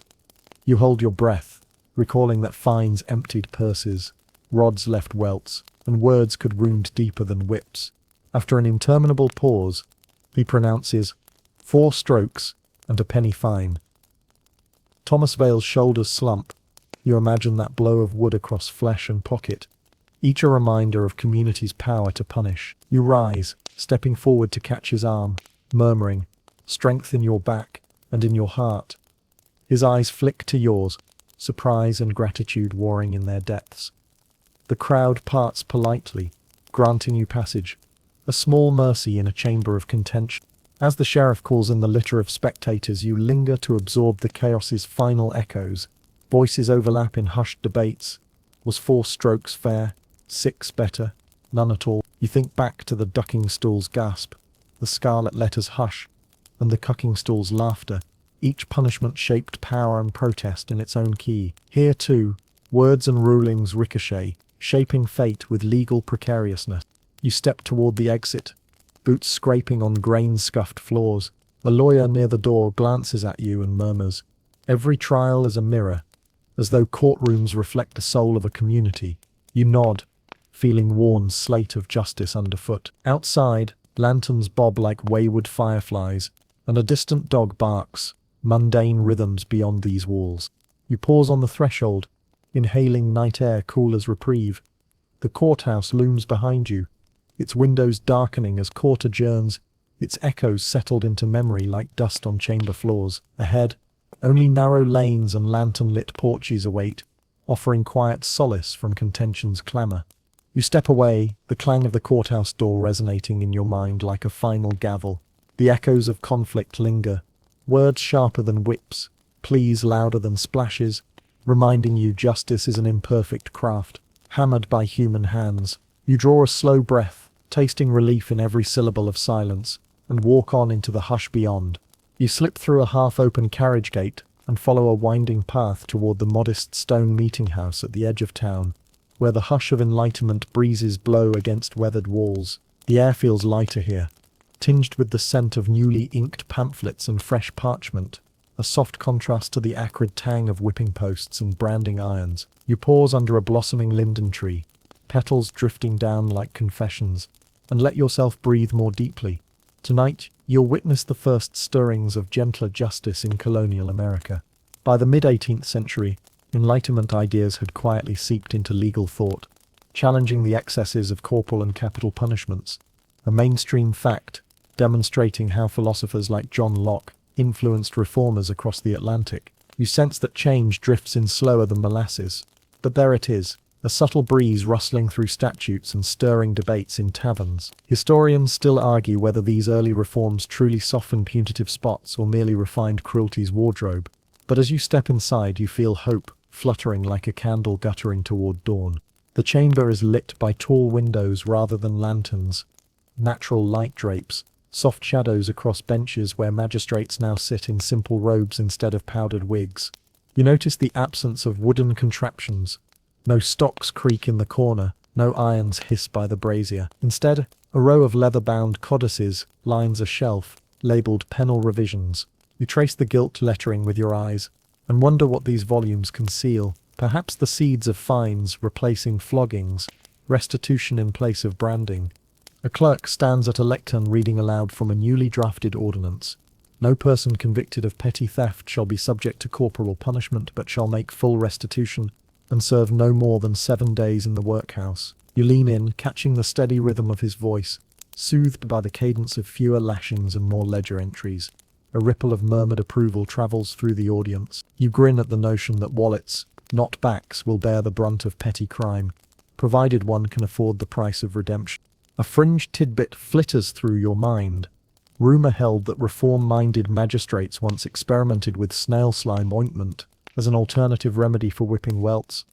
You hold your breath, recalling that fines emptied purses, rods left welts, and words could wound deeper than whips. After an interminable pause, he pronounces 4 strokes and a penny fine. Thomas Vale's shoulders slump. You imagine that blow of wood across flesh and pocket, each a reminder of community's power to punish. You rise, stepping forward to catch his arm, murmuring, "Strength in your back and in your heart." His eyes flick to yours, surprise and gratitude warring in their depths. The crowd parts politely, granting you passage, a small mercy in a chamber of contention. As the sheriff calls in the litter of spectators, you linger to absorb the chaos's final echoes. Voices overlap in hushed debates. Was 4 strokes fair? 6 better? None at all. You think back to the ducking stool's gasp, the Scarlet letter's hush, and the cucking stool's laughter. Each punishment shaped power and protest in its own key. Here, too, words and rulings ricochet, shaping fate with legal precariousness. You step toward the exit, boots scraping on grain-scuffed floors. A lawyer near the door glances at you and murmurs, "Every trial is a mirror," as though courtrooms reflect the soul of a community. You nod, feeling Warren's slate of justice underfoot. Outside, lanterns bob like wayward fireflies, and a distant dog barks, mundane rhythms beyond these walls. You pause on the threshold, inhaling night air cool as reprieve. The courthouse looms behind you, its windows darkening as court adjourns, its echoes settled into memory like dust on chamber floors. Ahead, only narrow lanes and lantern-lit porches await, offering quiet solace from contention's clamour. You step away, the clang of the courthouse door resonating in your mind like a final gavel. The echoes of conflict linger, words sharper than whips, pleas louder than splashes, reminding you justice is an imperfect craft, hammered by human hands. You draw a slow breath, tasting relief in every syllable of silence, and walk on into the hush beyond. You slip through a half-open carriage gate and follow a winding path toward the modest stone meeting house at the edge of town, where the hush of Enlightenment breezes blow against weathered walls. The air feels lighter here, tinged with the scent of newly inked pamphlets and fresh parchment, a soft contrast to the acrid tang of whipping posts and branding irons. You pause under a blossoming linden tree, petals drifting down like confessions, and let yourself breathe more deeply. Tonight, you'll witness the first stirrings of gentler justice in colonial America. By the mid-18th century, Enlightenment ideas had quietly seeped into legal thought, challenging the excesses of corporal and capital punishments, a mainstream fact demonstrating how philosophers like John Locke influenced reformers across the Atlantic. You sense that change drifts in slower than molasses, but there it is, a subtle breeze rustling through statutes and stirring debates in taverns. Historians still argue whether these early reforms truly softened punitive spots or merely refined cruelty's wardrobe. But as you step inside, you feel hope, fluttering like a candle guttering toward dawn. The chamber is lit by tall windows rather than lanterns, natural light drapes, soft shadows across benches where magistrates now sit in simple robes instead of powdered wigs. You notice the absence of wooden contraptions. No stocks creak in the corner, no irons hiss by the brazier. Instead, a row of leather-bound codices lines a shelf, labelled Penal Revisions. You trace the gilt lettering with your eyes, and wonder what these volumes conceal. Perhaps the seeds of fines replacing floggings, restitution in place of branding. A clerk stands at a lectern reading aloud from a newly drafted ordinance. No person convicted of petty theft shall be subject to corporal punishment, but shall make full restitution, and serve no more than 7 days in the workhouse. You lean in, catching the steady rhythm of his voice, soothed by the cadence of fewer lashings and more ledger entries. A ripple of murmured approval travels through the audience. You grin at the notion that wallets, not backs, will bear the brunt of petty crime, provided one can afford the price of redemption. A fringe tidbit flitters through your mind. Rumour held that reform-minded magistrates once experimented with snail slime ointment as an alternative remedy for whipping welts,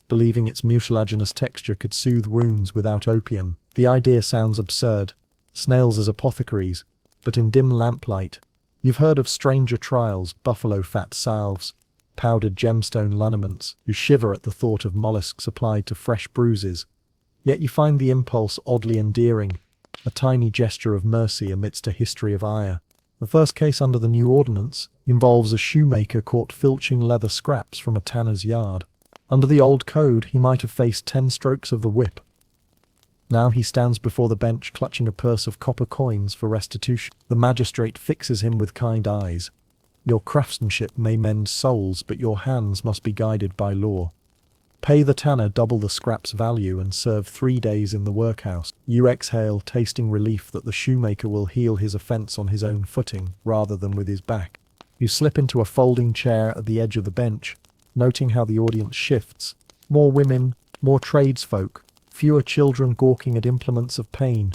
believing its mucilaginous texture could soothe wounds without opium. The idea sounds absurd. Snails as apothecaries, but in dim lamplight. You've heard of stranger trials, buffalo fat salves, powdered gemstone liniments. You shiver at the thought of mollusks applied to fresh bruises. Yet you find the impulse oddly endearing, a tiny gesture of mercy amidst a history of ire. The first case under the new ordinance involves a shoemaker caught filching leather scraps from a tanner's yard. Under the old code, he might have faced 10 strokes of the whip. Now he stands before the bench clutching a purse of copper coins for restitution. The magistrate fixes him with kind eyes. Your craftsmanship may mend souls, but your hands must be guided by law. Pay the tanner double the scrap's value and serve 3 days in the workhouse. You exhale, tasting relief that the shoemaker will heal his offence on his own footing, rather than with his back. You slip into a folding chair at the edge of the bench, noting how the audience shifts. More women, more tradesfolk, fewer children gawking at implements of pain.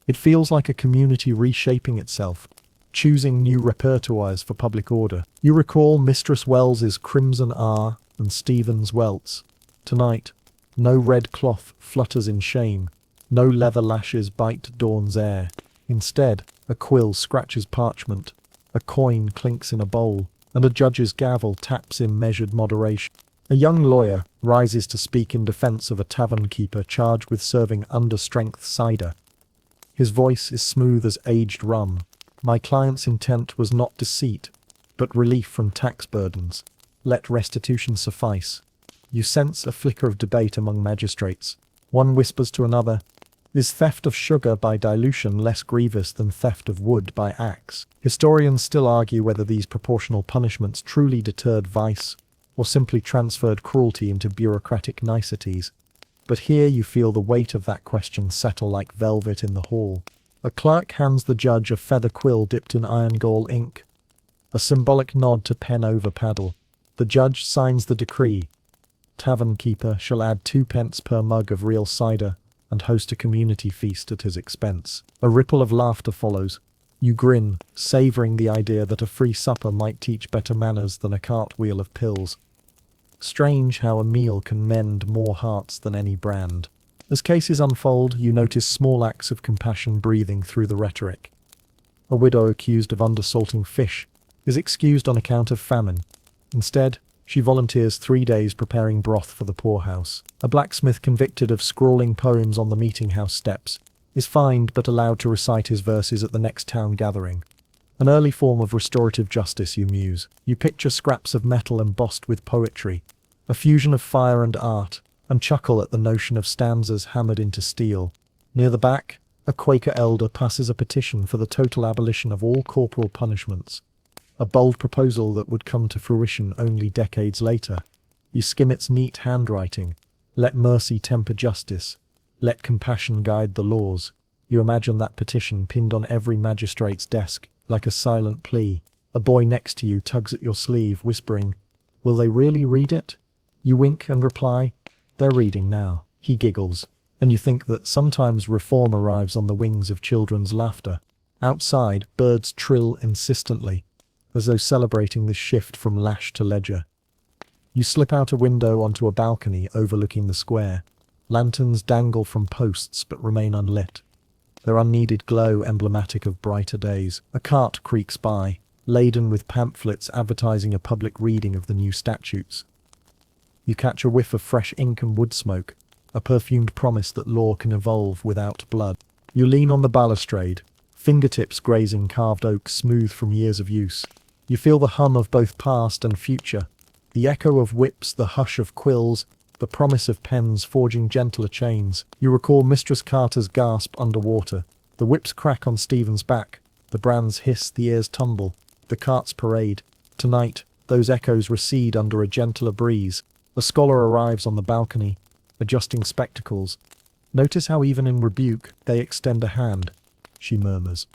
It feels like a community reshaping itself, choosing new repertoires for public order. You recall Mistress Wells's Crimson R and Stephen's welts. Tonight, no red cloth flutters in shame, no leather lashes bite dawn's air. Instead, a quill scratches parchment, a coin clinks in a bowl, and a judge's gavel taps in measured moderation. A young lawyer rises to speak in defense of a tavern keeper charged with serving understrength cider. His voice is smooth as aged rum. My client's intent was not deceit, but relief from tax burdens. Let restitution suffice. You sense a flicker of debate among magistrates. One whispers to another, "Is theft of sugar by dilution less grievous than theft of wood by axe?" Historians still argue whether these proportional punishments truly deterred vice, or simply transferred cruelty into bureaucratic niceties. But here you feel the weight of that question settle like velvet in the hall. A clerk hands the judge a feather quill dipped in iron gall ink. A symbolic nod to pen over paddle. The judge signs the decree. Tavern keeper shall add 2 pence per mug of real cider and host a community feast at his expense. A ripple of laughter follows. You grin, savouring the idea that a free supper might teach better manners than a cartwheel of pills. Strange how a meal can mend more hearts than any brand. As cases unfold, you notice small acts of compassion breathing through the rhetoric. A widow accused of undersalting fish is excused on account of famine. Instead, she volunteers 3 days preparing broth for the poorhouse. A blacksmith convicted of scrawling poems on the meeting house steps is fined but allowed to recite his verses at the next town gathering. An early form of restorative justice, you muse. You picture scraps of metal embossed with poetry, a fusion of fire and art, and chuckle at the notion of stanzas hammered into steel. Near the back, a Quaker elder passes a petition for the total abolition of all corporal punishments. A bold proposal that would come to fruition only decades later. You skim its neat handwriting. Let mercy temper justice. Let compassion guide the laws. You imagine that petition pinned on every magistrate's desk, like a silent plea. A boy next to you tugs at your sleeve, whispering, "Will they really read it?" You wink and reply, "They're reading now." He giggles, and you think that sometimes reform arrives on the wings of children's laughter. Outside, birds trill insistently, as though celebrating the shift from lash to ledger. You slip out a window onto a balcony overlooking the square. Lanterns dangle from posts but remain unlit, their unneeded glow emblematic of brighter days. A cart creaks by, laden with pamphlets advertising a public reading of the new statutes. You catch a whiff of fresh ink and wood smoke, a perfumed promise that law can evolve without blood. You lean on the balustrade, fingertips grazing carved oak smooth from years of use. You feel the hum of both past and future, the echo of whips, the hush of quills, the promise of pens forging gentler chains. You recall Mistress Carter's gasp underwater, the whips crack on Stephen's back, the brands hiss, the ears tumble, the carts parade. Tonight, those echoes recede under a gentler breeze. A scholar arrives on the balcony, adjusting spectacles. Notice how even in rebuke, they extend a hand, she murmurs,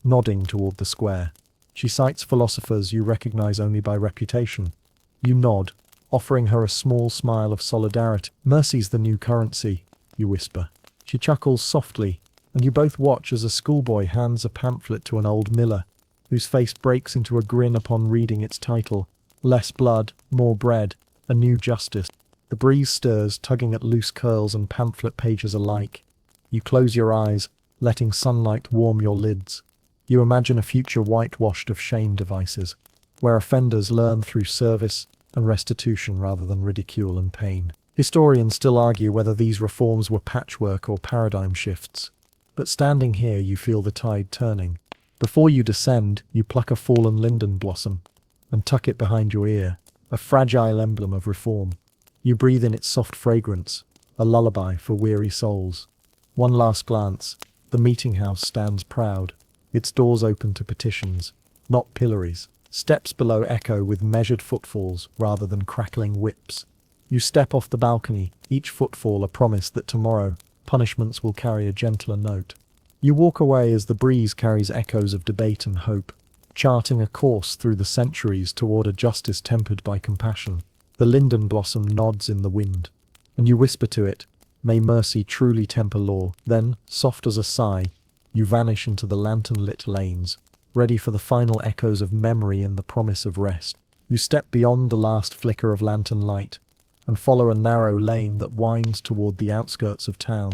nodding toward the square. She cites philosophers you recognize only by reputation. You nod, offering her a small smile of solidarity. Mercy's the new currency, you whisper. She chuckles softly, and you both watch as a schoolboy hands a pamphlet to an old miller, whose face breaks into a grin upon reading its title, Less Blood, More Bread, A New Justice. The breeze stirs, tugging at loose curls and pamphlet pages alike. You close your eyes, letting sunlight warm your lids. You imagine a future whitewashed of shame devices, where offenders learn through service and restitution rather than ridicule and pain. Historians still argue whether these reforms were patchwork or paradigm shifts. But standing here, you feel the tide turning. Before you descend, you pluck a fallen linden blossom and tuck it behind your ear, a fragile emblem of reform. You breathe in its soft fragrance, a lullaby for weary souls. One last glance, the meeting house stands proud, its doors open to petitions, not pillories. Steps below echo with measured footfalls rather than crackling whips. You step off the balcony, each footfall a promise that tomorrow, punishments will carry a gentler note. You walk away as the breeze carries echoes of debate and hope, charting a course through the centuries toward a justice tempered by compassion. The linden blossom nods in the wind, and you whisper to it, "May mercy truly temper law." Then, soft as a sigh, you vanish into the lantern-lit lanes, ready for the final echoes of memory and the promise of rest. You step beyond the last flicker of lantern light, and follow a narrow lane that winds toward the outskirts of town,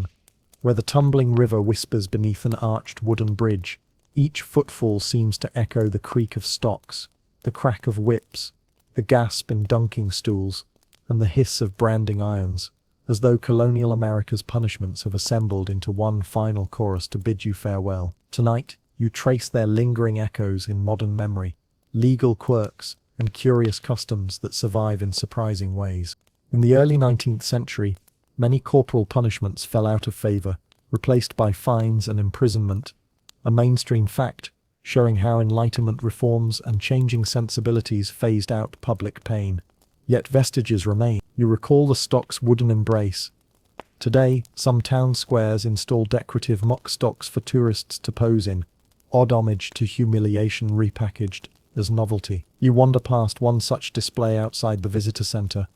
where the tumbling river whispers beneath an arched wooden bridge. Each footfall seems to echo the creak of stocks, the crack of whips, the gasp in dunking stools, and the hiss of branding irons, as though colonial America's punishments have assembled into one final chorus to bid you farewell. Tonight, you trace their lingering echoes in modern memory, legal quirks, and curious customs that survive in surprising ways. In the early 19th century, many corporal punishments fell out of favor, replaced by fines and imprisonment, a mainstream fact showing how Enlightenment reforms and changing sensibilities phased out public pain. Yet vestiges remain. You recall the stock's wooden embrace. Today, some town squares install decorative mock stocks for tourists to pose in, odd homage to humiliation repackaged as novelty. You wander past one such display outside the visitor center,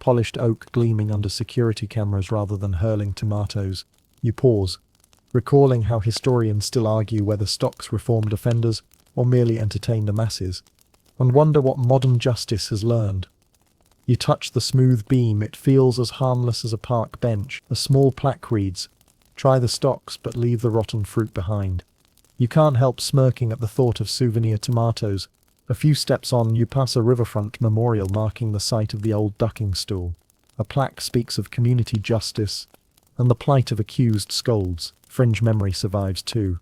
polished oak gleaming under security cameras rather than hurling tomatoes. You pause, recalling how historians still argue whether stocks reformed offenders or merely entertained the masses, and wonder what modern justice has learned. You touch the smooth beam, it feels as harmless as a park bench. A small plaque reads, "Try the stocks but leave the rotten fruit behind." You can't help smirking at the thought of souvenir tomatoes. A few steps on, you pass a riverfront memorial marking the site of the old ducking stool. A plaque speaks of community justice and the plight of accused scolds. Fringe memory survives too.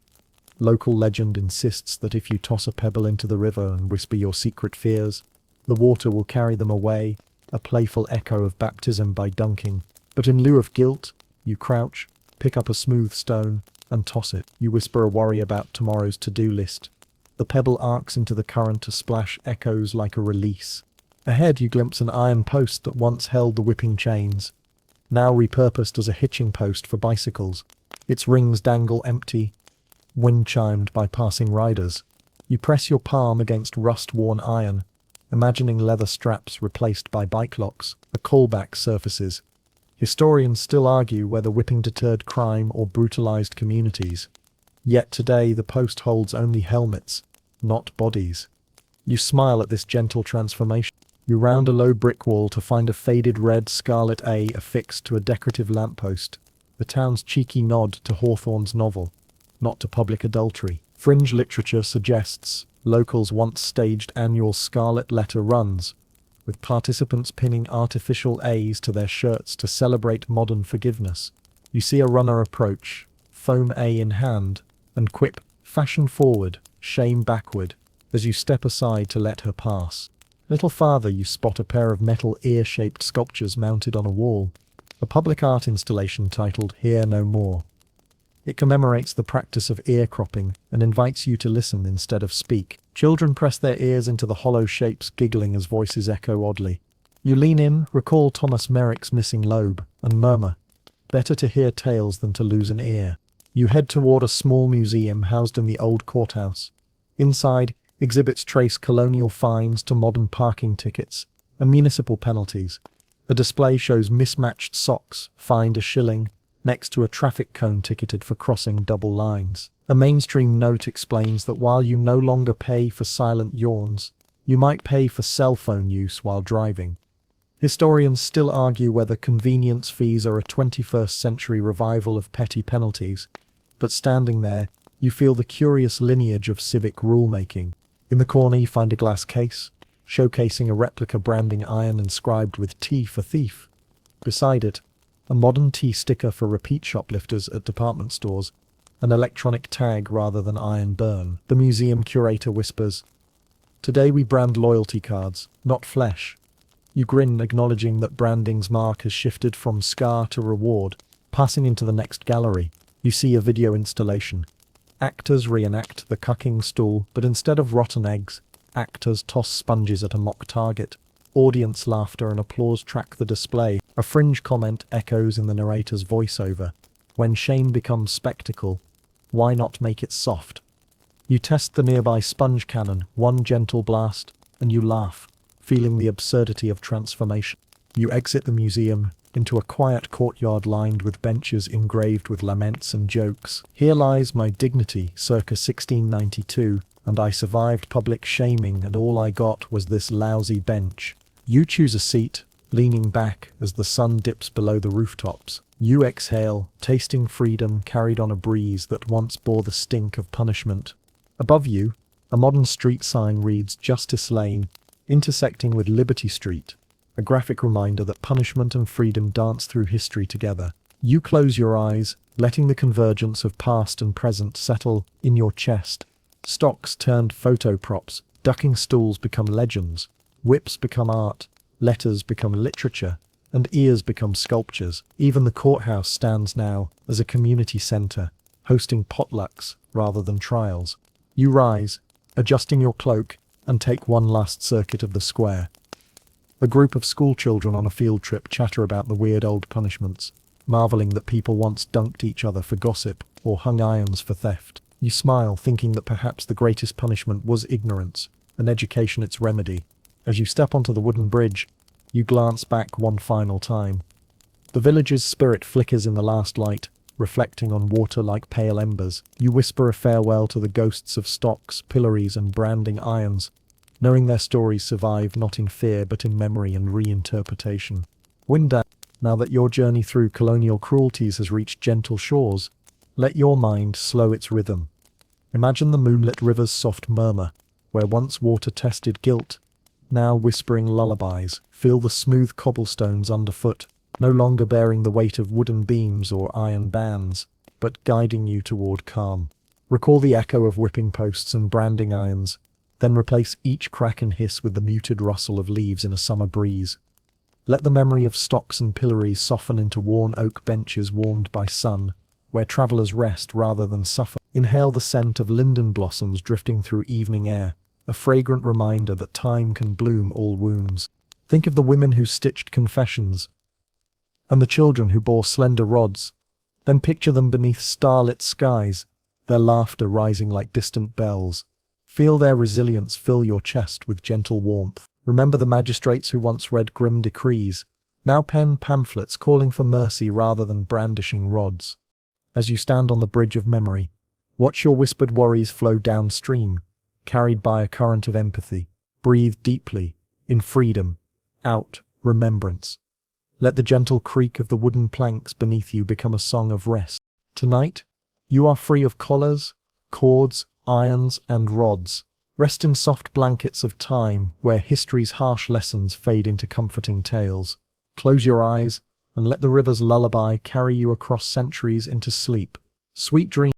Local legend insists that if you toss a pebble into the river and whisper your secret fears, the water will carry them away, a playful echo of baptism by dunking. But in lieu of guilt, you crouch, pick up a smooth stone, and toss it. You whisper a worry about tomorrow's to-do list. The pebble arcs into the current, a splash echoes like a release. Ahead you glimpse an iron post that once held the whipping chains, now repurposed as a hitching post for bicycles. Its rings dangle empty, wind-chimed by passing riders. You press your palm against rust-worn iron, imagining leather straps replaced by bike locks. A callback surfaces. Historians still argue whether whipping deterred crime or brutalized communities. Yet today the post holds only helmets, not bodies. You smile at this gentle transformation. You round a low brick wall to find a faded red Scarlet A affixed to a decorative lamppost. The town's cheeky nod to Hawthorne's novel, not to public adultery. Fringe literature suggests locals once staged annual Scarlet letter runs, with participants pinning artificial A's to their shirts to celebrate modern forgiveness. You see a runner approach, foam A in hand, and quip, "Fashion forward, shame backward," as you step aside to let her pass. A little farther you spot a pair of metal ear-shaped sculptures mounted on a wall, a public art installation titled "Hear No More." It commemorates the practice of ear cropping and invites you to listen instead of speak. Children press their ears into the hollow shapes, giggling as voices echo oddly. You lean in, recall Thomas Merrick's missing lobe, and murmur, "Better to hear tales than to lose an ear." You head toward a small museum housed in the old courthouse. Inside, exhibits trace colonial fines to modern parking tickets and municipal penalties. A display shows mismatched socks, fined $1, next to a traffic cone ticketed for crossing double lines. A mainstream note explains that while you no longer pay for silent yawns, you might pay for cell phone use while driving. Historians still argue whether convenience fees are a 21st century revival of petty penalties, but standing there, you feel the curious lineage of civic rulemaking. In the corner you find a glass case, showcasing a replica branding iron inscribed with T for thief. Beside it, a modern T sticker for repeat shoplifters at department stores, an electronic tag rather than iron burn. The museum curator whispers, "Today we brand loyalty cards, not flesh." You grin, acknowledging that branding's mark has shifted from scar to reward. Passing into the next gallery, you see a video installation. Actors reenact the cucking stool, but instead of rotten eggs, actors toss sponges at a mock target. Audience laughter and applause track the display. A fringe comment echoes in the narrator's voiceover. "When shame becomes spectacle, why not make it soft?" You test the nearby sponge cannon, one gentle blast, and you laugh, feeling the absurdity of transformation. You exit the museum into a quiet courtyard lined with benches engraved with laments and jokes. "Here lies my dignity, circa 1692, and I survived public shaming, and all I got was this lousy bench." You choose a seat, leaning back as the sun dips below the rooftops. You exhale, tasting freedom carried on a breeze that once bore the stink of punishment. Above you, a modern street sign reads "Justice Lane," intersecting with Liberty Street, a graphic reminder that punishment and freedom dance through history together. You close your eyes, letting the convergence of past and present settle in your chest. Stocks turned photo props, ducking stools become legends, whips become art, letters become literature, and ears become sculptures. Even the courthouse stands now as a community center, hosting potlucks rather than trials. You rise, adjusting your cloak, and take one last circuit of the square. A group of schoolchildren on a field trip chatter about the weird old punishments, marveling that people once dunked each other for gossip or hung irons for theft. You smile, thinking that perhaps the greatest punishment was ignorance, and education its remedy. As you step onto the wooden bridge, you glance back one final time. The village's spirit flickers in the last light, reflecting on water like pale embers. You whisper a farewell to the ghosts of stocks, pillories, and branding irons, knowing their stories survive not in fear but in memory and reinterpretation. Brandâ, now that your journey through colonial cruelties has reached gentle shores, let your mind slow its rhythm. Imagine the moonlit river's soft murmur, where once water tested guilt, now whispering lullabies. Feel the smooth cobblestones underfoot, no longer bearing the weight of wooden beams or iron bands, but guiding you toward calm. Recall the echo of whipping posts and branding irons, then replace each crack and hiss with the muted rustle of leaves in a summer breeze. Let the memory of stocks and pillories soften into worn oak benches warmed by sun, where travelers rest rather than suffer. Inhale the scent of linden blossoms drifting through evening air, a fragrant reminder that time can bloom all wounds. Think of the women who stitched confessions, and the children who bore slender rods. Then picture them beneath starlit skies, their laughter rising like distant bells. Feel their resilience fill your chest with gentle warmth. Remember the magistrates who once read grim decrees, now pen pamphlets calling for mercy rather than brandishing rods. As you stand on the bridge of memory, watch your whispered worries flow downstream, carried by a current of empathy. Breathe deeply, in freedom, out, remembrance. Let the gentle creak of the wooden planks beneath you become a song of rest. Tonight, you are free of collars, cords, irons, and rods. Rest in soft blankets of time, where history's harsh lessons fade into comforting tales. Close your eyes, and let the river's lullaby carry you across centuries into sleep. Sweet dreams.